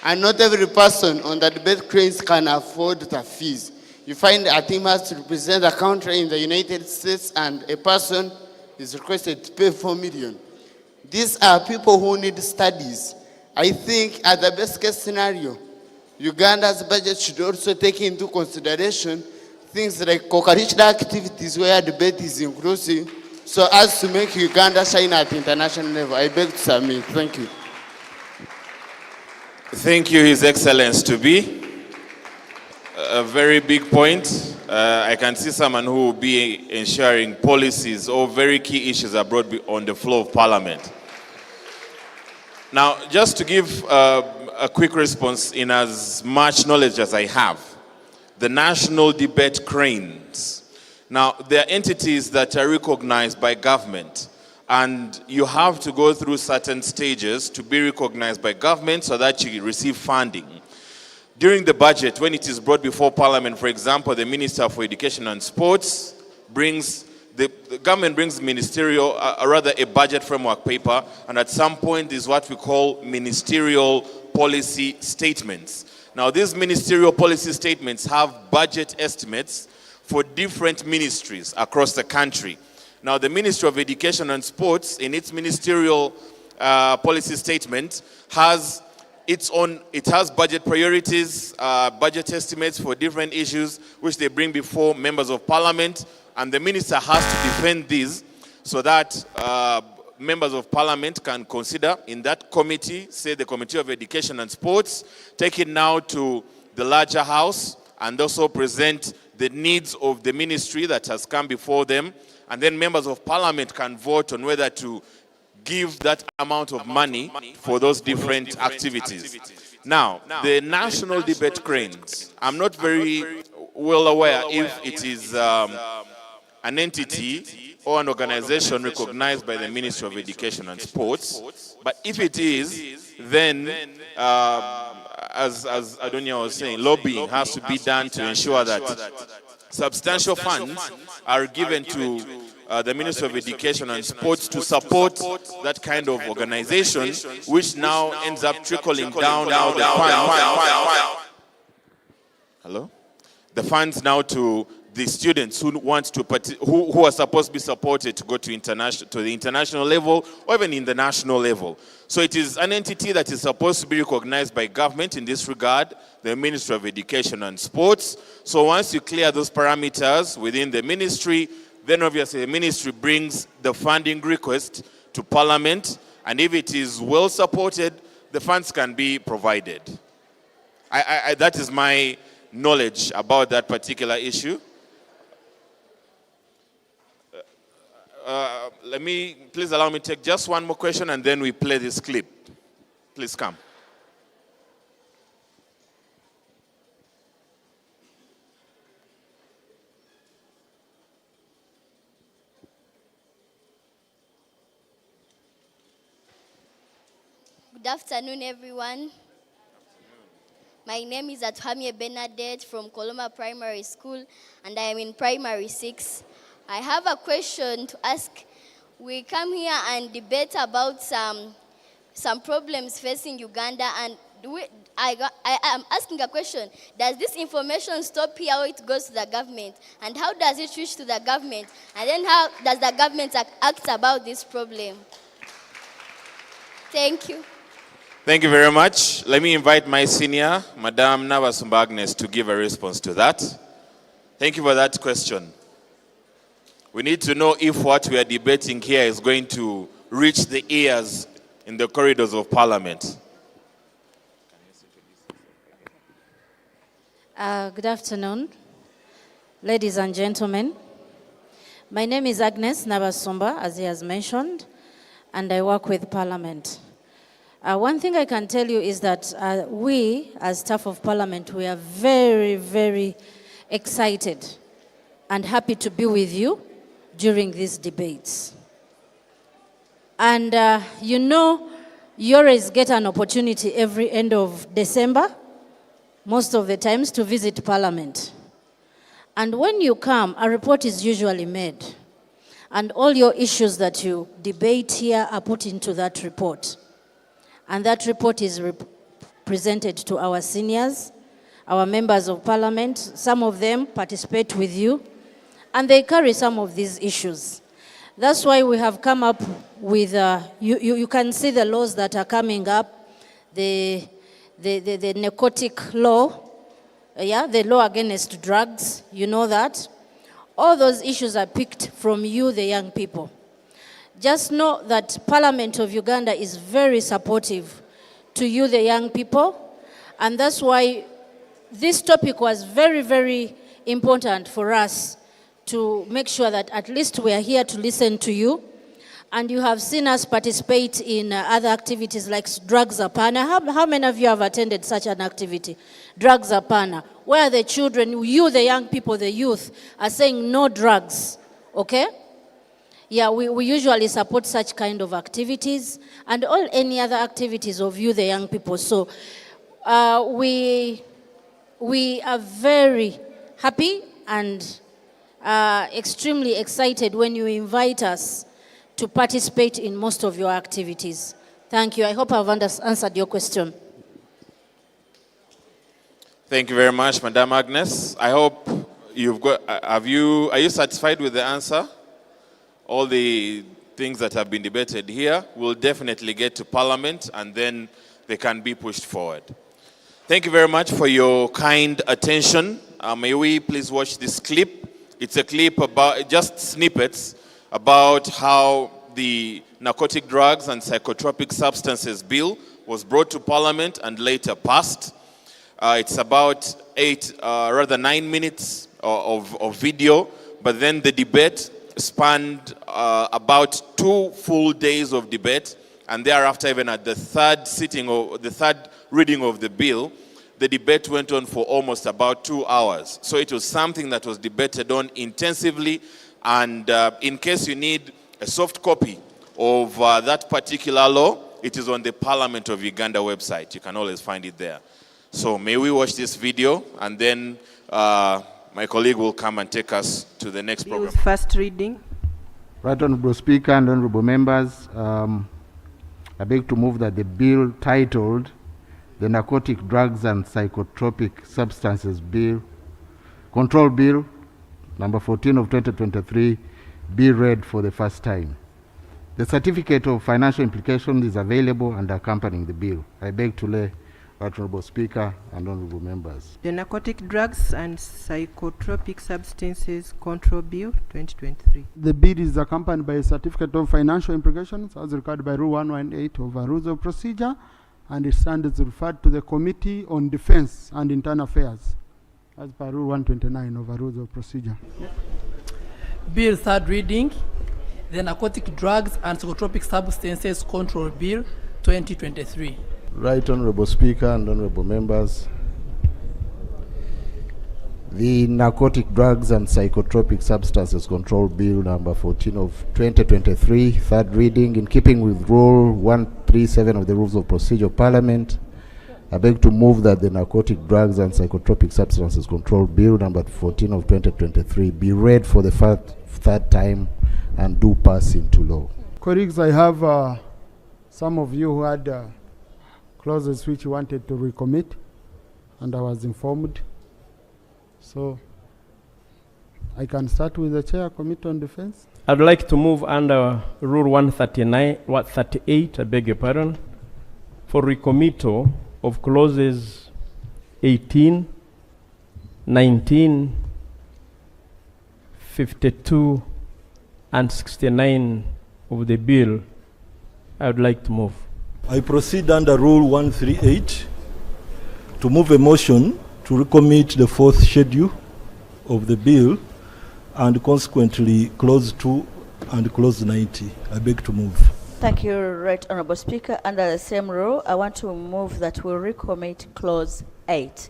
and not every person on the debate cranes can afford the fees. You find a team has to represent a country in the United States, and a person is requested to pay 4 million. These are people who need studies. I think at the best case scenario, Uganda's budget should also take into consideration things like co-curricular activities where debate is inclusive, so as to make Uganda shine at international level. I beg to submit. Thank you. Thank you, His Excellence to be. A very big point. I can see someone who will be ensuring policies or very key issues are brought on the floor of Parliament. Now, just to give a quick response in as much knowledge as I have, the national debate cranes. Now, they are entities that are recognized by government, and you have to go through certain stages to be recognized by government so that you receive funding. During the budget, when it is brought before Parliament, for example, the Minister for Education and Sports brings, the government brings ministerial, rather a budget framework paper, and at some point is what we call ministerial policy statements. Now, these ministerial policy statements have budget estimates for different ministries across the country. Now, the Ministry of Education and Sports, in its ministerial policy statement, has it has budget priorities, budget estimates for different issues, which they bring before members of Parliament, and the minister has to defend these so that members of Parliament can consider in that committee, say the Committee of Education and Sports, take it now to the larger house and also present the needs of the ministry that has come before them, and then members of Parliament can vote on whether to give that amount of money for those different activities. Now, the national debate cranes, I'm not very well aware if it is an entity or an organization recognized by the Ministry of Education and Sports, but if it is, then as Adonia was saying, lobbying has to be done to ensure that substantial funds are given to the Ministry of Education and Sports to support that kind of organization, which now ends up trickling down the funds. Hello? The funds now to the students who want to who are supposed to be supported to go to the international level or even in the national level. So it is an entity that is supposed to be recognized by government in this regard, the Ministry of Education and Sports. So once you clear those parameters within the ministry, then obviously the ministry brings the funding request to Parliament, and if it is well supported, the funds can be provided. That is my knowledge about that particular issue. Please allow me to take just one more question and then we play this clip. Please come. Good afternoon, everyone. My name is Athamie Bernadette from Koloma Primary School, and I am in Primary 6. I have a question to ask. We come here and debate about some problems facing Uganda, and I am asking a question. Does this information stop here or it goes to the government? And how does it reach to the government? And then how does the government act about this problem? Thank you. Thank you very much. Let me invite my senior, Madame Nabasumba Agnes, to give a response to that. Thank you for that question. We need to know if what we are debating here is going to reach the ears in the corridors of Parliament. Good afternoon, ladies and gentlemen. My name is Agnes Nabasumba, as he has mentioned, and I work with Parliament. One thing I can tell you is that we, as staff of Parliament, we are very, very excited and happy to be with you during these debates. And you know, you always get an opportunity every end of December, most of the times, to visit Parliament. And when you come, a report is usually made. And all your issues that you debate here are put into that report. And that report is presented to our seniors, our members of parliament. Some of them participate with you, and they carry some of these issues. That's why we have come up with, you can see the laws that are coming up, the narcotic law, the law against drugs, you know that. All those issues are picked from you, the young people. Just know that Parliament of Uganda is very supportive to you, the young people, and that's why this topic was very, very important for us to make sure that at least we are here to listen to you. And you have seen us participate in other activities like Drugs Apana. How many of you have attended such an activity? Drugs Apana, where the children, you, the young people, the youth, are saying no drugs, okay? Yeah, we usually support such kind of activities and any other activities of you, the young people. So we are very happy and extremely excited when you invite us to participate in most of your activities. Thank you. I hope I've answered your question. Thank you very much, Madam Agnes. I hope you've got, are you satisfied with the answer? All the things that have been debated here will definitely get to Parliament and then they can be pushed forward. Thank you very much for your kind attention. May we please watch this clip? It's a clip about, just snippets, about how the Narcotic Drugs and Psychotropic Substances Bill was brought to Parliament and later passed. It's about 9 minutes of video, but then the debate spanned about 2 full days of debate, and thereafter, even at the third reading of the bill, the debate went on for almost about 2 hours. So it was something that was debated on intensively, and in case you need a soft copy of that particular law, it is on the Parliament of Uganda website. You can always find it there. So may we watch this video, and then my colleague will come and take us to the next program. First reading. Right Honourable Speaker and Honourable Members, I beg to move that the bill titled the Narcotic Drugs and Psychotropic Substances Bill, Control Bill, number 14 of 2023, be read for the first time. The certificate of financial implication is available and accompanying the bill. I beg to lay Right Honourable Speaker and Honourable Members. The Narcotic Drugs and Psychotropic Substances Control Bill 2023. The bill is accompanied by a certificate of financial implications as required by Rule 118 of our Rules of Procedure, and it stands referred to the Committee on Defence and Internal Affairs as per Rule 129 of our Rules of Procedure. Bill third reading, the Narcotic Drugs and Psychotropic Substances Control Bill 2023. Right Honourable Speaker and Honourable Members, the Narcotic Drugs and Psychotropic Substances Control Bill number 14 of 2023, third reading, in keeping with Rule 137 of the Rules of Procedure of Parliament, I beg to move that the Narcotic Drugs and Psychotropic Substances Control Bill number 14 of 2023 be read for the third time and do pass into law. Colleagues, I have some of you who had clauses which you wanted to recommit, and I was informed. So I can start with the Chair, Committee on Defence. I'd like to move under Rule 138, I beg your pardon, for recommittal of clauses 18, 19, 52, and 69 of the bill. I would like to move. I proceed under Rule 138 to move a motion to recommit the fourth schedule of the bill and consequently Clause 2 and Clause 90. I beg to move. Thank you, Right Honourable Speaker. Under the same rule, I want to move that we recommit Clause 8.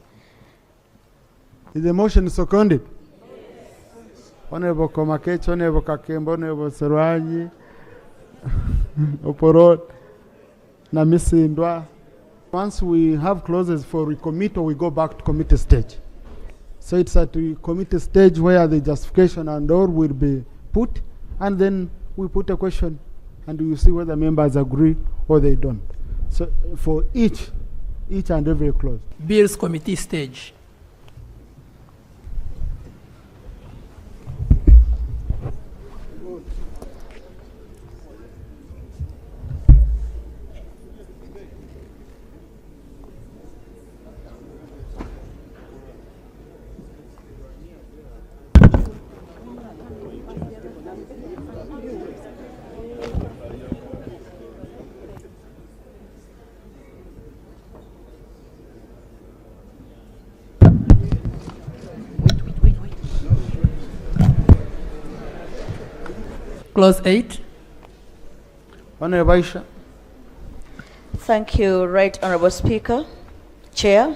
Is the motion seconded? Yes. Honourable Komakech, Honourable Kakembo, Honourable Serwaji, Oporot, Namisindwa. Once we have clauses for recommittal, we go back to committee stage. So it's at the committee stage where the justification and all will be put, and then we put a question and you see whether members agree or they don't. So for each and every clause. Bills committee stage. Clause 8. Honorable Aisha. Thank you, Right Honorable Speaker. Chair.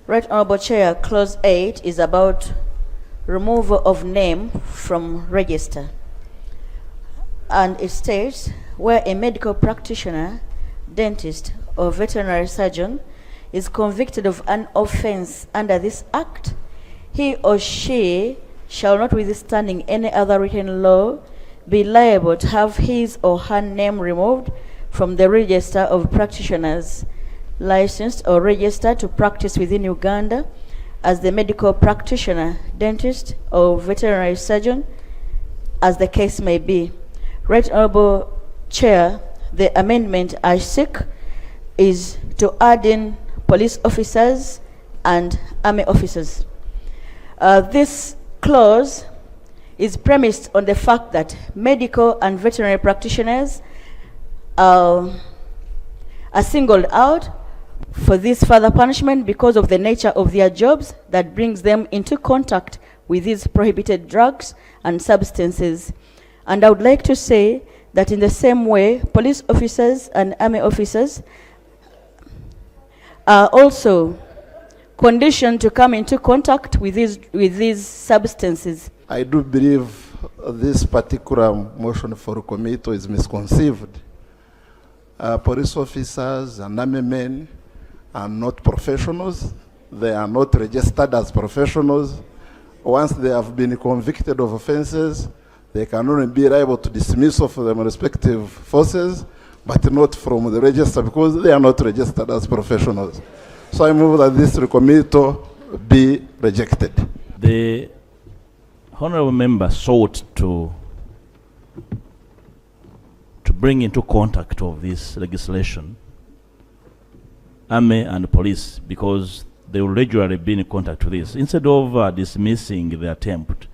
Right Honorable Chair, Clause 8 is about removal of name from register. And it states, where a medical practitioner, dentist, or veterinary surgeon is convicted of an offense under this act, he or she shall, notwithstanding any other written law, be liable to have his or her name removed from the register of practitioners licensed or registered to practice within Uganda as the medical practitioner, dentist, or veterinary surgeon, as the case may be. Right Honorable Chair, the amendment I seek is to add in police officers and army officers. This clause is premised on the fact that medical and veterinary practitioners are singled out for this further punishment because of the nature of their jobs that brings them into contact with these prohibited drugs and substances. And I would like to say that in the same way, police officers and army officers are also conditioned to come into contact with these substances. I do believe this particular motion for committee is misconceived. Police officers and army men are not professionals. They are not registered as professionals. Once they have been convicted of offenses, they can only be liable to dismiss of their respective forces, but not from the register because they are not registered as professionals. So I move that this committee be rejected. The honorable member sought to bring into contact of this legislation army and police because they will regularly be in contact with this. Instead of dismissing the attempt,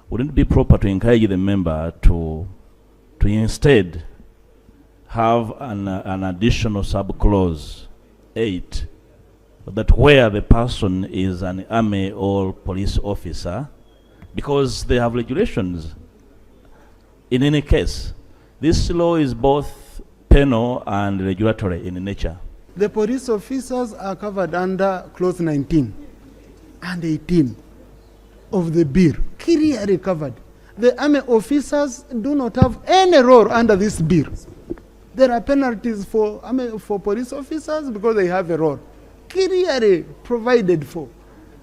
wouldn't it be proper to encourage the member to instead have an additional sub-clause 8 that where the person is an army or police officer, because they have regulations. In any case, this law is both penal and regulatory in nature. The police officers are covered under clause 19 and 18 of the bill, clearly covered. The army officers do not have any role under this bill. There are penalties for police officers because they have a role, clearly provided for.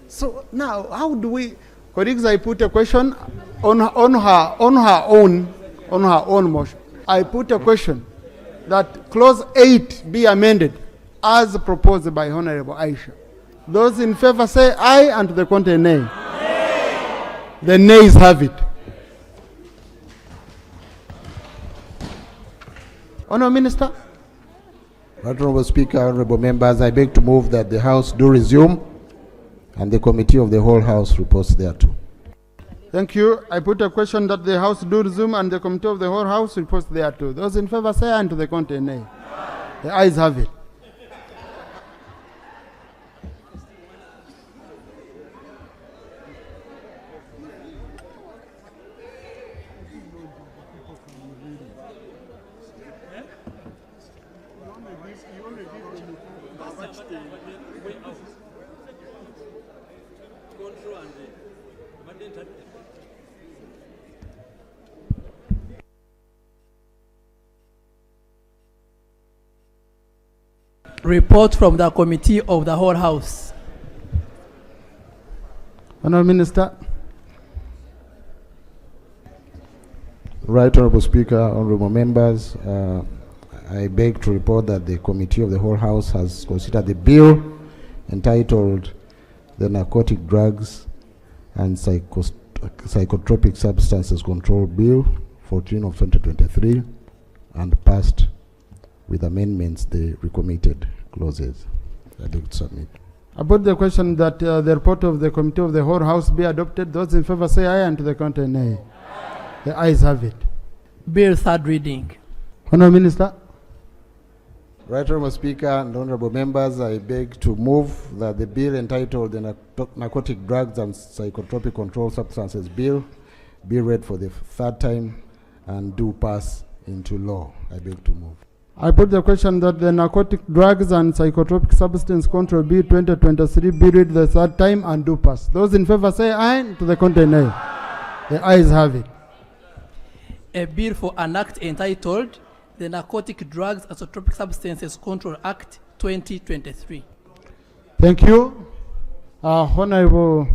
So now, how do we, colleagues? I put a question on her own motion. I put a question that clause 8 be amended as proposed by Honorable Aisha. Those in favor say aye, and the contrary nay. Aye. The nays have it. Honorable Minister. Honorable Speaker, honorable members, I beg to move that the House do resume and the Committee of the Whole House reports thereto. Thank you. I put a question that the House do resume and the Committee of the Whole House reports thereto. Those in favor say aye, and to the contrary nay. The ayes have it. Report from the Committee of the Whole House. Honorable Minister. Right Honorable Speaker, honorable members, I beg to report that the Committee of the Whole House has considered the bill entitled the Narcotic Drugs and Psychotropic Substances Control Bill 14 of 2023 and passed with amendments the recommitted clauses. I beg to submit. About the question that the report of the Committee of the Whole House be adopted, those in favor say aye, and to the contrary nay. The ayes have it. Bill third reading. Honourable Minister. Right Honourable Speaker and Honourable Members, I beg to move that the bill entitled the Narcotic Drugs and Psychotropic Control Substances Bill be read for the third time and do pass into law. I beg to move. I put the question that the Narcotic Drugs and Psychotropic Substance Control Bill 2023 be read the third time and do pass. Those in favor say aye, to the contrary nay. The ayes have it. A bill for an act entitled the Narcotic Drugs and Psychotropic Substances Control Act 2023. Thank you. Honorable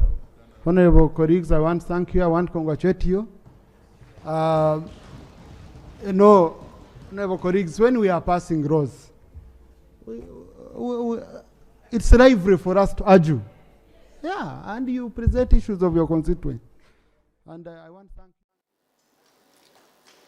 colleagues, I want to thank you. I want to congratulate you. Honorable colleagues, when we are passing laws, it's lively for us to argue. Yeah, and you present issues of your constituents. And I want to thank you.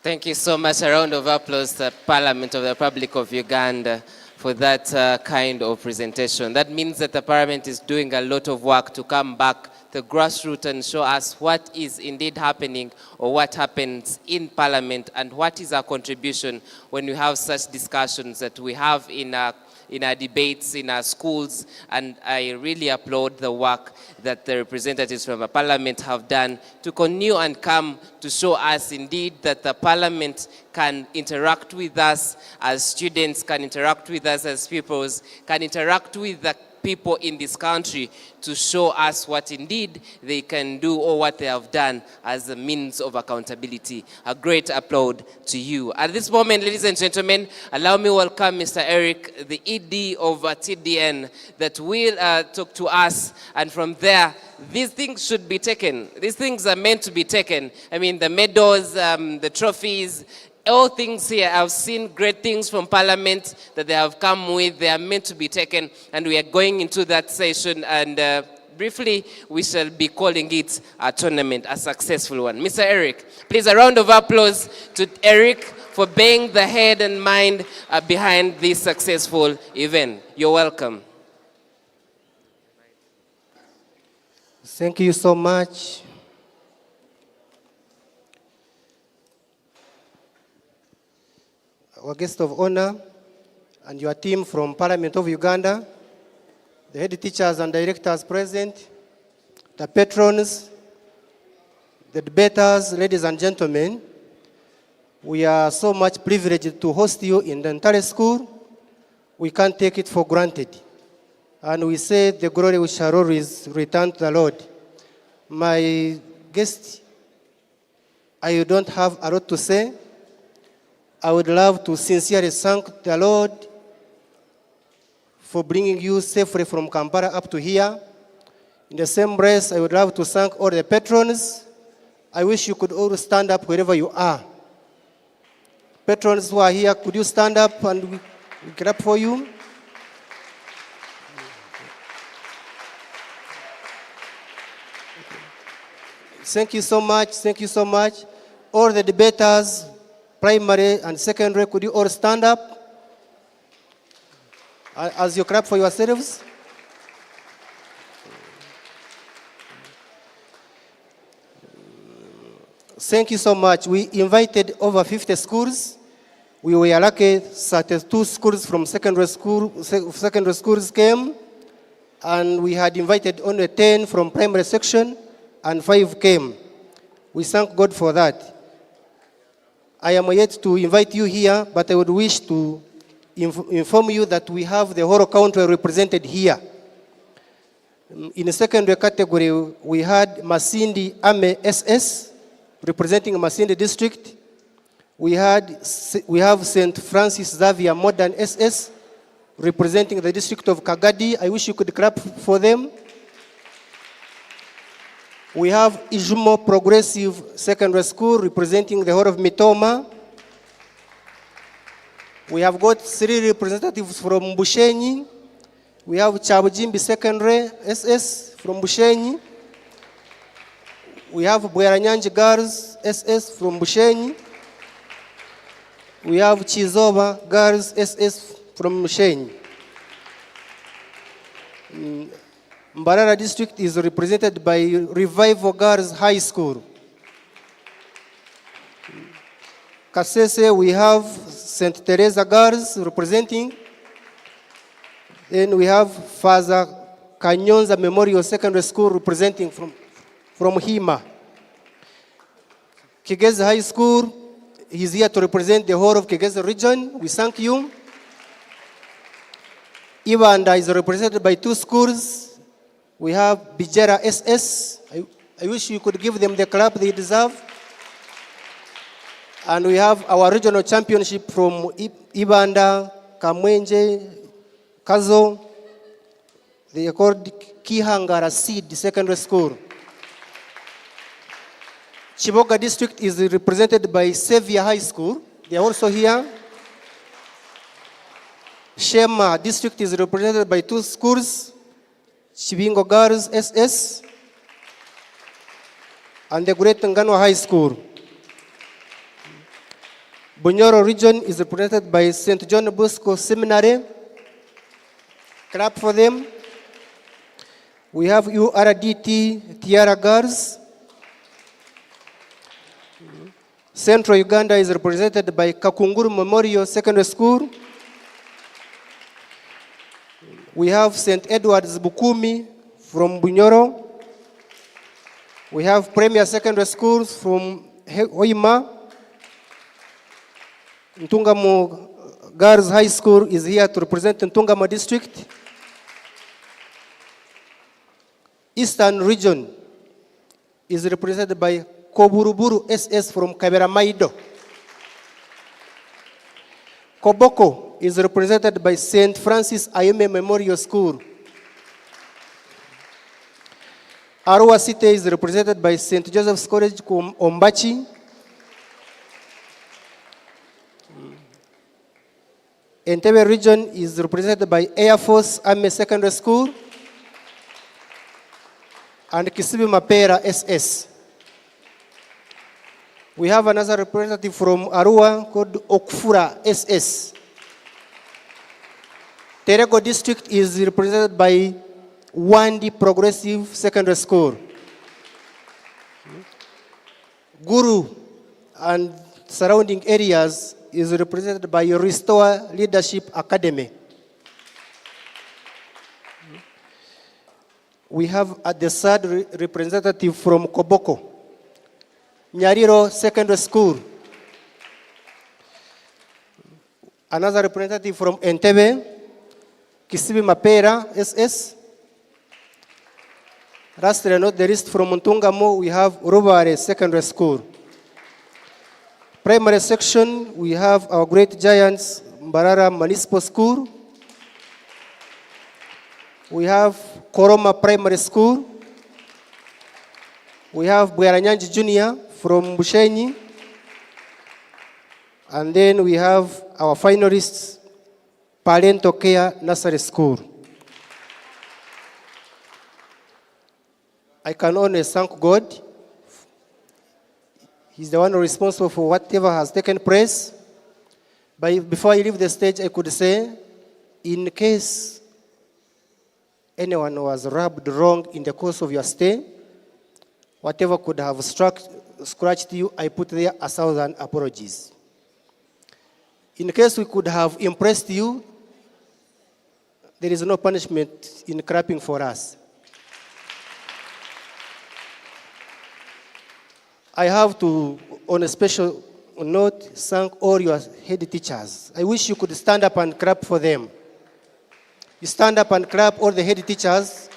Thank you so much. A round of applause to the Parliament of the Republic of Uganda for that kind of presentation. That means that the Parliament is doing a lot of work to come back the grassroots and show us what is indeed happening or what happens in Parliament and what is our contribution when we have such discussions that we have in our debates, in our schools. And I really applaud the work that the representatives from the Parliament have done to continue and come to show us indeed that the Parliament can interact with us as students, can interact with us as peoples, can interact with the people in this country to show us what indeed they can do or what they have done as a means of accountability. A great applaud to you. At this moment, ladies and gentlemen, allow me to welcome Mr. Eric, the ED of TDN, that will talk to us, and from there, these things should be taken. These things are meant to be taken. I mean, the medals, the trophies, all things here. I've seen great things from Parliament that they have come with. They are meant to be taken, and we are going into that session, and briefly we shall be calling it a tournament, a successful one. Mr. Eric, please a round of applause to Eric for being the head and mind behind this successful event. You're welcome. Thank you so much. Our guest of honor and your team from Parliament of Uganda, the head teachers and directors present, the patrons, the debaters, ladies and gentlemen, we are so much privileged to host you in the Ntale school. We can't take it for granted. And we say the glory shall always return to the Lord. My guest, I don't have a lot to say. I would love to sincerely thank the Lord for bringing you safely from Kampala up to here. In the same breath, I would love to thank all the patrons. I wish you could all stand up wherever you are. Patrons who are here, could you stand up and we clap for you? Thank you so much. Thank you so much. All the debaters, primary and secondary, could you all stand up as you clap for yourselves? Thank you so much. We invited over 50 schools. We were lucky 32 schools from secondary schools came, and we had invited only 10 from primary section, and 5 came. We thank God for that. I am yet to invite you here, but I would wish to inform you that we have the whole country represented here. In the secondary category, we had Masindi Ame SS, representing Masindi district. We have St. Francis Xavier Modern SS, representing the district of Kagadi. I wish you could clap for them. We have Ijumo Progressive Secondary School, representing the whole of Mitoma. We have got 3 representatives from Bushenyi. We have Chabujimbi Secondary SS from Bushenyi. We have Bweranyanji Girls SS from Bushenyi. We have Chizoba Girls SS from Bushenyi. Mbarara district is represented by Revival Girls High School. Kasese, we have St. Teresa Girls representing. Then we have Father Kanyonza Memorial Secondary School representing from Hima. Kigezi High School is here to represent the whole of Kigezi region. We thank you. Ibanda is represented by 2 schools. We have Bijera SS. I wish you could give them the clap they deserve. And we have our regional championship from Ibanda, Kamwenje, Kazo. They are called Kihangara Seed Secondary School. Chiboga district is represented by Xavier High School. They are also here. Shema district is represented by 2 schools, Chibingo Girls SS and the Great Ngano High School. Bunyoro region is represented by St. John Bosco Seminary. Clap for them. We have URDT Tiara Girls. Central Uganda is represented by Kakunguru Memorial Secondary School. We have St. Edward's Bukumi from Bunyoro. We have Premier Secondary Schools from Hoima. Ntungamo Girls High School is here to represent Ntungamo district. Eastern region is represented by Koburuburu SS from Kaberamaido. Koboko is represented by St. Francis Ayume Memorial School. Arua City is represented by St. Joseph's College Ombachi. Entebbe region is represented by Air Force Army Secondary School and Kisibi Mapera SS. We have another representative from Arua called Okfura SS. Terego district is represented by Wandi Progressive Secondary School. Guru and surrounding areas is represented by Restore Leadership Academy. We have at the third representative from Koboko, Nyariro Secondary School. Another representative from Entebbe, Kisibi Mapera SS. Lastly, not the least, from Ntungamo, we have Rubare Secondary School. Primary section, we have our great giants, Mbarara Municipal School. We have Koroma Primary School. We have Bweranyanji Junior from Bushenyi. And then we have our finalists, Parental Care Nursery School. I can only thank God. He's the one responsible for whatever has taken place. But before I leave the stage, I could say, in case anyone was rubbed wrong in the course of your stay, whatever could have scratched you, I put there 1,000 apologies. In case we could have impressed you, there is no punishment in clapping for us. I have to, on a special note, thank all your head teachers. I wish you could stand up and clap for them. You stand up and clap, all the head teachers.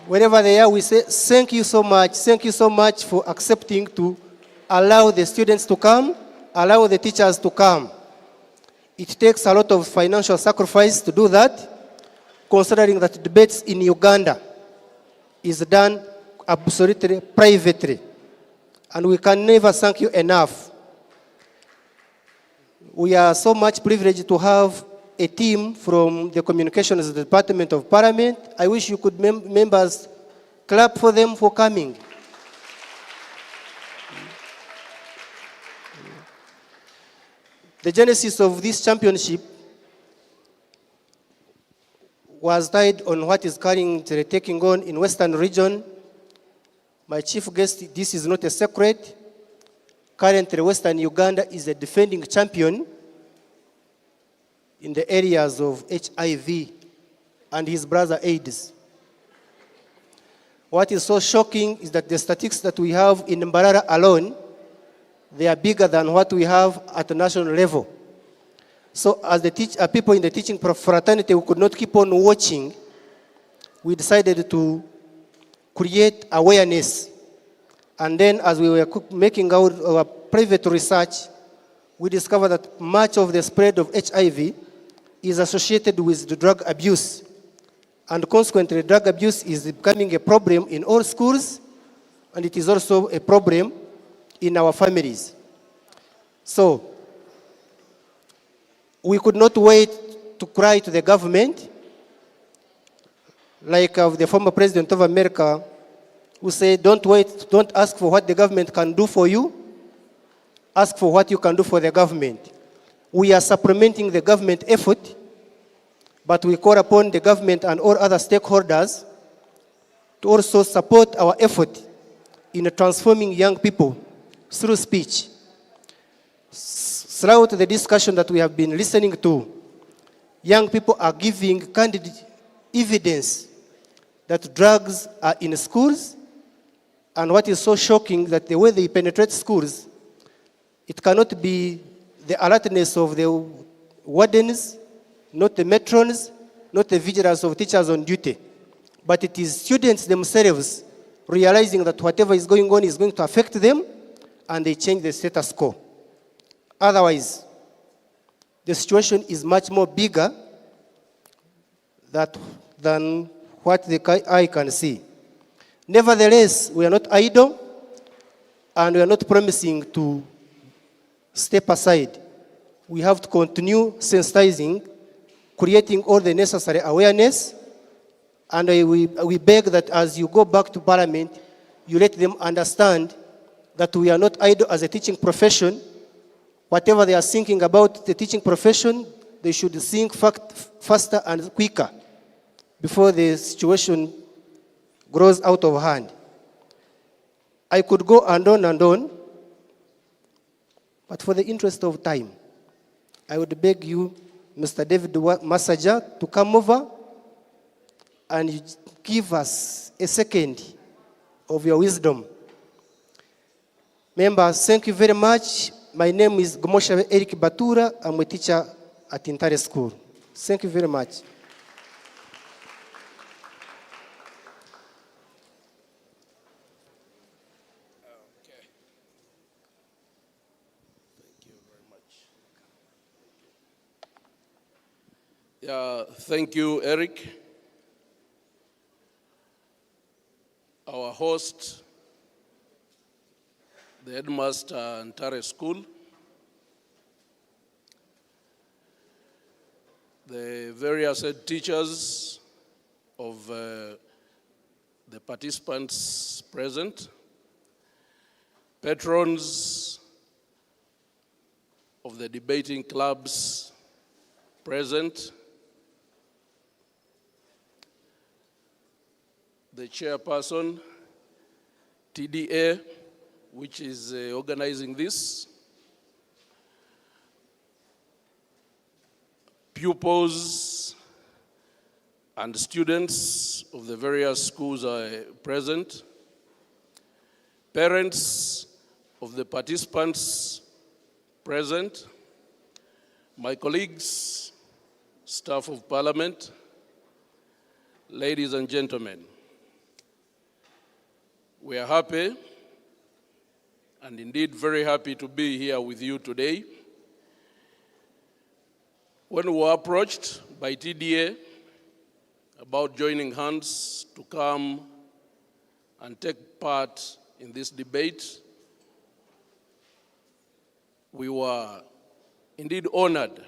Wherever they are, we say, thank you so much for accepting to allow the students to come, allow the teachers to come. It takes a lot of financial sacrifice to do that, considering that debates in Uganda is done absolutely privately. And we can never thank you enough. We are so much privileged to have a team from the Communications Department of Parliament. I wish you could members clap for them for coming. The genesis of this championship was tied on what is currently taking on in Western region. My chief guest, this is not a secret. Currently, Western Uganda is a defending champion in the areas of HIV and his brother AIDS. What is so shocking is that the statistics that we have in Mbarara alone, they are bigger than what we have at the national level. So as the people in the teaching fraternity who could not keep on watching, we decided to create awareness. And then as we were making our private research, we discovered that much of the spread of HIV is associated with the drug abuse. And consequently, drug abuse is becoming a problem in all schools, and it is also a problem in our families. So, we could not wait to cry to the government, like the former president of America, who said, don't wait, don't ask for what the government can do for you, ask for what you can do for the government. We are supplementing the government effort, but we call upon the government and all other stakeholders to also support our effort in transforming young people through speech. Throughout the discussion that we have been listening to, young people are giving candid evidence that drugs are in schools, and what is so shocking that the way they penetrate schools, it cannot be the alertness of the wardens, not the matrons, not the vigilance of teachers on duty, but it is students themselves realizing that whatever is going on is going to affect them, and they change the status quo. Otherwise, the situation is much more bigger than what the eye can see. Nevertheless, we are not idle, and we are not promising to step aside. We have to continue sensitizing, creating all the necessary awareness, and we beg that as you go back to Parliament, you let them understand that we are not idle as a teaching profession. Whatever they are thinking about the teaching profession, they should think faster and quicker before the situation grows out of hand. I could go and on, but for the interest of time, I would beg you, Mr. David Masaja, to come over and give us a second of your wisdom. Members, thank you very much. My name is Gomosha Eric Batura. I'm a teacher at Ntale School. Thank you very much. Yeah, thank you, Eric. Our host, the headmaster Ntale School, the various head teachers of the participants present, patrons of the debating clubs present, the chairperson, TDA, which is organizing this, pupils and students of the various schools are present, parents of the participants present, my colleagues, staff of Parliament, ladies and gentlemen. We are happy, and indeed very happy to be here with you today. When we were approached by TDA about joining hands to come and take part in this debate. We were indeed honored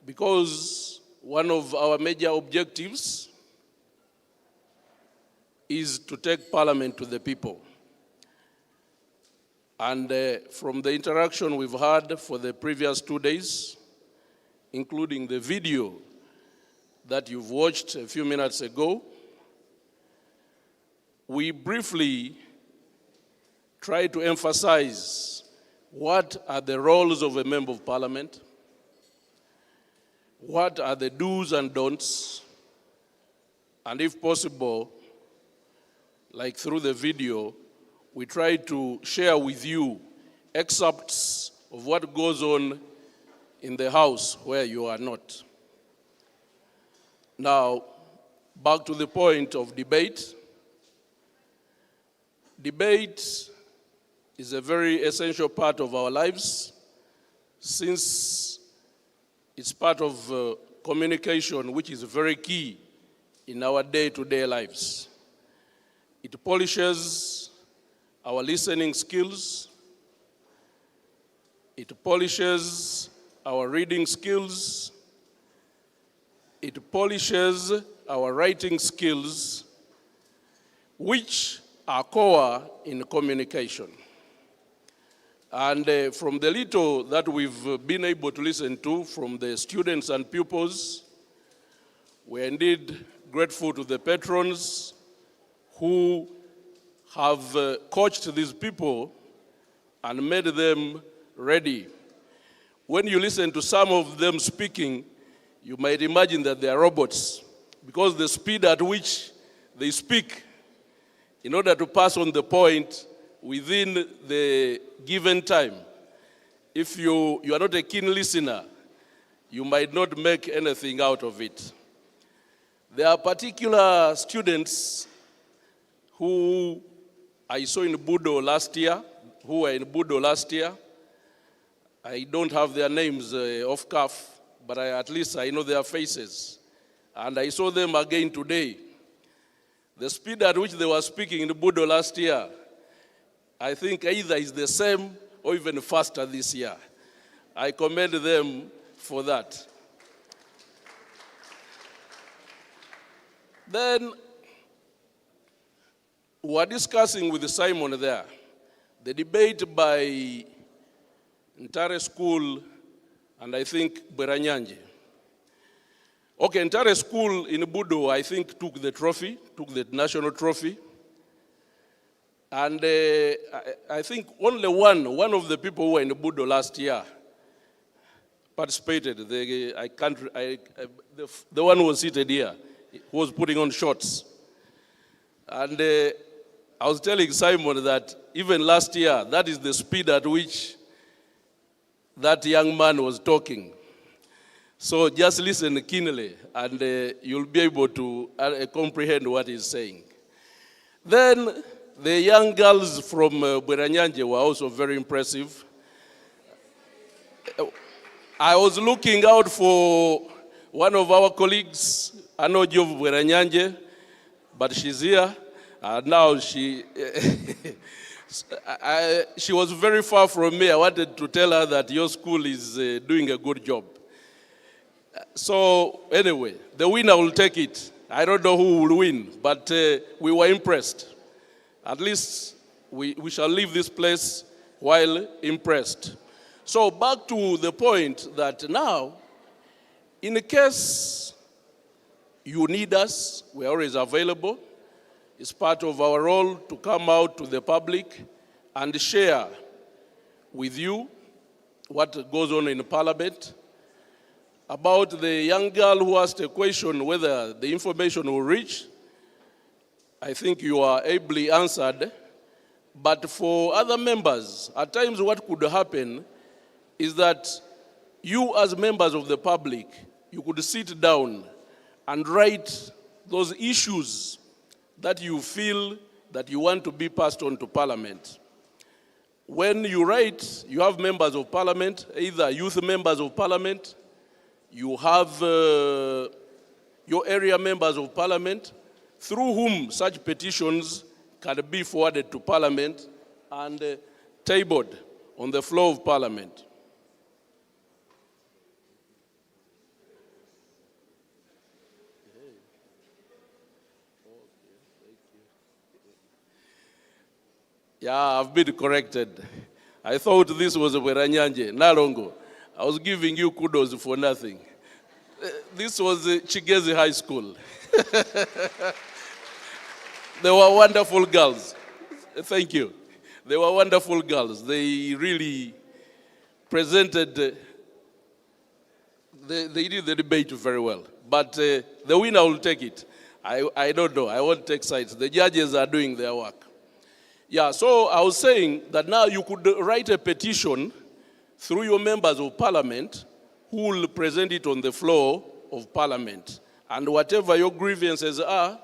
because one of our major objectives is to take Parliament to the people. And from the interaction we've had for the previous 2 days, including the video that you've watched a few minutes ago, we briefly try to emphasize what are the roles of a member of Parliament, what are the do's and don'ts, and if possible, like through the video, we try to share with you excerpts of what goes on in the House where you are not. Now, back to the point of debate. Debate is a very essential part of our lives since it's part of communication, which is very key in our day-to-day lives. It polishes our listening skills. It polishes our reading skills. It polishes our writing skills, which are core in communication. And from the little that we've been able to listen to from the students and pupils, we're indeed grateful to the patrons who have coached these people and made them ready. When you listen to some of them speaking, you might imagine that they are robots, because the speed at which they speak in order to pass on the point within the given time. If you are not a keen listener, you might not make anything out of it. There are particular students who I saw in Budo last year, who were in Budo last year. I don't have their names off cuff, but at least I know their faces. And I saw them again today. The speed at which they were speaking in Budo last year, I think either is the same or even faster this year. I commend them for that. Then we were discussing with Simon there the debate by Ntale School and I think Beranyanje. Okay, Ntale School in Budo, I think, took the national trophy. And I think only one of the people who were in Budo last year participated. The one who was seated here, who was putting on shorts. And I was telling Simon that even last year, that is the speed at which that young man was talking. So just listen keenly, and you'll be able to comprehend what he's saying. Then the young girls from Beranyanje were also very impressive. I was looking out for one of our colleagues, Anojo of Beranyanje, but she's here. Now she was very far from me. I wanted to tell her that your school is doing a good job. So anyway, the winner will take it. I don't know who will win, but we were impressed. At least we shall leave this place while impressed. So back to the point that now, in case you need us, we're always available. It's part of our role to come out to the public and share with you what goes on in Parliament. About the young girl who asked a question whether the information will reach, I think you are ably answered. But for other members, at times what could happen is that you as members of the public, you could sit down and write those issues that you feel that you want to be passed on to Parliament. When you write, you have members of Parliament, either youth members of Parliament, you have your area members of Parliament, through whom such petitions can be forwarded to Parliament and tabled on the floor of Parliament. Yeah, I've been corrected. I thought this was Weranyanje, Nalongo. I was giving you kudos for nothing. This was Chigezi High School. They were wonderful girls. Thank you. They were wonderful girls. They really presented, they did the debate very well. But the winner will take it. I don't know. I won't take sides. The judges are doing their work. Yeah, so I was saying that now you could write a petition through your members of Parliament who will present it on the floor of Parliament. And whatever your grievances are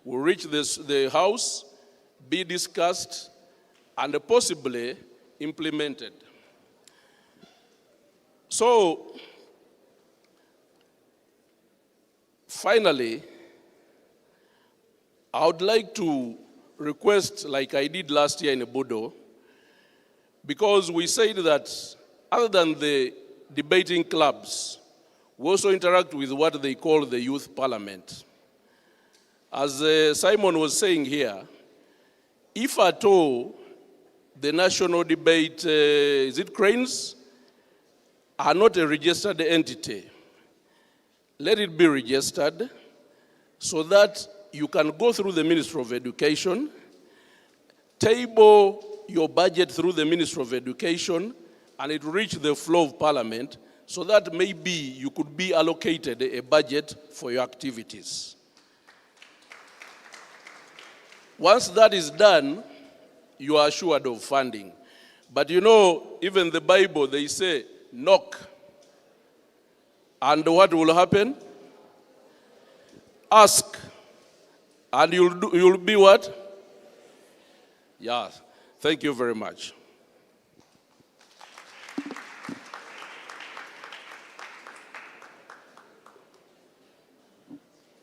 will reach the House, be discussed, and possibly implemented. So, finally, I would like to request, like I did last year in Bodo, because we said that other than the debating clubs, we also interact with what they call the youth parliament. As Simon was saying here, if at all the national debate, is it cranes, are not a registered entity, let it be registered so that you can go through the Ministry of Education, table your budget through the Ministry of Education, and it reach the floor of Parliament, so that maybe you could be allocated a budget for your activities. Once that is done, you are assured of funding. But you know, even the Bible, they say, knock. And what will happen? Ask. And you'll be what? Yeah. Thank you very much.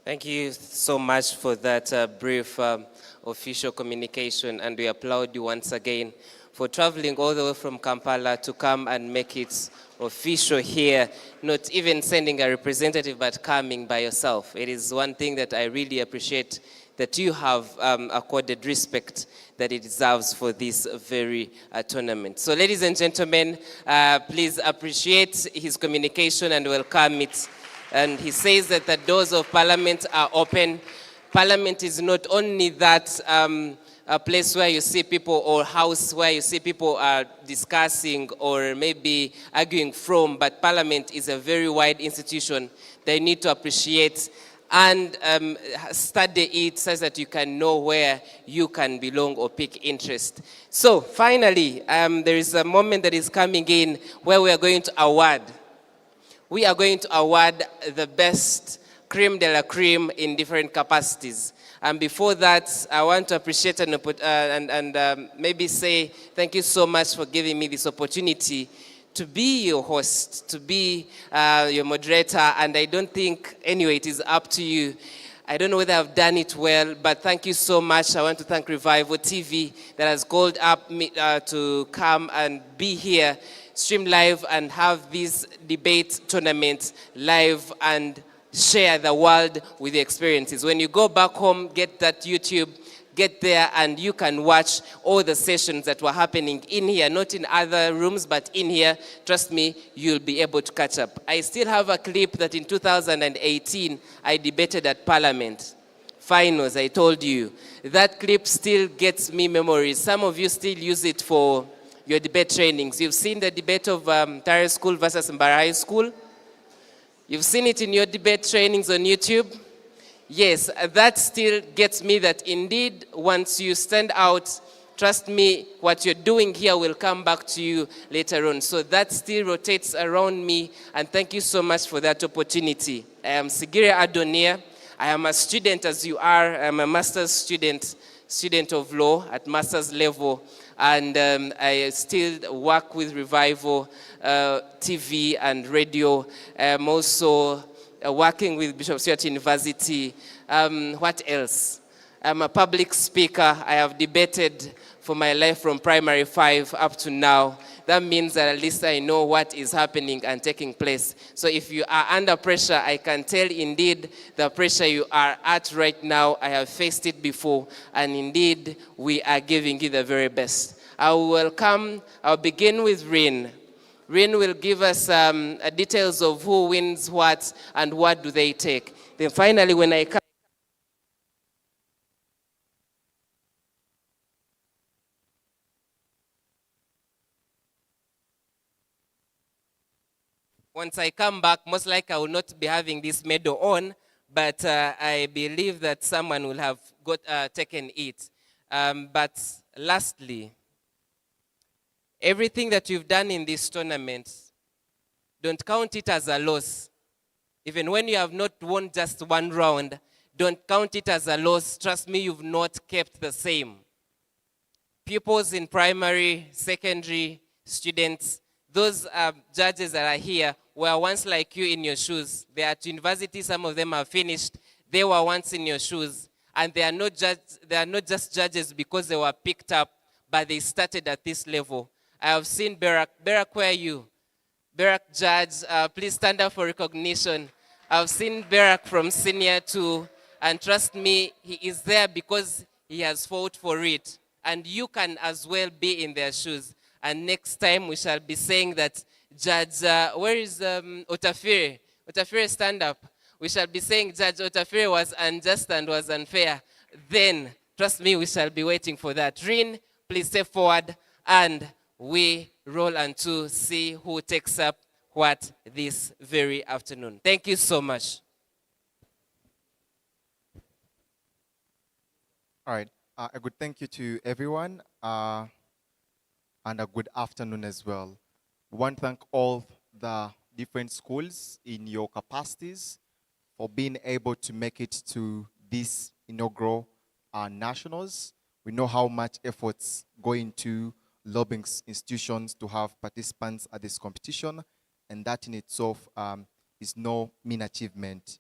Thank you so much for that brief official communication, and we applaud you once again for traveling all the way from Kampala to come and make it official here, not even sending a representative, but coming by yourself. It is one thing that I really appreciate, that you have accorded respect that it deserves for this very tournament. So ladies and gentlemen, please appreciate his communication and welcome it. And he says that the doors of Parliament are open. Parliament is not only that a place where you see people, or house where you see people are discussing or maybe arguing from, but Parliament is a very wide institution that you need to appreciate and study it so that you can know where you can belong or pick interest. So finally, there is a moment that is coming in where we are going to award. We are going to award the best creme de la creme in different capacities. And before that, I want to appreciate and maybe say thank you so much for giving me this opportunity to be your host, to be your moderator. And I don't think, anyway, it is up to you. I don't know whether I've done it well, but thank you so much. I want to thank Revival TV that has called up me to come and be here, stream live, and have this debate tournament live and share the world with the experiences. When you go back home, get that YouTube, get there, and you can watch all the sessions that were happening in here, not in other rooms, but in here. Trust me, you'll be able to catch up. I still have a clip that in 2018, I debated at Parliament. Finals, I told you. That clip still gets me memories. Some of you still use it for your debate trainings. You've seen the debate of Ntale School versus Mbara High School. You've seen it in your debate trainings on YouTube. Yes, that still gets me that indeed, once you stand out, trust me, what you're doing here will come back to you later on. So that still rotates around me, and thank you so much for that opportunity. I am Sigire Adonia. I am a student as you are. I'm a master's student of law at master's level, and I still work with Revival TV and radio. I'm also working with Bishop Stuart University. What else? I'm a public speaker. I have debated for my life from primary 5 up to now. That means that at least I know what is happening and taking place. So if you are under pressure, I can tell indeed the pressure you are at right now, I have faced it before, and indeed we are giving you the very best. I'll begin with Rin. Rin will give us details of who wins what and what do they take. Then finally, when I come, once I come back, most likely I will not be having this medal on, but I believe that someone will have taken it. But lastly, everything that you've done in this tournament, don't count it as a loss. Even when you have not won just one round, don't count it as a loss. Trust me, you've not kept the same. Pupils in primary, secondary, students, those judges that are here were once like you in your shoes. They are at university, some of them have finished. They were once in your shoes. And they are not just judges because they were picked up, but they started at this level. I have seen Berak. Berak, where are you? Berak judge, please stand up for recognition. I've seen Berak from senior 2, and trust me, he is there because he has fought for it. And you can as well be in their shoes. And next time we shall be saying that Judge, where is Otafire? Otafire, stand up. We shall be saying Judge Otafire was unjust and was unfair. Then, trust me, we shall be waiting for that. Rin, please step forward and we roll on to see who takes up what this very afternoon. Thank you so much. All right. A good thank you to everyone and a good afternoon as well. We want to thank all the different schools in your capacities for being able to make it to this inaugural nationals. We know how much efforts go into lobbying institutions to have participants at this competition, and that in itself is no mean achievement.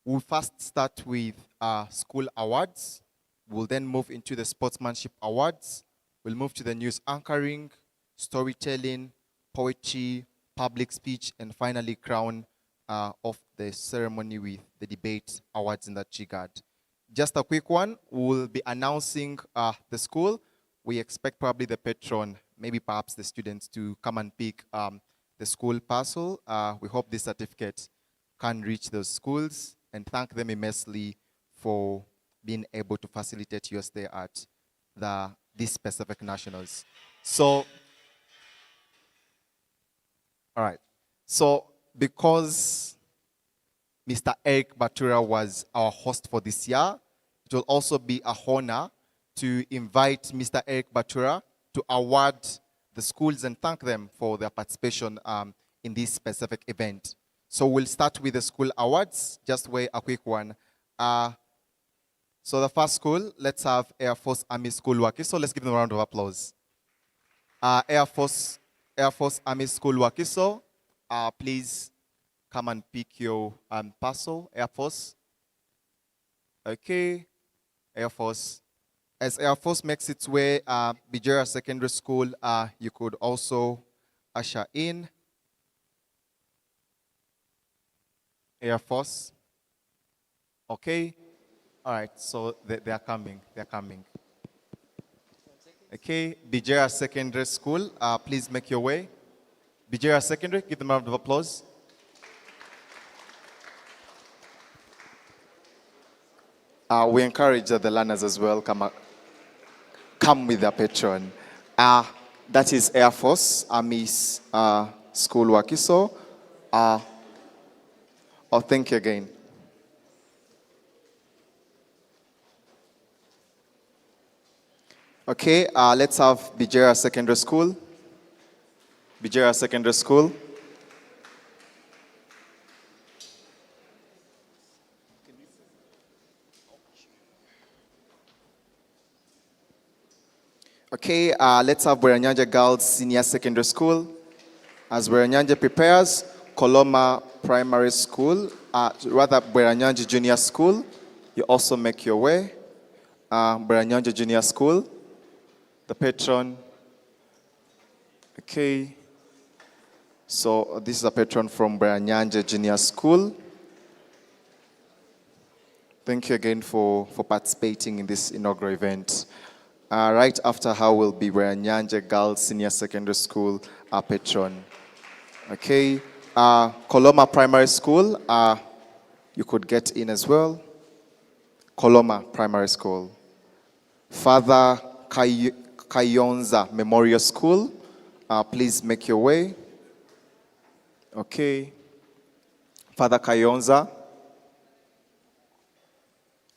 We'll first start with school awards. We'll then move into the sportsmanship awards. We'll move to the news anchoring, storytelling, poetry, public speech, and finally crown of the ceremony with the debate awards in that regard. Just a quick one, we'll be announcing the school. We expect probably the patron, maybe perhaps the students, to come and pick the school parcel. We hope this certificate can reach those schools, and thank them immensely for being able to facilitate your stay at these specific nationals. So, all right. So, because Mr. Eric Batura was our host for this year, it will also be a honor to invite Mr. Eric Batura to award the schools and thank them for their participation in this specific event. So we'll start with the school awards, just wait a quick one. So the first school, let's have Air Force Army School Wakiso. Let's give them a round of applause. Air Force Army School Wakiso, please come and pick your parcel, Air Force. Okay, Air Force. As Air Force makes its way, Bijera Secondary School, you could also usher in Air Force. Okay, all right, so they are coming, they're coming. Okay, Bijera Secondary School, please make your way. Bijera Secondary, give them a round of applause. We encourage the learners as well, come with their patron. That is Air Force Army's School Wakiso. Thank you again. Okay, let's have Bijera Secondary School. Bijera Secondary School. Okay, let's have Bweranyanja Girls Senior Secondary School. As Bweranyanja prepares, Koloma Primary School, rather Bweranyanja Junior School, you also make your way. Branyanja Junior School, the patron. Okay. So this is a patron from Branyanja Junior School. Thank you again for participating in this inaugural event. Right after her will be Branyanja Girls Senior Secondary School, our patron. Okay. Koloma Primary School, you could get in as well. Koloma Primary School. Father Kayonza Memorial School, please make your way. Okay. Father Kayonza,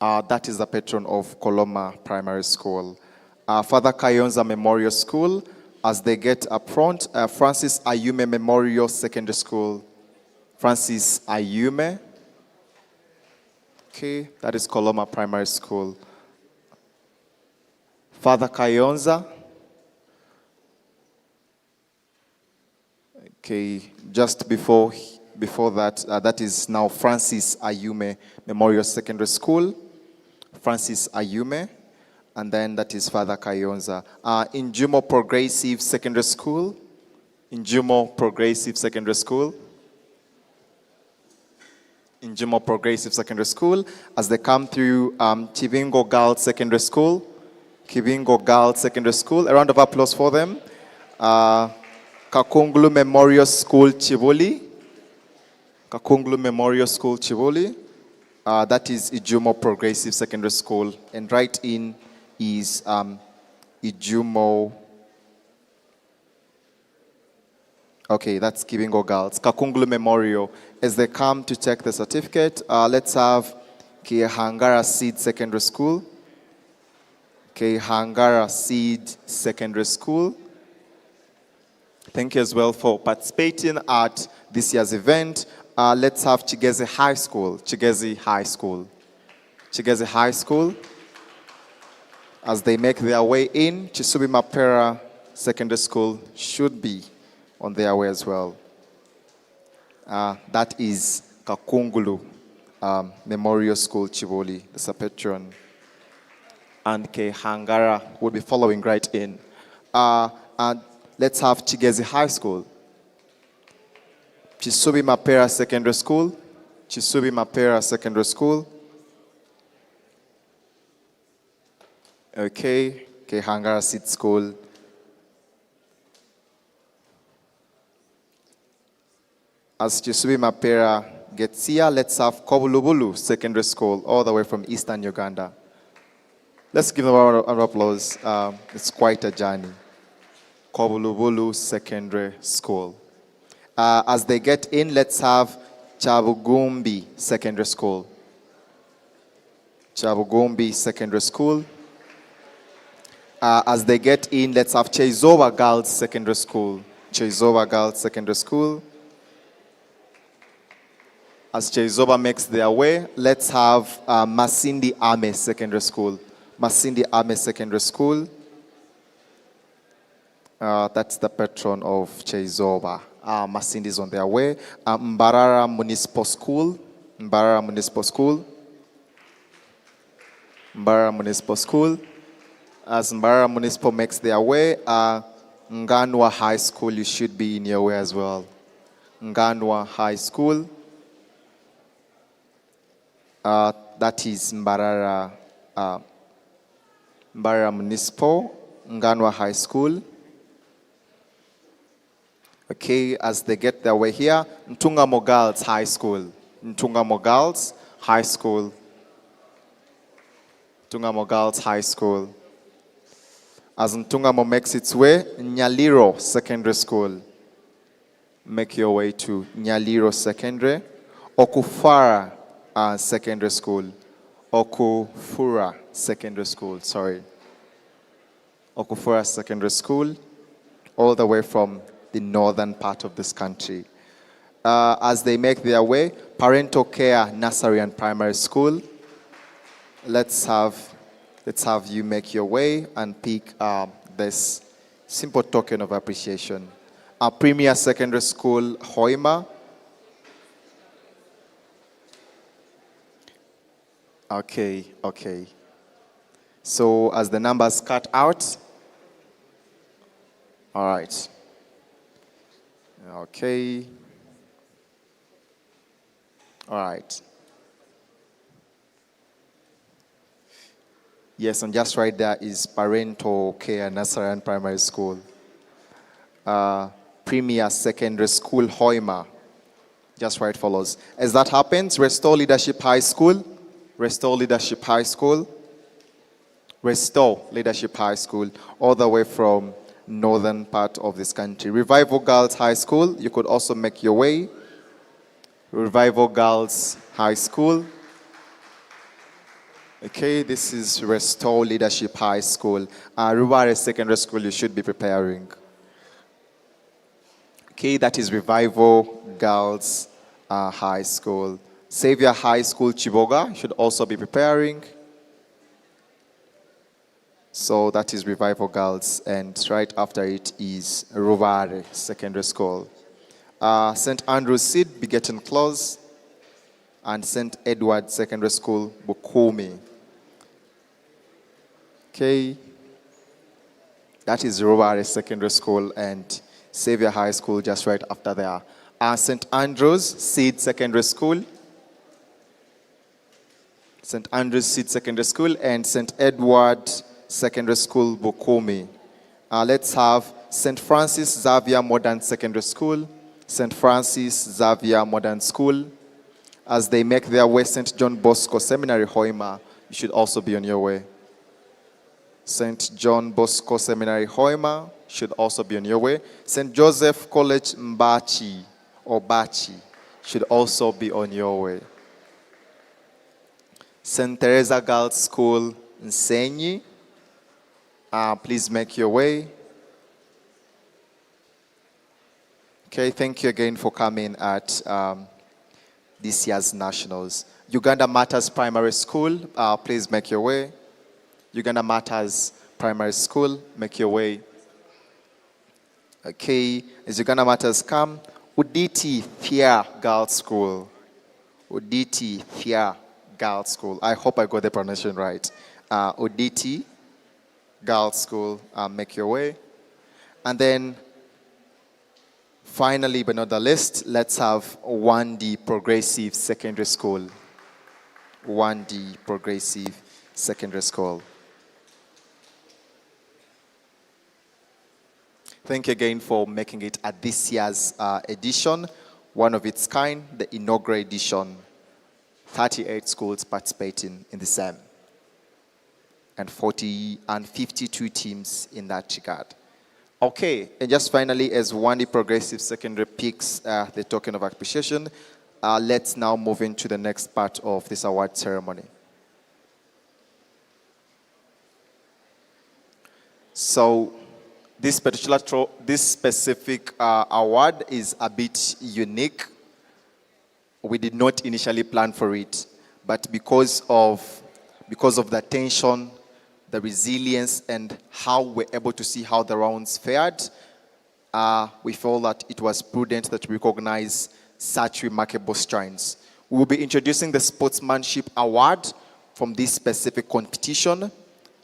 that is the patron of Koloma Primary School. Father Kayonza Memorial School, as they get up front, Francis Ayume Memorial Secondary School. Francis Ayume. Okay, that is Koloma Primary School. Father Kayonza. Okay, just before that, that is now Francis Ayume Memorial Secondary School. Francis Ayume. And then that is Father Kayonza. Injumo Progressive Secondary School. Injumo Progressive Secondary School. Injumo Progressive Secondary School. As they come through Chivingo Girls Secondary School. Chivingo Girls Secondary School. A round of applause for them. Kakunglu Memorial School Chivoli. Kakunglu Memorial School Chivoli. That is Ijumo Progressive Secondary School. And right in is Ijumo. Okay, that's Kibingo Girls. Kakunglu Memorial. As they come to take the certificate, let's have Kihangara Seed Secondary School. Kihangara Seed Secondary School. Thank you as well for participating at this year's event. Let's have Chigezi High School. Chigezi High School. Chigezi High School. As they make their way in, Chisubi Mapera Secondary School should be on their way as well. That is Kakungulu Memorial School Chivoli, the patron. And Hangara will be following right in. And let's have Chigezi High School. Chisubi Mapera Secondary School. Chisubi Mapera Secondary School. Okay, Hangara Seed School. As Chisubi Mapera gets here, let's have Kobulubulu Secondary School, all the way from Eastern Uganda. Let's give them a round of applause. It's quite a journey. Kobulubulu Secondary School. As they get in, let's have Chabugumbi Secondary School. Chabugumbi Secondary School. As they get in, let's have Cheizova Girls Secondary School. Cheizova Girls Secondary School. As Cheizova makes their way, let's have Masindi Ame Secondary School. Masindi Ame Secondary School. That's the patron of Cheizova. Masindi is on their way. Mbarara Municipal School. Mbarara Municipal School. Mbarara Municipal School. As Mbarara Municipal makes their way, Nganwa High School, you should be in your way as well. Nganwa High School. That is Mbarara Municipal, Nganwa High School. Okay, as they get their way here, Ntungamo Girls High School. Ntungamo Girls High School. Ntungamo Girls High School. As Ntungamo makes its way, Nyaliro Secondary School. Make your way to Nyaliro Secondary. Okufara Secondary School. Okufura Secondary School, sorry. Okufura Secondary School, all the way from the northern part of this country. As they make their way, Parental Care Nursery and Primary School. Let's have you make your way and pick this simple token of appreciation. Premier Secondary School, Hoima. Okay. So as the numbers cut out, all right. Okay. All right. Yes, and just right there is Parental Care Nasarayan Primary School. Premier Secondary School, Hoima. Just right follows. As that happens, Restore Leadership High School. Restore Leadership High School. Restore Leadership High School, all the way from northern part of this country. Revival Girls High School, you could also make your way. Revival Girls High School. Okay, this is Restore Leadership High School. Ruware Secondary School, you should be preparing. Okay, that is Revival Girls High School. Savior High School, Chiboga, should also be preparing. So that is Revival Girls, and right after it is Ruware Secondary School. St. Andrew's Seed, be getting close, and St. Edward Secondary School, Bukumi. Okay, that is Ruware Secondary School and Savior High School just right after there. St. Andrew's Seed Secondary School, St. Andrew's Seed Secondary School, and St. Edward Secondary School, Bukumi. Let's have St. Francis Xavier Modern Secondary School, St. Francis Xavier Modern School. As they make their way, St. John Bosco Seminary, Hoima, you should also be on your way. St. John Bosco Seminary, Hoima, should also be on your way. St. Joseph College, Mbachi, or Bachi, should also be on your way. St. Teresa Girls School, Nsenyi, please make your way. Okay, thank you again for coming at this year's Nationals. Uganda Matters Primary School, please make your way. Uganda Matters Primary School, make your way. Okay, as Uganda Matters come, Uditi Thia Girls School. Uditi Thia Girls School. I hope I got the pronunciation right. Uditi Girls School, make your way. And then, finally, but not the least, let's have 1D Progressive Secondary School. 1D Progressive Secondary School. Thank you again for making it at this year's edition, one of its kind, the inaugural edition. 38 schools participating in the SEM, and 52 teams in that regard. Okay, and just finally, as 1D Progressive Secondary picks the token of appreciation, let's now move into the next part of this award ceremony. So, this specific award is a bit unique. We did not initially plan for it, but because of the tension, the resilience, and how we're able to see how the rounds fared, we felt that it was prudent that we recognize such remarkable strides. We will be introducing the Sportsmanship Award from this specific competition.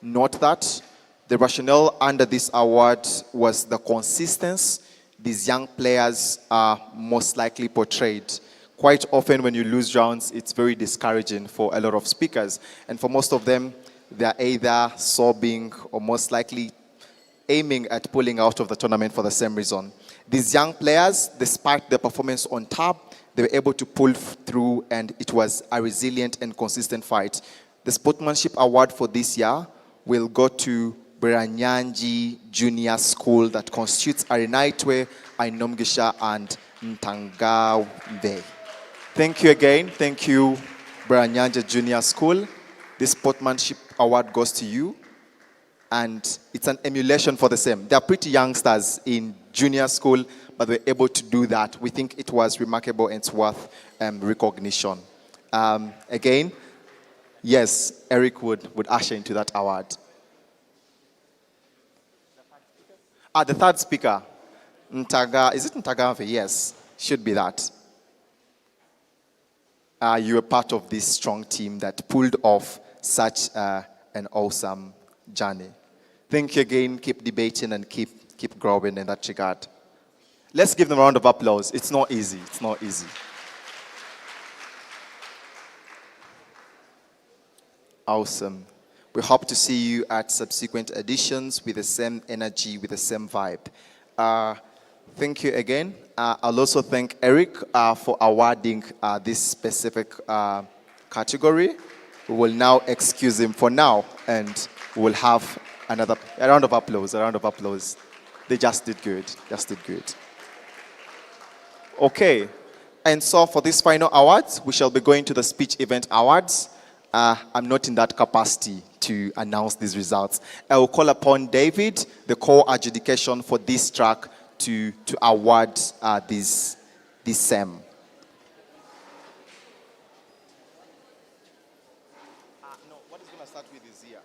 Note that the rationale under this award was the consistency these young players are most likely portrayed. Quite often when you lose rounds, it's very discouraging for a lot of speakers. And for most of them, they're either sobbing or most likely aiming at pulling out of the tournament for the same reason. These young players, despite their performance on top, they were able to pull through, and it was a resilient and consistent fight. The Sportsmanship Award for this year will go to Branyanji Junior School that constitutes Arinaitwe, Ainomgisha, and Ntangave. Thank you again. Thank you, Branyanji Junior School. This Sportsmanship Award goes to you, and it's an emulation for the same. They are pretty youngsters in junior school, but they were able to do that. We think it was remarkable and it's worth recognition. Again, yes, Eric would usher into that award. The third speaker, Ntaga, is it Ntagave? Yes, should be that. You were part of this strong team that pulled off such a an awesome journey. Thank you again. Keep debating and keep growing in that regard. Let's give them a round of applause. It's not easy. It's not easy. Awesome. We hope to see you at subsequent editions with the same energy, with the same vibe. Thank you again. I'll also thank Eric for awarding this specific category. We will now excuse him for now, and we'll have a round of applause, a round of applause. They just did good, just did good. Okay, and so for this final awards, we shall be going to the speech event awards. I'm not in that capacity to announce these results. I will call upon David, the co-adjudication for this track, to award this SEM. No, what is going to start with is here.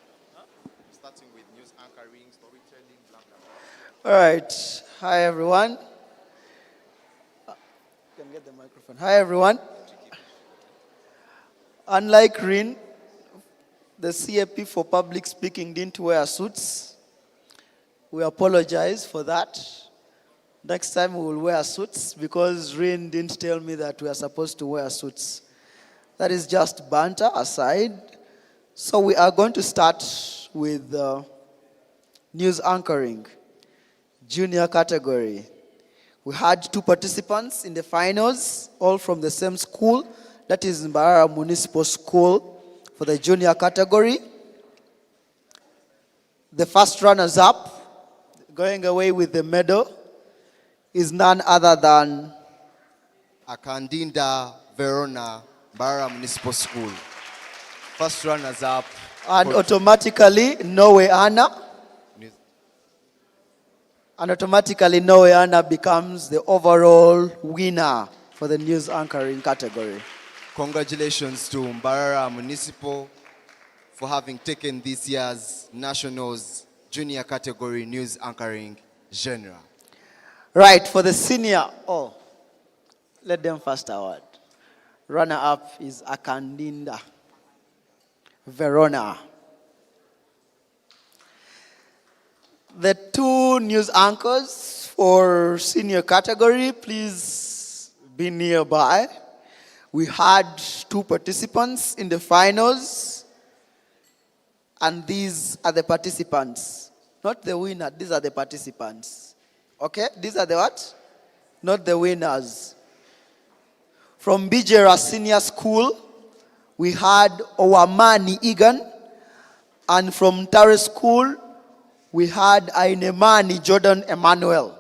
Starting with news anchoring, storytelling, blah, blah, blah. All right. Hi, everyone. Can get the microphone. Hi, everyone. Unlike Rin, the CAP for public speaking didn't wear suits. We apologize for that. Next time we will wear suits because Rin didn't tell me that we are supposed to wear suits. That is just banter aside. So we are going to start with news anchoring, junior category. We had 2 participants in the finals, all from the same school. That is Mbarara Municipal School for the junior category. The first runners-up, going away with the medal, is none other than Akandinda Verona, Mbarara Municipal School. First runners-up. And automatically, Noe Anna. And automatically, Noe Anna becomes the overall winner for the news anchoring category. Congratulations to Mbarara Municipal for having taken this year's Nationals Junior Category News Anchoring genre. Right, for the senior, let them first award. Runner-up is Akandinda Verona. The 2 news anchors for senior category, please be nearby. We had 2 participants in the finals, and these are the participants. Not the winner, these are the participants. Okay, these are the what? Not the winners. From Bijera Senior School, we had Owamani Egan, and from Ntale School, we had Ainemani Jordan Emmanuel.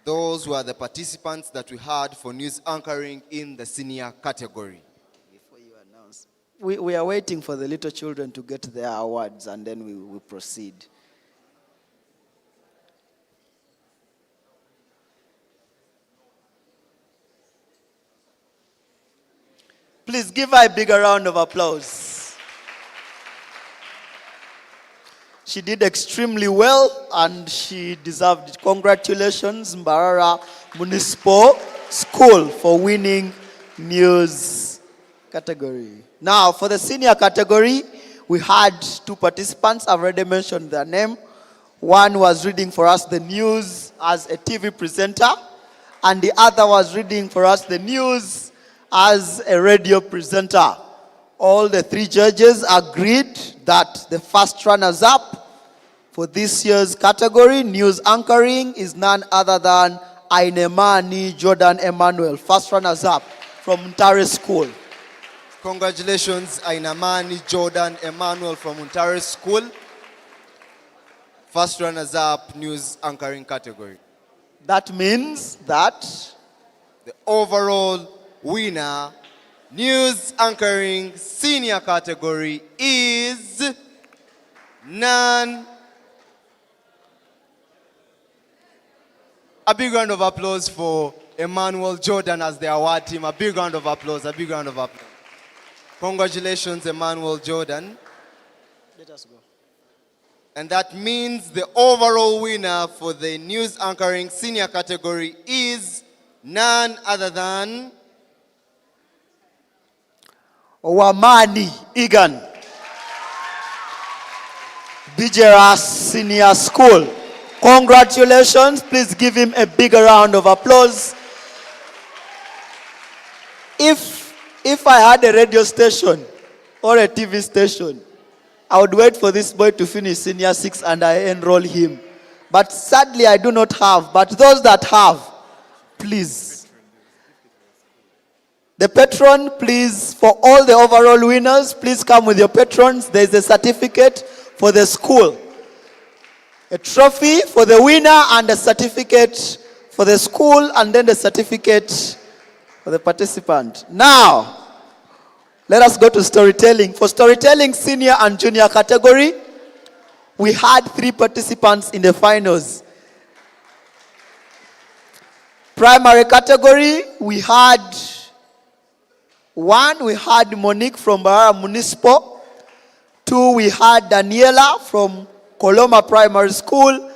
Those were the participants that we had for news anchoring in the senior category. Before you announce, we are waiting for the little children to get their awards, and then we will proceed. Please give her a bigger round of applause. She did extremely well, and she deserved it. Congratulations, Mbarara Municipal School, for winning news category. Now, for the senior category, we had 2 participants. I've already mentioned their name. One was reading for us the news as a TV presenter, and the other was reading for us the news as a radio presenter. All the 3 judges agreed that the first runners-up for this year's category, news anchoring, is none other than Ainemani Jordan Emmanuel, first runners-up from Ntale School. Congratulations, Ainemani Jordan Emmanuel from Ntale School. First runners-up, news anchoring category. That means that the overall winner, news anchoring senior category, is none. A big round of applause for Emmanuel Jordan as the award team. A big round of applause, a big round of applause. Congratulations, Emmanuel Jordan. Let us go. And that means the overall winner for the news anchoring senior category is none other than Wamani Egan, Bijera Senior School. Congratulations. Please give him a bigger round of applause. If I had a radio station or a TV station, I would wait for this boy to finish senior 6 and I enroll him. But sadly, I do not have. But those that have, please. The patron, please, for all the overall winners, please come with your patrons. There is a certificate for the school. A trophy for the winner and a certificate for the school, and then the certificate for the participant. Now, let us go to storytelling. For storytelling senior and junior category, we had 3 participants in the finals. Primary category, we had 1, we had Monique from Barara Municipal. 2, we had Daniela from Koloma Primary School.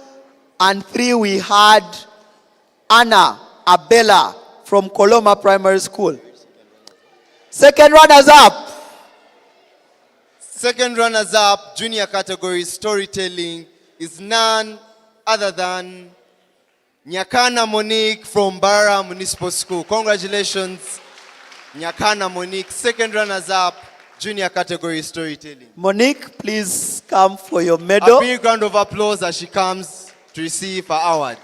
And 3, we had Anna Abela from Koloma Primary School. Second runners up. Second runners up, junior category storytelling, is none other than Nyakana Monique from Bara Municipal School. Congratulations, Nyakana Monique. Second runners up, junior category storytelling. Monique, please come for your medal. A big round of applause as she comes to receive her award.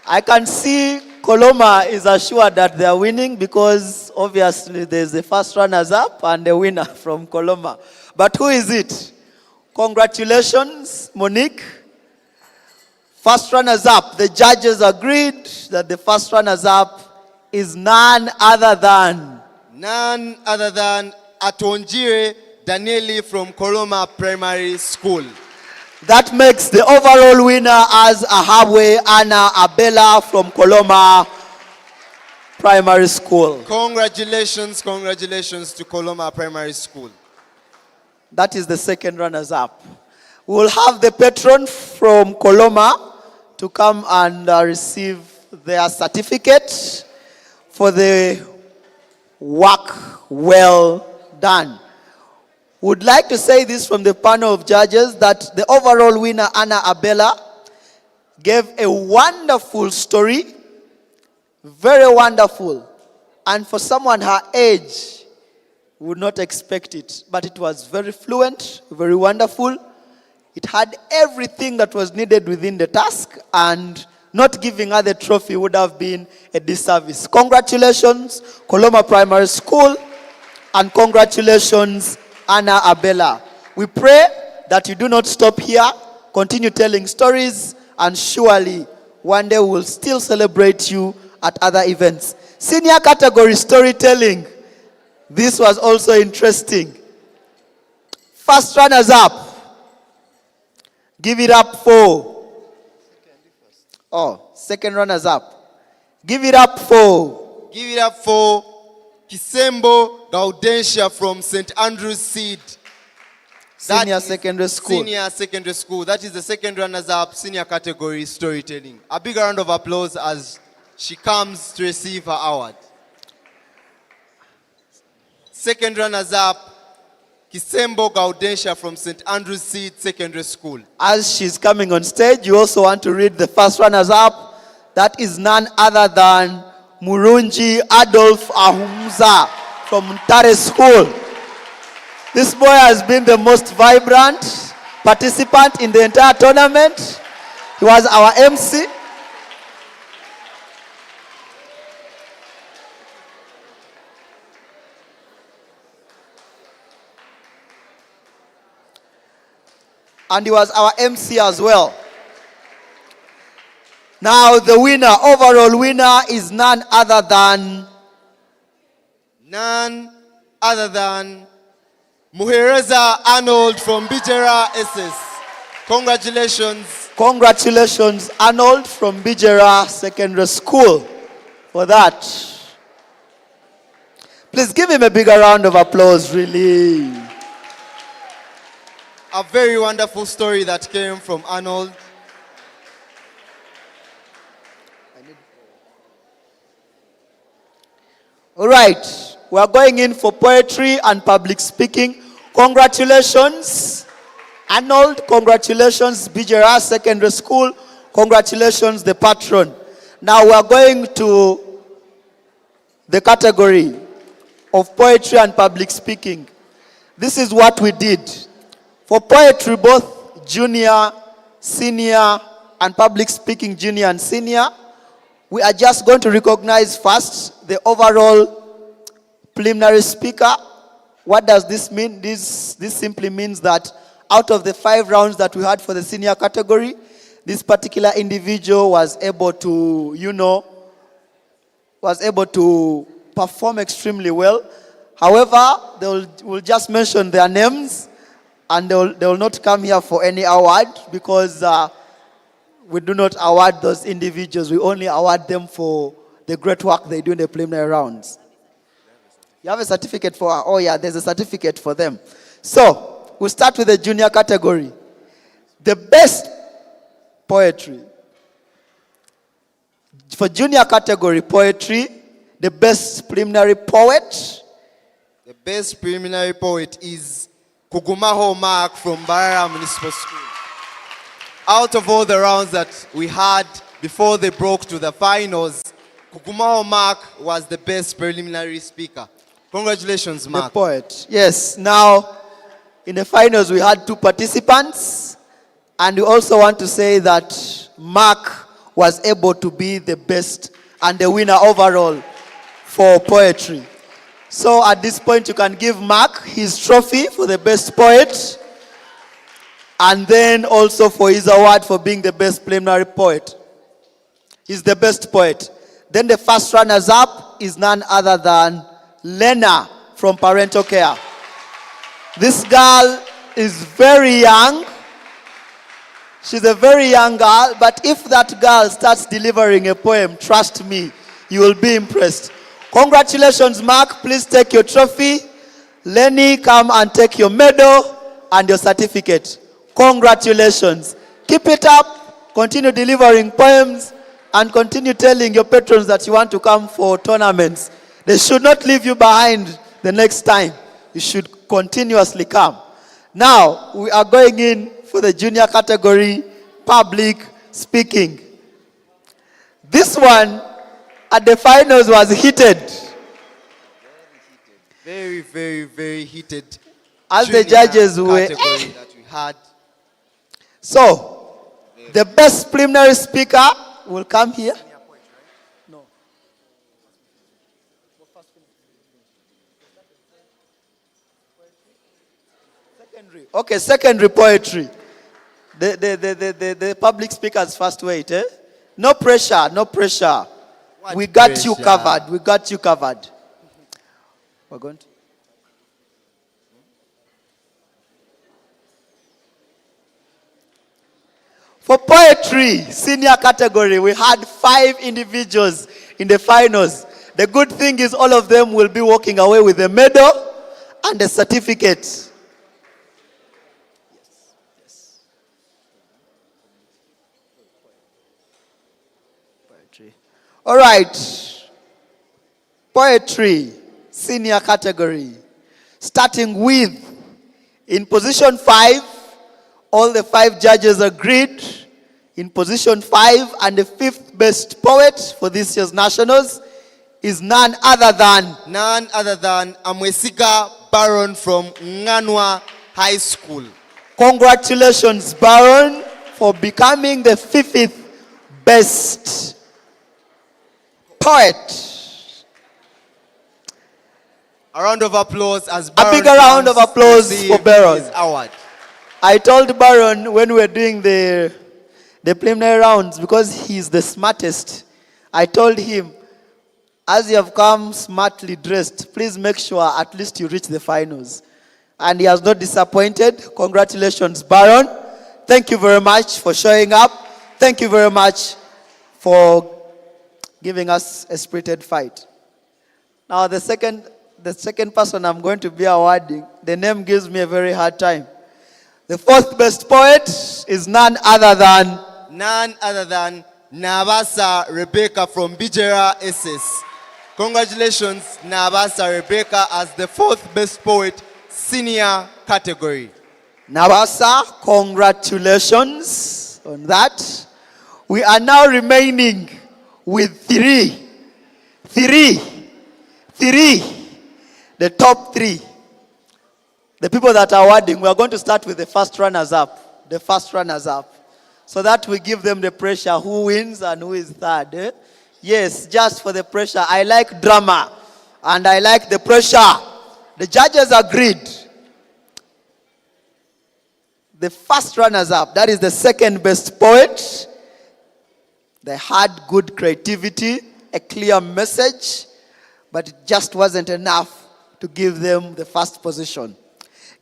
I can see Koloma is assured that they are winning because obviously there's the first runners up and the winner from Koloma. But who is it? Congratulations, Monique. First runners up. The judges agreed that the first runners up is none other than Atonjire Danieli from Koloma Primary School. That makes the overall winner as Ahabwe Anna Abela from Koloma Primary School. Congratulations to Koloma Primary School. That is the second runners up. We will have the patron from Koloma to come and receive their certificate for the work well done. Would like to say this from the panel of judges that the overall winner, Anna Abela, gave a wonderful story, very wonderful. And for someone her age, would not expect it. But it was very fluent, very wonderful. It had everything that was needed within the task, and not giving her the trophy would have been a disservice. Congratulations, Koloma Primary School, and congratulations, Anna Abela. We pray that you do not stop here, continue telling stories, and surely one day we will still celebrate you at other events. Senior category storytelling. This was also interesting. First runners up. Give it up for. Second runners up. Give it up for. Kisembo Gaudensia from St. Andrew's Seed. Senior secondary school. Senior secondary school. That is the second runners up, senior category storytelling. A big round of applause as she comes to receive her award. Second runners up, Kisembo Gaudensia from St. Andrew's Seed Secondary School. As she's coming on stage, you also want to read the first runners up. That is none other than Murunji Adolf Ahumza from Ntale School. This boy has been the most vibrant participant in the entire tournament. He was our MC. And he was our MC as well. Now the winner, overall winner, is none other than Muhereza Arnold from Bijera SS. Congratulations. Congratulations, Arnold from Bijera Secondary School for that. Please give him a bigger round of applause, really. A very wonderful story that came from Arnold. All right. we are going in for poetry and public speaking. Congratulations, Arnold. Congratulations, Bijera Secondary School. Congratulations, the patron. Now we are going to the category of poetry and public speaking. This is what we did. For poetry, both junior, senior, and public speaking, junior and senior, we are just going to recognize first the overall preliminary speaker. What does this mean? This simply means that out of the 5 rounds that we had for the senior category, this particular individual was able to, perform extremely well. However, we'll just mention their names, and they will not come here for any award, because we do not award those individuals. We only award them for the great work they do in the preliminary rounds. You have a certificate for, oh yeah, there's a certificate for them. So, we'll start with the junior category. The best poetry. For junior category poetry, the best preliminary poet. The best preliminary poet is Kugumaho Mark from Barara Municipal School. Out of all the rounds that we had before they broke to the finals, Kugumaho Mark was the best preliminary speaker. Congratulations, Mark. The poet. Yes. Now, in the finals, we had 2 participants. And we also want to say that Mark was able to be the best and the winner overall for poetry. So at this point, you can give Mark his trophy for the best poet, and then also for his award for being the best preliminary poet. He's the best poet. Then the first runners-up is none other than Lena from Parental Care. This girl is very young. She's a very young girl, but if that girl starts delivering a poem, trust me, you will be impressed. Congratulations, Mark. Please take your trophy. Lenny, come and take your medal and your certificate. Congratulations. Keep it up. Continue delivering poems and continue telling your patrons that you want to come for tournaments. They should not leave you behind the next time. You should continuously come. Now, we are going in for the junior category, public speaking. This one at the finals was heated. Very, very, very heated. As the judges were. That we had. So, the best preliminary speaker will come here. No. Secondary. Okay, secondary poetry. The public speakers first wait, eh? No pressure, no pressure. We got you covered. We got you covered. We're going to. For poetry, senior category, we had 5 individuals in the finals. The good thing is all of them will be walking away with a medal and a certificate. All right. Poetry, senior category. Starting with, in position 5, all the 5 judges agreed. In position 5, and the 5th best poet for this year's nationals is none other than Amwesiga Baron from Nganwa High School. Congratulations, Baron, for becoming the 5th best poet. A round of applause as Baron. A bigger round of applause for Baron. His award. I told Baron when we were doing the preliminary rounds, because he's the smartest, I told him, as you have come smartly dressed, please make sure at least you reach the finals. And he has not disappointed. Congratulations, Baron. Thank you very much for showing up. Thank you very much for giving us a spirited fight. Now the second person I'm going to be awarding, the name gives me a very hard time. The 4th best poet is none other than Nabasa Rebecca from Bijera SS. Congratulations, Nabasa Rebecca as the 4th best poet, senior category. Nabasa, congratulations on that. We are now remaining with three. The top 3. The people that are awarding, we are going to start with the first runners up. The first runners up. So that we give them the pressure who wins and who is third. Eh? Yes, just for the pressure. I like drama and I like the pressure. The judges agreed. The first runners up, that is the second best poet. They had good creativity, a clear message, but it just wasn't enough to give them the first position.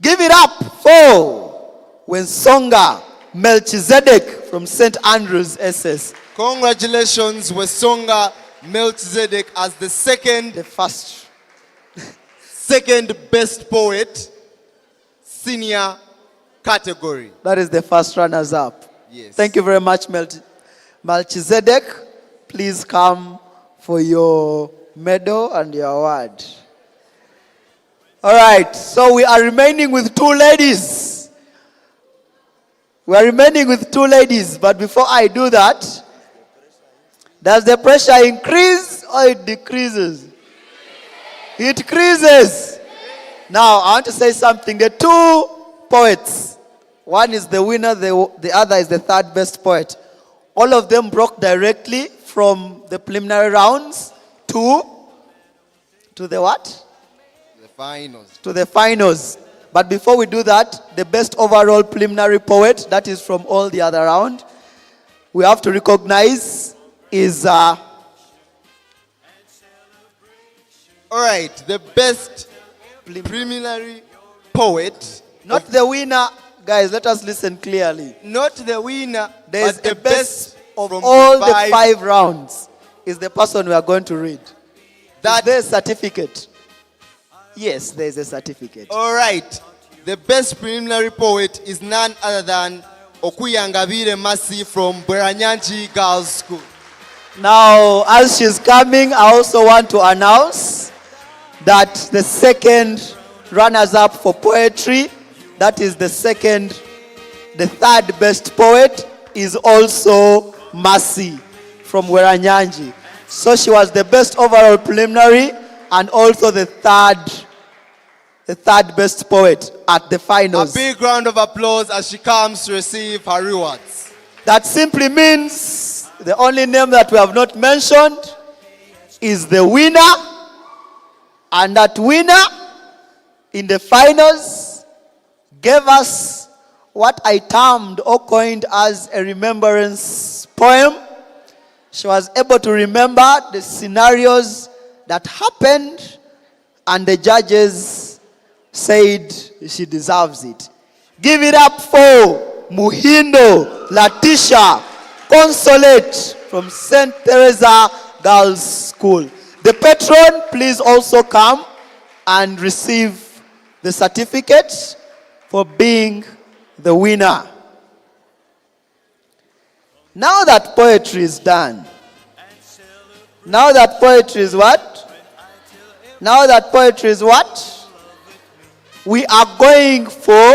Give it up for Wensonga Melchizedek from St. Andrews SS. Congratulations, Wensonga Melchizedek as the second best poet, senior category. That is the first runners up. Yes. Thank you very much, Melchizedek. Please come for your medal and your award. All right, so we are remaining with 2 ladies. But before I do that, does the pressure increase or it decreases? It increases. Now, I want to say something. The 2 poets, one is the winner, the other is the third best poet. All of them broke directly from the preliminary rounds to the what? The finals. To the finals. But before we do that, the best overall preliminary poet, that is from all the other round, we have to recognize is all right, the best preliminary poet. Not the winner. Guys, let us listen clearly. Not the winner. There is but the best of from all the the 5 5 rounds is the person we are going to read. That there's a certificate. Yes, there is a certificate. All right. The best preliminary poet is none other than Okuyangabire Masi from Bweranyanchi Girls School. Now, as she's coming, I also want to announce that the second runners-up for poetry, that is the third best poet, is also Masi from Bweranyanchi. So she was the best overall preliminary and also the third best poet at the finals. A big round of applause as she comes to receive her rewards. That simply means the only name that we have not mentioned is the winner, and that winner in the finals gave us what I termed or coined as a remembrance poem. She was able to remember the scenarios that happened, and the judges said she deserves it. Give it up for Muhindo Latisha Consolate from St. Teresa Girls School. The patron, please also come and receive the certificate for being the winner. Now that poetry is done, now that poetry is what? We are going for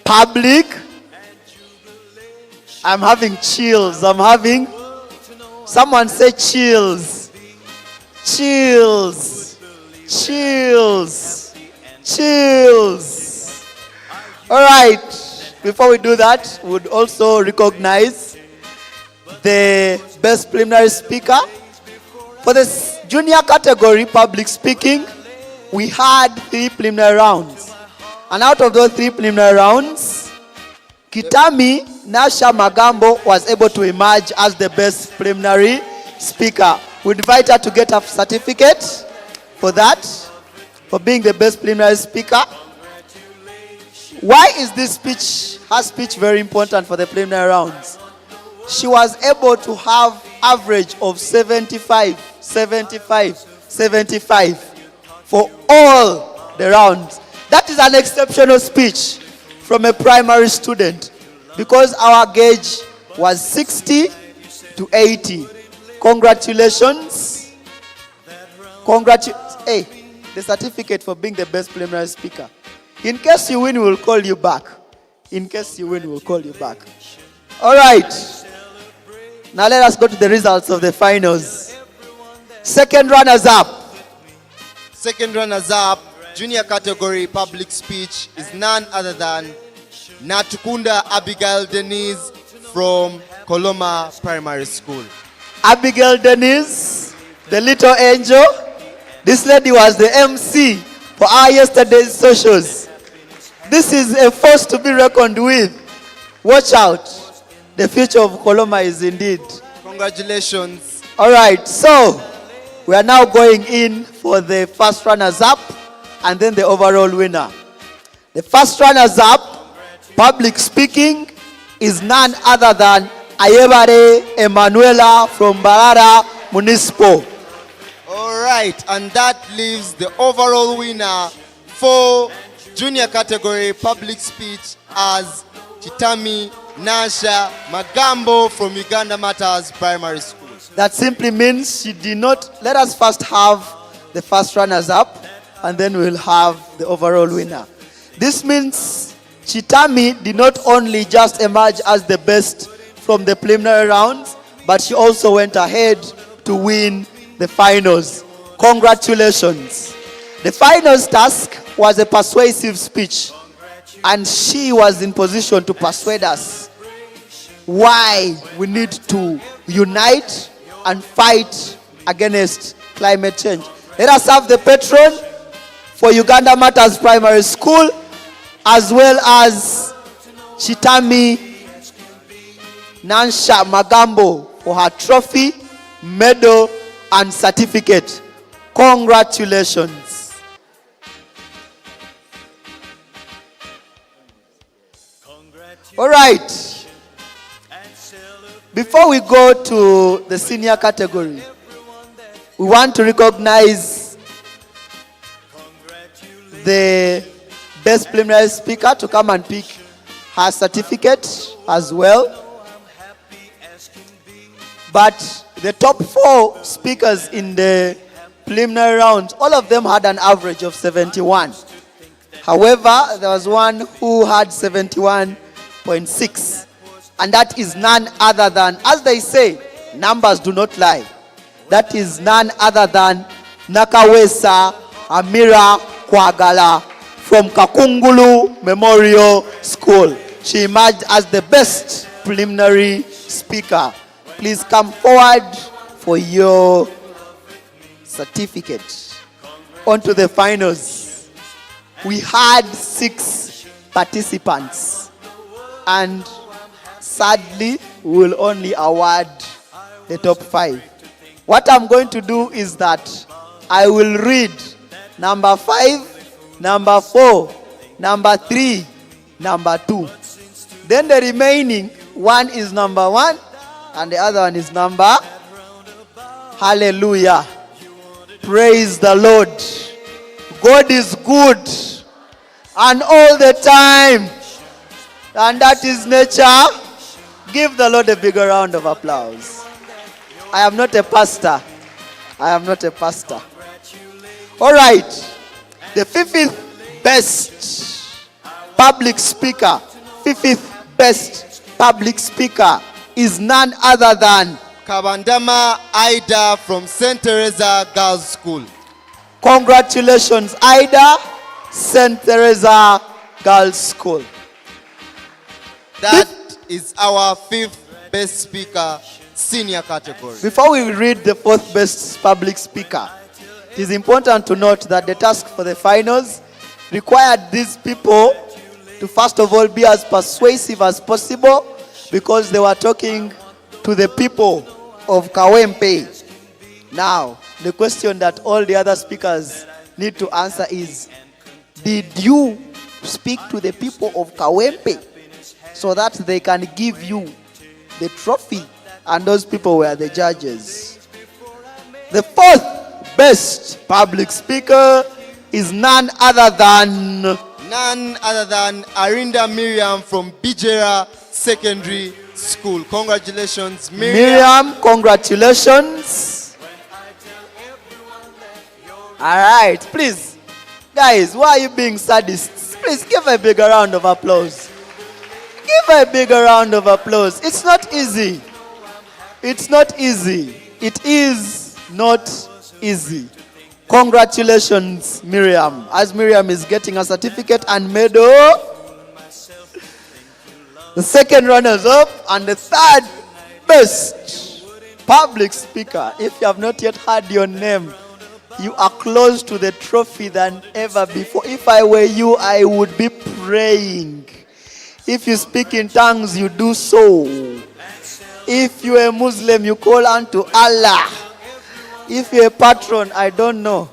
public. I'm having chills. Someone say chills. All right. Before we do that, we would also recognize the best preliminary speaker. For the junior category, public speaking, we had 3 preliminary rounds. And out of those 3 preliminary rounds, Kitami Nasha Magambo was able to emerge as the best preliminary speaker. We invite her to get a certificate for that, for being the best preliminary speaker. Why is her speech very important for the preliminary rounds? She was able to have average of 75 for all the rounds. That is an exceptional speech from a primary student, because our gauge was 60 to 80. Congratulations. Hey, the certificate for being the best preliminary speaker. In case you win, we will call you back. In case you win, we will call you back. All right. Now let us go to the results of the finals. Second runners up. Second runners up, junior category public speech, is none other than Natukunda Abigail Denise from Koloma Primary School. Abigail Denise, the little angel. This lady was the MC for our yesterday's socials. This is a force to be reckoned with. Watch out. The future of Koloma is indeed. Congratulations. All right, so we are now going in for the first runners up and then the overall winner. The first runners up, public speaking, is none other than Ayebare Emanuela from Barara Municipal. All right, and that leaves the overall winner for junior category public speech as Chitami Nasha Magambo from Uganda Matters Primary School. That simply means she did not. Let us first have the first runners up and then we'll have the overall winner. This means Chitami did not only just emerge as the best from the preliminary rounds, but she also went ahead to win the finals. Congratulations. The finals task was a persuasive speech, and she was in position to persuade us why we need to unite and fight against climate change. Let us have the patron for Uganda Matters Primary School, as well as Chitami Nansha Magambo for her trophy, medal, and certificate. Congratulations. All right. Before we go to the senior category, we want to recognize the best preliminary speaker to come and pick her certificate as well. But the top 4 speakers in the preliminary round, all of them had an average of 71. However, there was one who had 71.6. And that is none other than, as they say, numbers do not lie. That is none other than Nakawesa Amira Kwagala from Kakungulu Memorial School. She emerged as the best preliminary speaker. Please come forward for your certificate. On to the finals. We had 6 participants, and sadly, we will only award the top 5. What I'm going to do is that I will read number 5, number 4, number 3, number 2. Then the remaining one is number 1 and the other one is number. Hallelujah. Praise the Lord. God is good and all the time. And that is nature. Give the Lord a bigger round of applause. I am not a pastor. I am not a pastor. All right. The 5th best public speaker, 5th best public speaker is none other than Kabandama Ida from St. Teresa Girls School. Congratulations, Ida, St. Teresa Girls School. That is our 5th best speaker, senior category. Before we read the 4th best public speaker, it is important to note that the task for the finals required these people to first of all be as persuasive as possible, because they were talking to the people of Kawempe. Now, the question that all the other speakers need to answer is, did you speak to the people of Kawempe so that they can give you the trophy? And those people were the judges. The 4th best public speaker is none other than Arinda Miriam from Bijera Secondary School. Congratulations, Miriam. Miriam, congratulations. All right, please. Guys, why are you being sadists? Please give a bigger round of applause. Give a bigger round of applause. It's not easy. It's not easy. It is not easy. Congratulations, Miriam. As Miriam is getting a certificate and medal, the second runners-up and the third best public speaker. If you have not yet heard your name, you are close to the trophy than ever before. If I were you, I would be praying. If you speak in tongues, you do so. If you're a Muslim, you call unto Allah. If you're a patron, I don't know,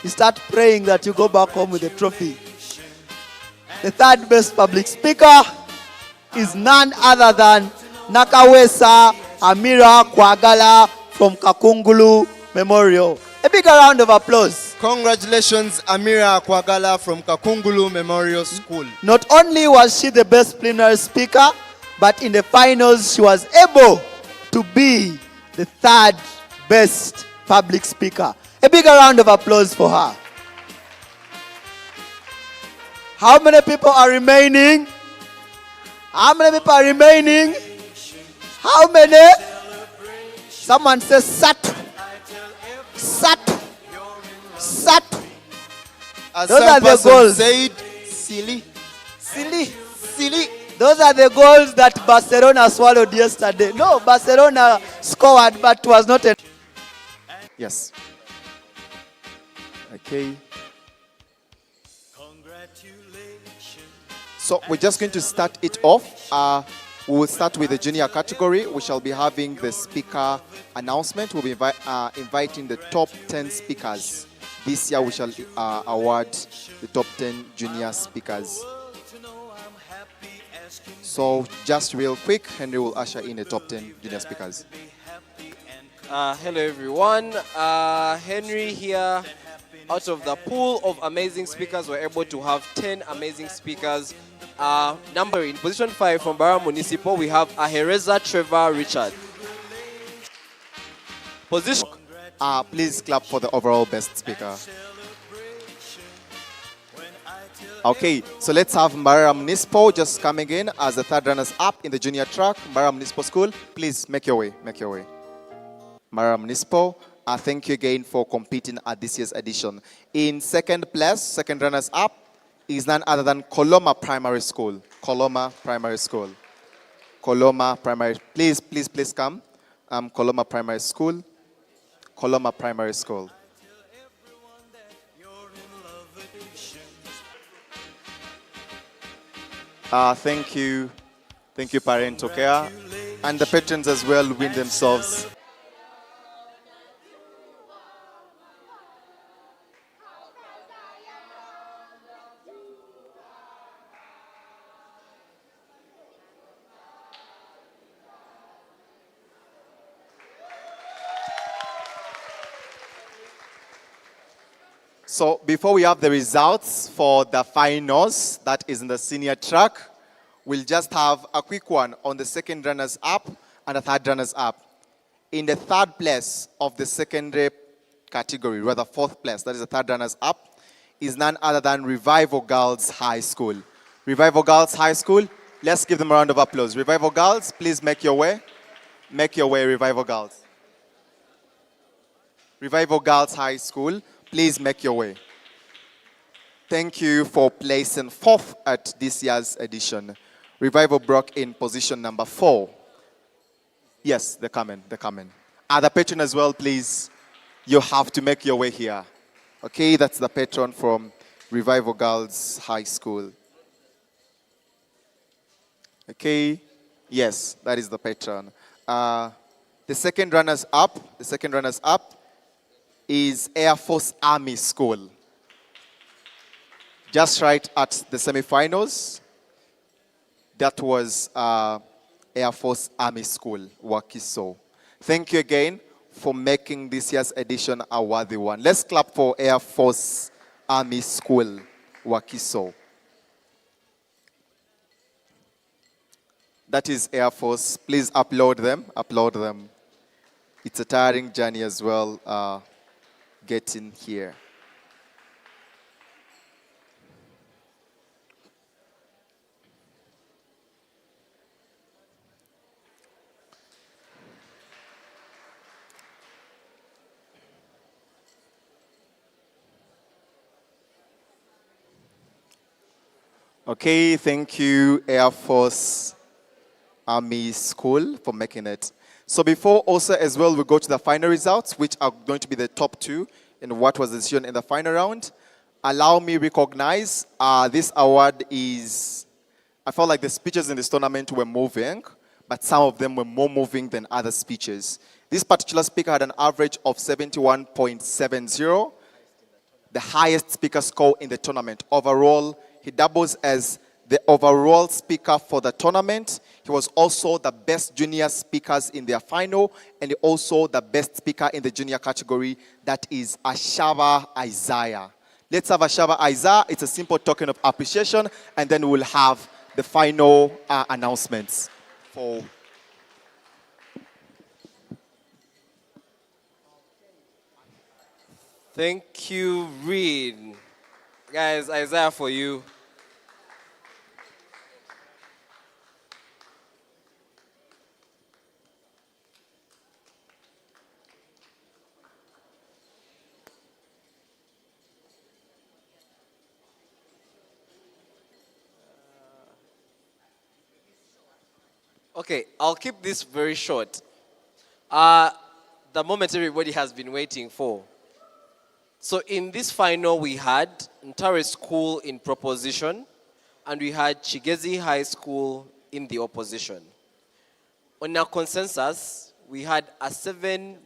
you start praying that you go back home with a trophy. The third best public speaker is none other than Nakawesa Amira Kwagala from Kakungulu Memorial. A bigger round of applause. Congratulations, Amira Kwagala from Kakungulu Memorial School. Not only was she the best plenary speaker, but in the finals she was able to be the third best public speaker. A bigger round of applause for her. How many people are remaining? How many people are remaining? How many? Someone says Sat. Sat. Sat. As those some are the person goals. said, silly. Silly. Those are the goals that Barcelona swallowed yesterday. No, Barcelona scored, but it was not a... Yes. Okay. So we're just going to start it off. We will start with the junior category. We shall be having the speaker announcement. We'll be inviting the top 10 speakers. This year we shall award the top 10 junior speakers. So just real quick, Henry will usher in the top 10 junior speakers. Hello everyone, Henry here. Out of the pool of amazing speakers, we're able to have 10 amazing speakers. Number in position 5 from Bara Municipal, we have Ahereza Trevor Richard. Position. Please clap for the overall best speaker. Okay, so let's have Mbara Municipal just coming in as the third runners up in the junior track. Mbara Municipal School, please make your way, make your way. Mbara Municipal, thank you again for competing at this year's edition. In second place, second runners up, is none other than Koloma Primary School. Koloma Primary School. Koloma Primary, please come. Koloma Primary School. Koloma Primary School. Thank you, Parental Care. And the patrons as well win themselves. So before we have the results for the finals, that is in the senior track, we'll just have a quick one on the second runners up and the third runners up. In the third place of the secondary category, rather fourth place, that is the third runners up, is none other than Revival Girls High School. Revival Girls High School, let's give them a round of applause. Revival Girls, please make your way. Make your way, Revival Girls. Revival Girls High School, please make your way. Thank you for placing fourth at this year's edition. Revival broke in position number 4. Yes, they're coming. The patron as well, please. You have to make your way here. Okay, that's the patron from Revival Girls High School. Okay, yes, that is the patron. The second runners up is Air Force Army School. Just right at the semifinals, that was Air Force Army School, Wakiso. Thank you again for making this year's edition a worthy one. Let's clap for Air Force Army School, Wakiso. That is Air Force. Please upload them. It's a tiring journey as well, getting here. Okay, thank you, Air Force Army School, for making it. So before also as well, we go to the final results, which are going to be the top two in what was decision in the final round. Allow me recognize this award is, I felt like the speeches in this tournament were moving, but some of them were more moving than other speeches. This particular speaker had an average of 71.70, the highest speaker score in the tournament. Overall, he doubles as the overall speaker for the tournament. He was also the best junior speakers in their final, and also the best speaker in the junior category. That is Ashaba Isaiah. Let's have Ashaba Isaiah. It's a simple token of appreciation, and then we'll have the final announcements. Thank you, Reed. Guys, Isaiah for you. Okay, I'll keep this very short. The moment everybody has been waiting for. So in this final, we had Ntale School in proposition, and we had Chigezi High School in the opposition. On our consensus, we had a 7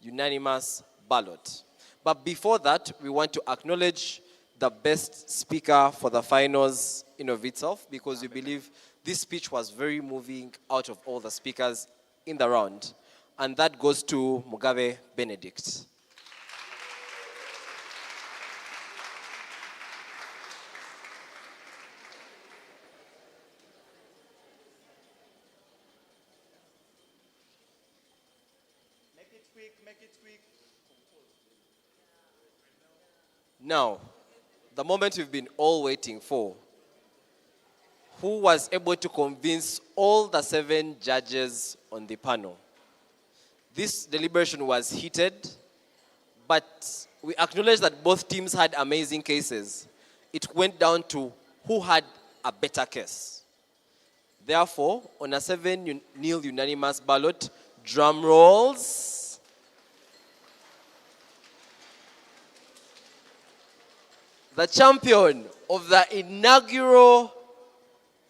unanimous ballot. But before that, we want to acknowledge the best speaker for the finals in of itself, because we believe this speech was very moving out of all the speakers in the round. And that goes to Mugabe Benedict. Now, the moment we've been all waiting for. Who was able to convince all the 7 judges on the panel? This deliberation was heated, but we acknowledge that both teams had amazing cases. It went down to who had a better case. Therefore, on a 7-0 unanimous ballot, drum rolls. The champion of the inaugural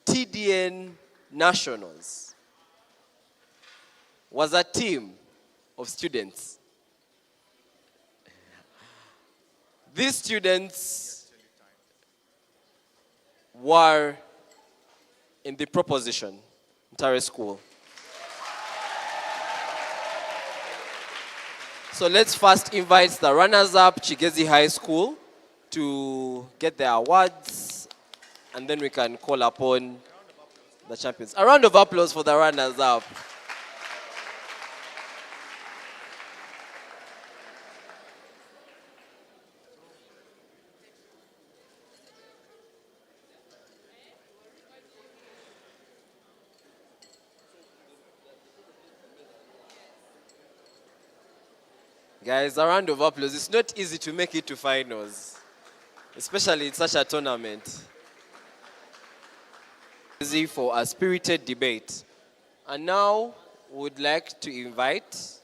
TDN Nationals was a team of students. These students were in the proposition, Ntale School. So let's first invite the runners-up, Chigezi High School, to get their awards, and then we can call upon the champions. A round of applause for the runners-up. Guys, a round of applause. It's not easy to make it to finals, especially in such a tournament. Easy for a spirited debate. And now, would like to invite...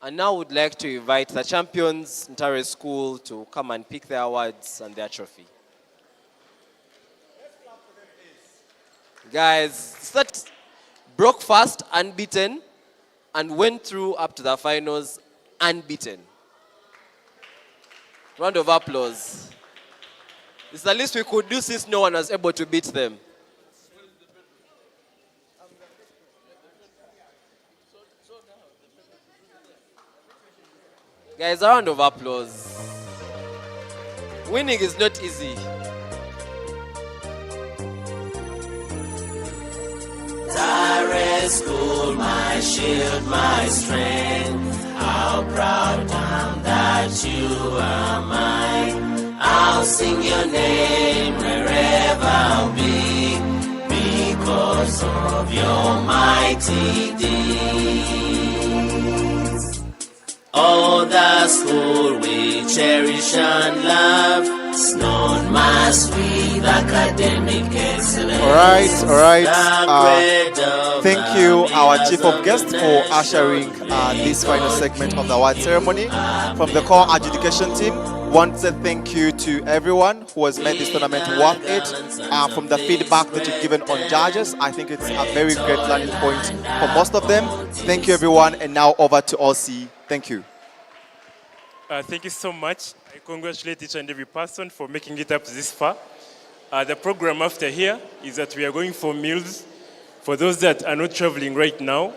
And now would like to invite the champions, Ntale School, to come and pick their awards and their trophy. Guys, that broke fast, unbeaten, and went through up to the finals unbeaten. Round of applause. It's the least we could do since no one was able to beat them. Guys, a round of applause. Winning is not easy. Ntale School, my shield, my strength. How proud I'm that you are mine. I'll sing your name wherever I'll be, because because of your mighty deeds. Oh, the school we cherish and love, it's known mass with academic excellence. All right. Thank you, our chief of guests, for ushering this final segment of the award ceremony. From the core adjudication team, want to say thank you to everyone who has made this tournament worth it. From the feedback that you've given on judges, I think it's a very great learning point for most of them. Thank you, everyone. And now over to OC. Thank you. Thank you so much. I congratulate each and every person for making it up this far. The program after here is that we are going for meals. For those that are not traveling right now,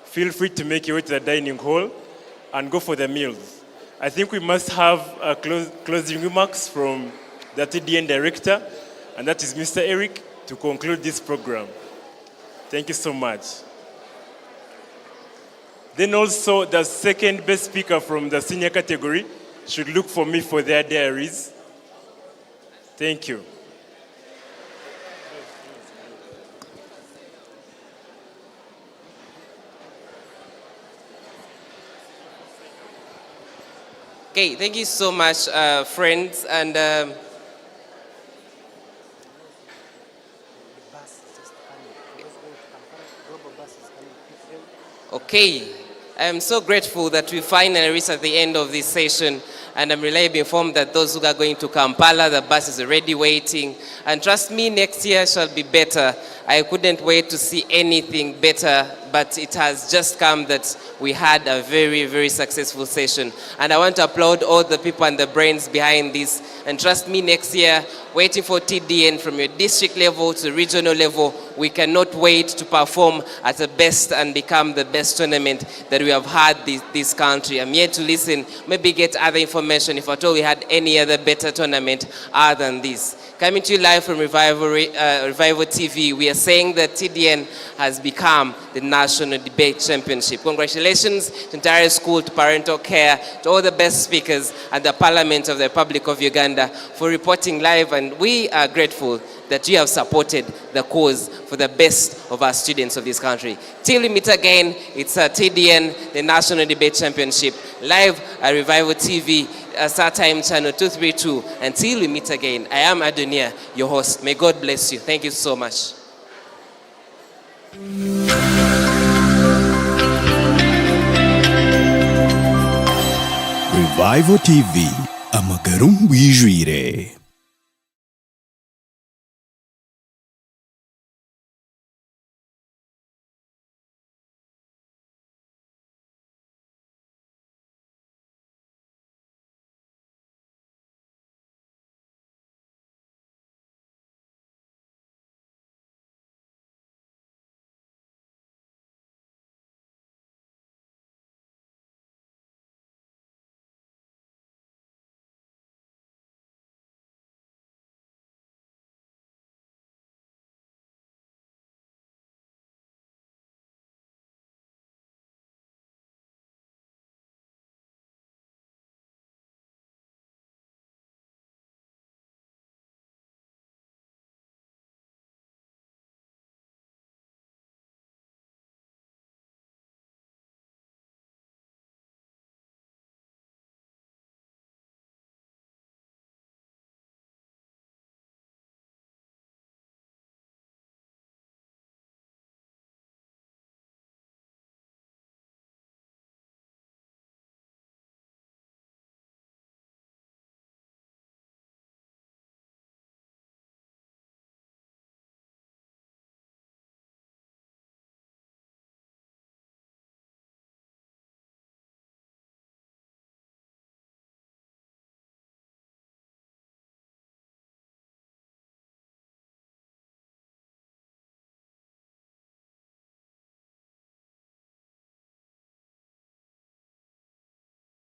feel free to make your way to the dining hall and go for the meals. I think we must have closing remarks from the TDN director, and that is Mr. Eric, to conclude this program. Thank you so much. Then also the second best speaker from the senior category should look for me for their diaries. Thank you. Okay, thank you so much, friends. And okay, I'm so grateful that we finally reached at the end of this session, and I'm reliably informed that those who are going to Kampala, the bus is already waiting. And trust me, next year shall be better. I couldn't wait to see anything better, but it has just come that we had a very, very successful session. And I want to applaud all the people and the brains behind this. And trust me, next year, waiting for TDN from your district level to regional level, we cannot wait to perform at the best and become the best tournament that we have had this country. I'm here to listen, maybe get other information if at all we had any other better tournament other than this. Coming to you live from Revival TV, we are saying that TDN has become the National Debate Championship. Congratulations to Ntale School, to Parental Care, to all the best speakers and the Parliament of the Republic of Uganda for reporting live, and we are grateful that you have supported the cause for the best of our students of this country. Till we meet again, it's TDN, the National Debate Championship, live at Revival TV, StarTime channel 232. Until we meet again, I am Adonia, your host. May God bless you. Thank you so much. Revival TV, amagarum wijwire.